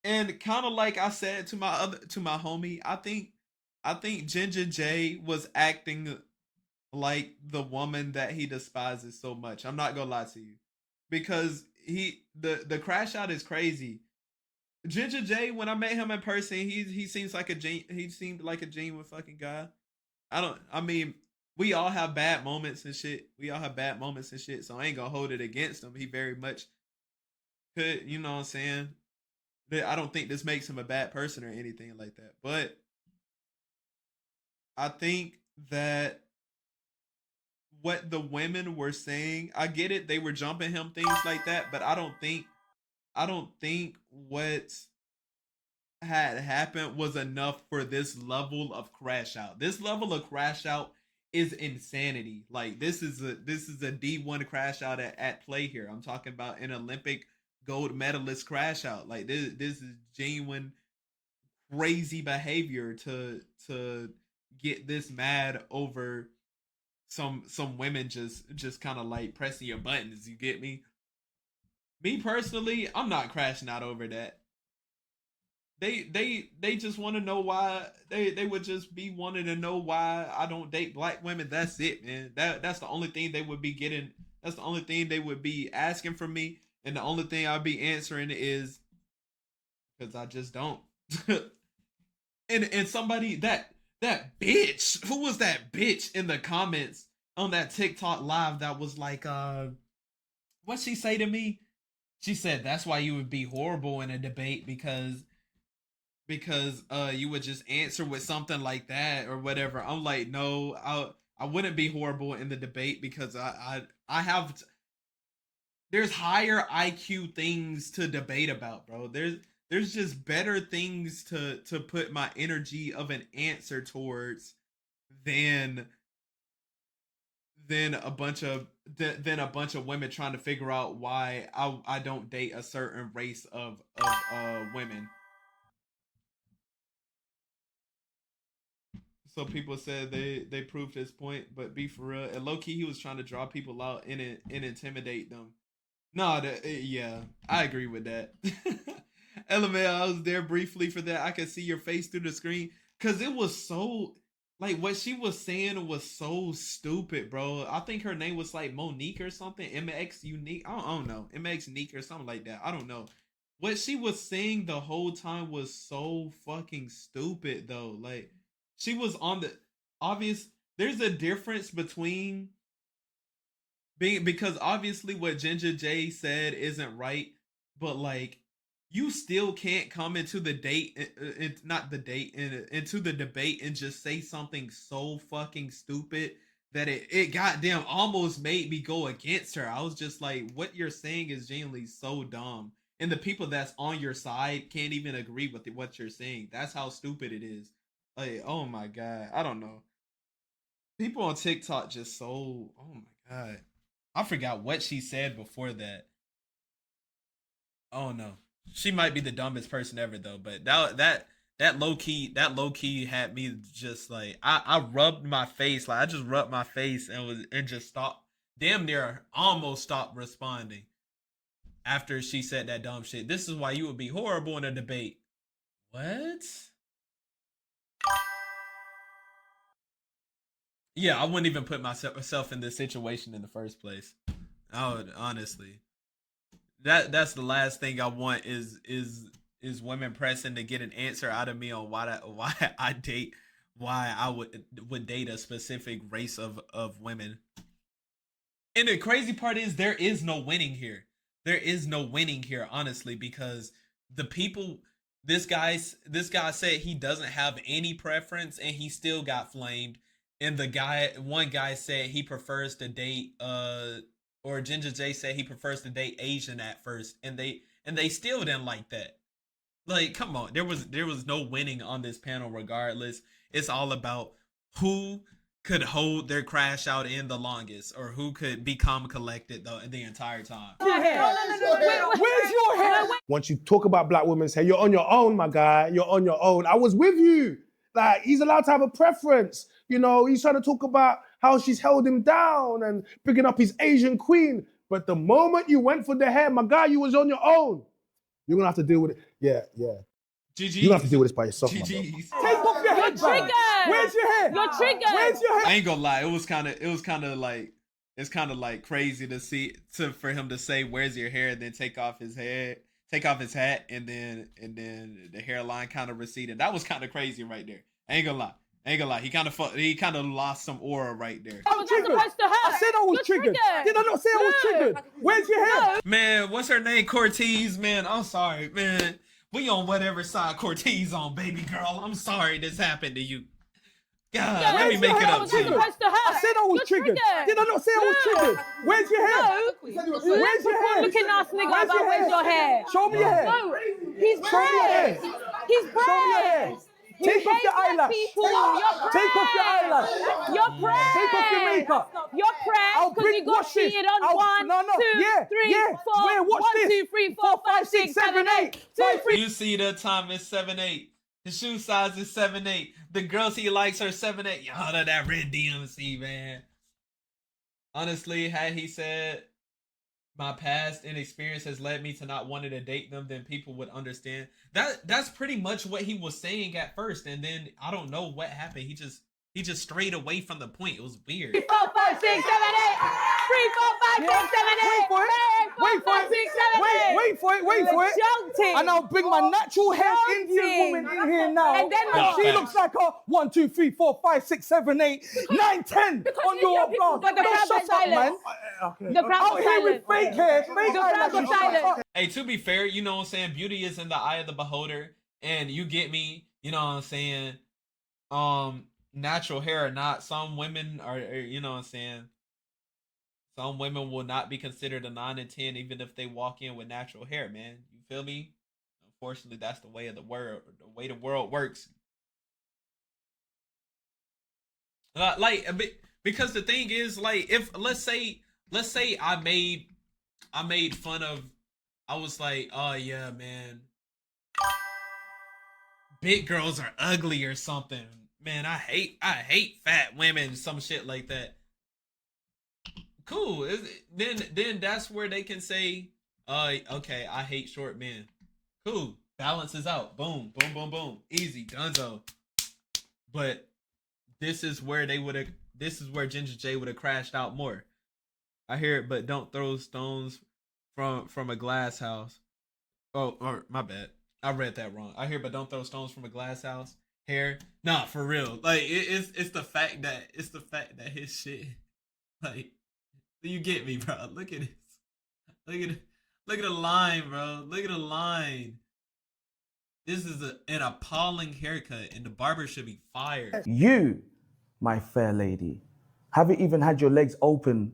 And kind of like I said to my homie, I think Ginger J was acting like the woman that he despises so much. I'm not gonna lie to you, because the crash out is crazy. Ginger J, when I met him in person, he seemed like a genuine fucking guy. I mean, we all have bad moments and shit. So I ain't gonna hold it against him. He very much could, you know what I'm saying? I don't think this makes him a bad person or anything like that. But I think that what the women were saying, I get it, they were jumping him, things like that, but I don't think what had happened was enough for this level of crash out. This level of crash out is insanity. Like this is a D1 crash out at play here. I'm talking about an Olympic gold medalist crash out. Like this is genuine crazy behavior to get this mad over some women just kind of like pressing your buttons. You get me? Me personally, I'm not crashing out over that. They just want to know why they would just be wanting to know why I don't date black women. That's it, man. That's the only thing they would be getting. That's the only thing they would be asking from me, and the only thing I'll be answering is because I just don't. and somebody that bitch, who was that bitch in the comments on that TikTok live that was like, what she say to me? She said that's why you would be horrible in a debate because you would just answer with something like that or whatever. I'm like, no, I wouldn't be horrible in the debate because I have there's higher IQ things to debate about, bro. There's just better things to put my energy of an answer towards than a bunch of women trying to figure out why I don't date a certain race of women. So people said they proved his point, but be for real. And low key, he was trying to draw people out and intimidate them. No, yeah, I agree with that. LML, I was there briefly for that. I could see your face through the screen because it was so like what she was saying was so stupid, bro. I think her name was like Monique or something. MX Unique. I don't know. MX Unique or something like that. I don't know. What she was saying the whole time was so fucking stupid though. Like she was on the obvious. There's a difference between being because obviously what Ginger J said isn't right, but like you still can't come into the into the debate and just say something so fucking stupid that it goddamn almost made me go against her. I was just like, what you're saying is genuinely so dumb. And the people that's on your side can't even agree with what you're saying. That's how stupid it is. Like, oh my God. I don't know. People on TikTok just so, oh my God. I forgot what she said before that. Oh no. She might be the dumbest person ever though, but that that low key had me just like I rubbed my face, like I just rubbed my face and just stopped, damn near almost stopped responding after she said that dumb shit. This is why you would be horrible in a debate. What? Yeah, I wouldn't even put myself in this situation in the first place. I would honestly. That's the last thing I want is women pressing to get an answer out of me on why I would date a specific race of women. And the crazy part is there is no winning here. There is no winning here, honestly, because the people this guy said he doesn't have any preference and he still got flamed. And one guy said he prefers to date or Ginger J said he prefers to date Asian at first, and they still didn't like that. Like, come on, there was no winning on this panel regardless. It's all about who could hold their crash out in the longest, or who could be calm collected the entire time. Where's your hair? Once you talk about black women's hair, you're on your own, my guy. You're on your own. I was with you. Like, he's allowed to have a preference. You know, he's trying to talk about how she's held him down and picking up his Asian queen. But the moment you went for the hair, my guy, you was on your own. You're going to have to deal with it. Yeah. GG's. You're going to have to deal with this by yourself, my bro. GG's. Take off your head, bro. Where's your hair? You're triggered. Where's your hair? I ain't gonna lie, it was kind of like, it's kind of like crazy for him to say, "Where's your hair?" and then take off his hat, and then the hairline kind of receded. That was kind of crazy right there. I ain't gonna lie. He kind of lost some aura right there. I'm triggered. I said I was triggered. Did I not say I was triggered? Where's your hair? Man, what's her name? Cortez, man. I'm sorry, man. We on whatever side Cortez on, baby girl. I'm sorry this happened to you. God, let me make it up to you. I said I was triggered. Did I not say I was triggered? Where's your hair? Where's your hair? Looking ass nigga about where's your hair? Show me your hair. No, he's pressed. He's pressed. Take off your eyelash. Take off your eyelash. You're pressed. Take off your makeup. You're pressed because you got cheated on 1, 2, 3, 4. Where? Watch 1, 2, 3, 4, 5, 6, 7, 8. 2, 3. You see the time is 7'8". His shoe size is 7'8". The girls he likes are 7'8". Y'all that red DMC, man. Honestly, had he said my past inexperience has led me to not wanting to date them, then people would understand. That's pretty much what he was saying at first, and then I don't know what happened. He just strayed away from the point. It was weird. 3, 4, 5, 6, 7, 8. 3, 4, 5, 6, 7, 8. Wait for it. And I'll bring my natural hair Indian woman in here now. And then she looks like a 1, 2, 3, 4, 5, 6, 7, 8, 9, 10 on your blog. But the crowd was silent. The crowd was silent. With fake hair, fake The crowd was silent. Hey, to be fair, you know what I'm saying? Beauty is in the eye of the beholder, and you get me. You know what I'm saying? Natural hair or not, some women are, you know what I'm saying? Some women will not be considered a 9 and 10 even if they walk in with natural hair, man. You feel me? Unfortunately, that's the way of the world. The way the world works. Because the thing is, like, if let's say I made fun of, I was like, oh yeah, man, big girls are ugly or something. Man, I hate fat women, some shit like that. Cool. Then that's where they can say, okay, I hate short men. Cool. Balances out. Boom, boom, boom, boom. Easy, donezo. But this is where Ginger J would have crashed out more. I hear it, but don't throw stones from a glass house. Oh, or my bad. I read that wrong. I hear, but don't throw stones from a glass house. Hair, nah, for real. Like it's the fact that his shit, like, you get me, bro. Look at this. Look at the line, bro. Look at the line. This is an appalling haircut, and the barber should be fired. You, my fair lady, haven't even had your legs open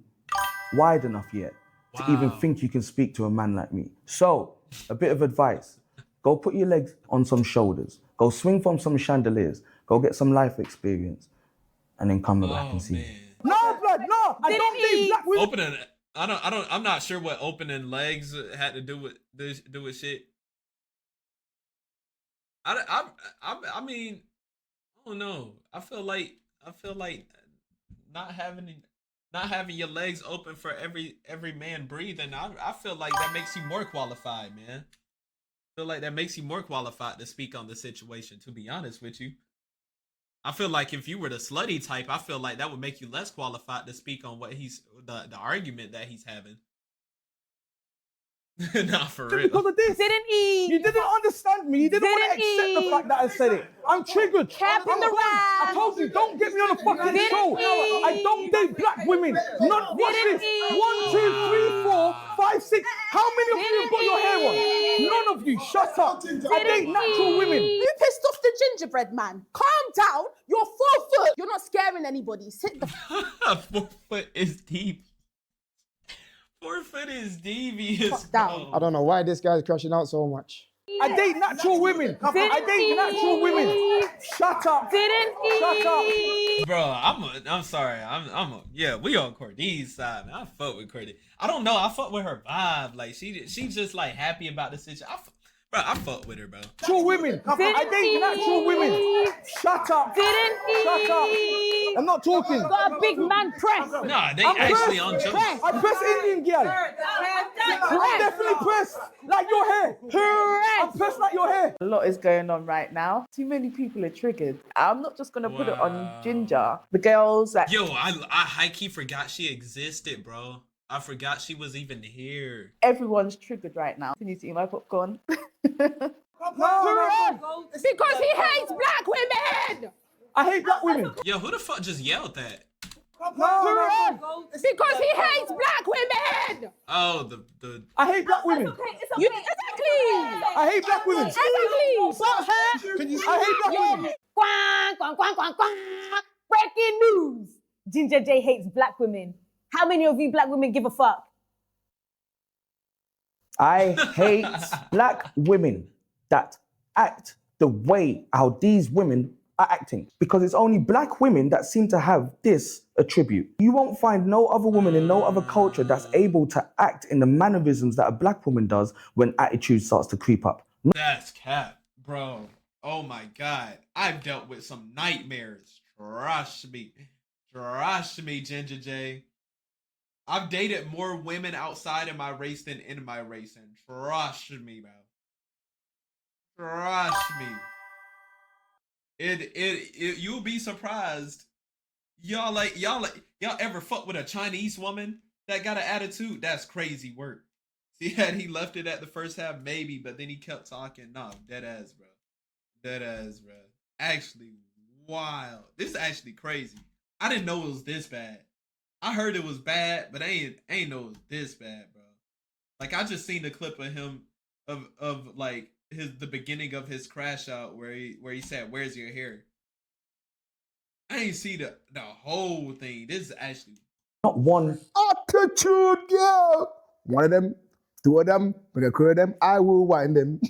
wide enough yet to even think you can speak to a man like me. So, a bit of advice. Go put your legs on some shoulders. Go swing from some chandeliers. Go get some life experience. And then come back and see me. No, blood, no. I don't think black women... Opening, I'm not sure what opening legs had to do with shit. I mean, I don't know. I feel like not having your legs open for every man breathing. I feel like that makes you more qualified, man. I feel like that makes you more qualified to speak on the situation. To be honest with you, I feel like if you were the slutty type, I feel like that would make you less qualified to speak on what the argument that he's having. Not for real. Because of this. Didn't he? You didn't understand me. You didn't want to accept the fact that I said it. I'm triggered. Cap in the I told you, don't get me on a fucking show. I don't date black women. Not watch this. 1, 2, 3, 4, 5, 6. How many of you have got your hair on? None of you. Shut up. I date natural women. You pissed off the gingerbread man. Calm down. You're 4 foot. You're not scaring anybody. Sit the 4 foot is deep. 4 foot is devious. down. I don't know why this guy's crashing out so much. I date natural women. I date natural women. Shut up. Shut up. Bro, I'm sorry. Yeah, we on Cordy's side, man. I fuck with Cordy. I don't know. I fuck with her vibe. Like she's just like happy about the situation. I fuck with her, bro. Natural women. I date natural women. Shut up. Shut up. I'm not talking. Got a big man press. Nah, they actually on jokes. I press Indian girl. I'm definitely pressed like your hair. I'm pressed like your hair. A lot is going on right now. Too many people are triggered. I'm not just gonna put it on Ginger. The girls that Yo, I high-key forgot she existed, bro. I forgot she was even here. everyone's triggered right now. Can you see my popcorn? Because he hates black women. I hate black women. Yo, who the fuck just yelled that? Because he hates black women. Oh, the I hate black women. Exactly. I hate black women. Exactly. I hate black women. Breaking news. Ginger J hates black women. How many of you black women give a fuck? I hate black women that act the way how these women are acting, because it's only black women that seem to have this attribute. You won't find no other woman in no other culture that's able to act in the mannerisms that a black woman does when attitude starts to creep up. That's cap, bro. Oh my god. I've dealt with some nightmares. Trust me, Ginger J. I've dated more women outside of my race than in my race, and trust me, bro. Trust me. You'll be surprised. Y'all ever fuck with a Chinese woman that got an attitude? That's crazy work. See, had he left it at the first half, maybe, but then he kept talking. No, dead ass, bro. Dead ass, bro. Actually, wild. This is actually crazy. I didn't know it was this bad. I heard it was bad, but I ain't know it was this bad, bro. Like, I just seen the clip of him of like the beginning of his crash out where he said, "Where's your hair?" I ain't see the whole thing. This is actually not one attitude, girl. One of them, 2 of them, but a crew of them, I will wind them.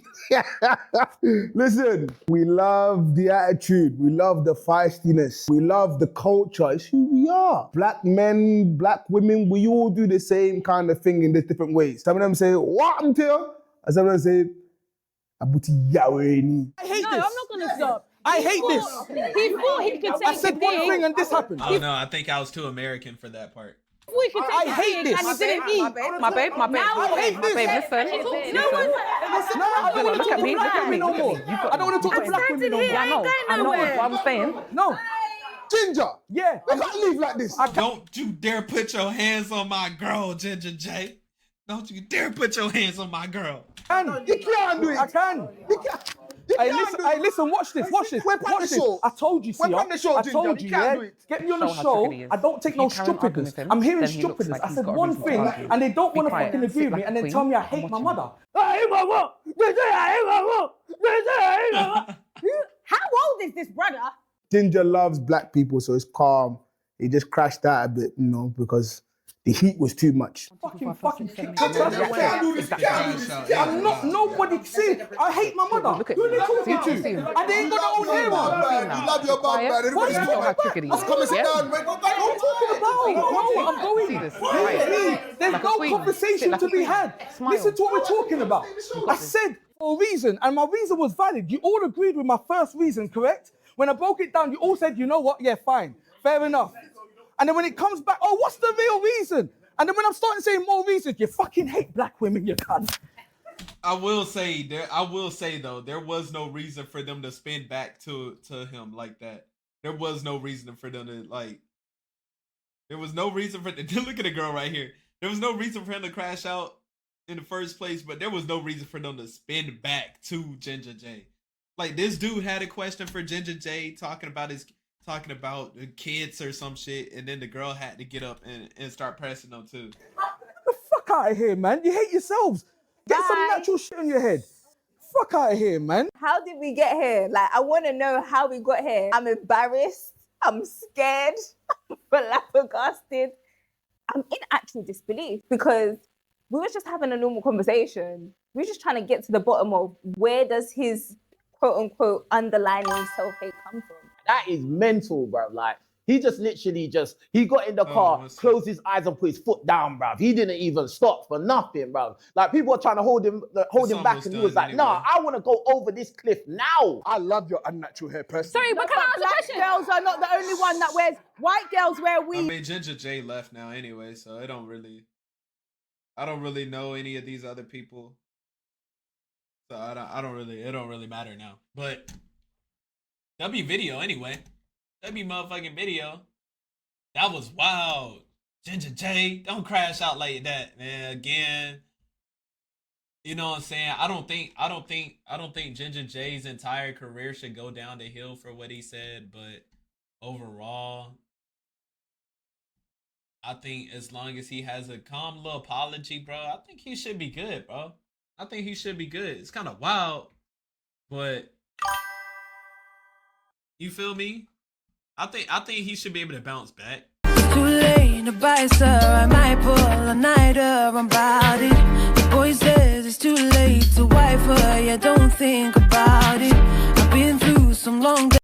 Listen, we love the attitude. We love the feistiness. We love the culture. It's who we are. Black men, black women, we all do the same kind of thing in different ways. Some of them say, "What I'm here?" And some of them say, "Abuti yaweni." I hate this. I'm not gonna stop. I hate this. He thought he could say I said one thing and this happened. Oh no, I think I was too American for that part. We could I hate this. And he didn't eat. My babe, I hate this. listen. No one. I don't want to talk to black women no more. I don't want to talk to black women no more. I know what I'm saying. No. Ginger, Yeah. I can't leave like this. Don't you dare put your hands on my girl, Ginger J. Don't you dare put your hands on my girl. You can't do it. I can. You can't. Hey, listen, watch this. We're on the show. I told you, We're see, on the show, I Ginger. told You you, can't yeah. do it. Get me on the Show how show. tricky he is. I don't take If no you carry on arguing stupidness. with him, I'm hearing then he looks stupidness. like I he's said got a one reason to thing, argue. and they don't Be want to quiet. fucking agree Sit with me, like and a then tell queen me I and hate watch my him. mother. How old is this brother? Ginger loves black people, so it's calm. He just crashed out a bit, because the heat was too much. Fucking I'm not, nobody, see, I hate my mother. Who they talking to? And they ain't got their own hair on. You love your mum, man. What Everybody's are you talking talking about. Let's come and sit down, man. What are you talking about? No, I'm going. There's Like a no queen. conversation Sit like to a be queen. had. Smile. Listen to what we're talking about. I said for a reason, and my reason was valid. You all agreed with my first reason, correct? When I broke it down, you all said, you know what? Yeah, fine. Fair enough. And then when it comes back, oh, what's the real reason? And then when I'm starting saying more reasons, you fucking hate black women, you cunt. I will say though, there was no reason for them to spin back to him like that. There was no reason for them to like. There was no reason for look at the girl right here. There was no reason for him to crash out in the first place, but there was no reason for them to spin back to Ginger J. Like this dude had a question for Ginger J talking about the kids or some shit, and then the girl had to get up and start pressing them too. The fuck out of here, man. You hate yourselves. Get some natural shit on your head. Fuck out of here, man. How did we get here? Like, I want to know how we got here. I'm embarrassed. I'm scared. I'm flabbergasted. I'm in actual disbelief because we were just having a normal conversation. We were just trying to get to the bottom of where does his quote unquote underlining self-hate come from? That is mental, bro. Like, he just literally he got in the car, closed his eyes and put his foot down, bro. He didn't even stop for nothing, bro. Like, people were trying to hold him back, and he was like, nah, I want to go over this cliff now. I love your unnatural hair, personally. Sorry, but can I ask a question? Black girls are not the only one that wears, white girls wear weave. I mean, Ginger J left now anyway, so I don't really know any of these other people. So it don't really matter now. But that'd be video anyway. That'd be motherfucking video. That was wild. Ginger J, don't crash out like that, man. Again. You know what I'm saying? I don't think Ginger J's entire career should go down the hill for what he said, but overall, I think as long as he has a calm little apology, bro, I think he should be good, bro. I think he should be good. It's kind of wild, but you feel me? I think he should be able to bounce back. It's too late to buy, sir. I might pull a nighter about it. The boy says it's too late to wife her. Yeah, don't think about it. I've been through some long days.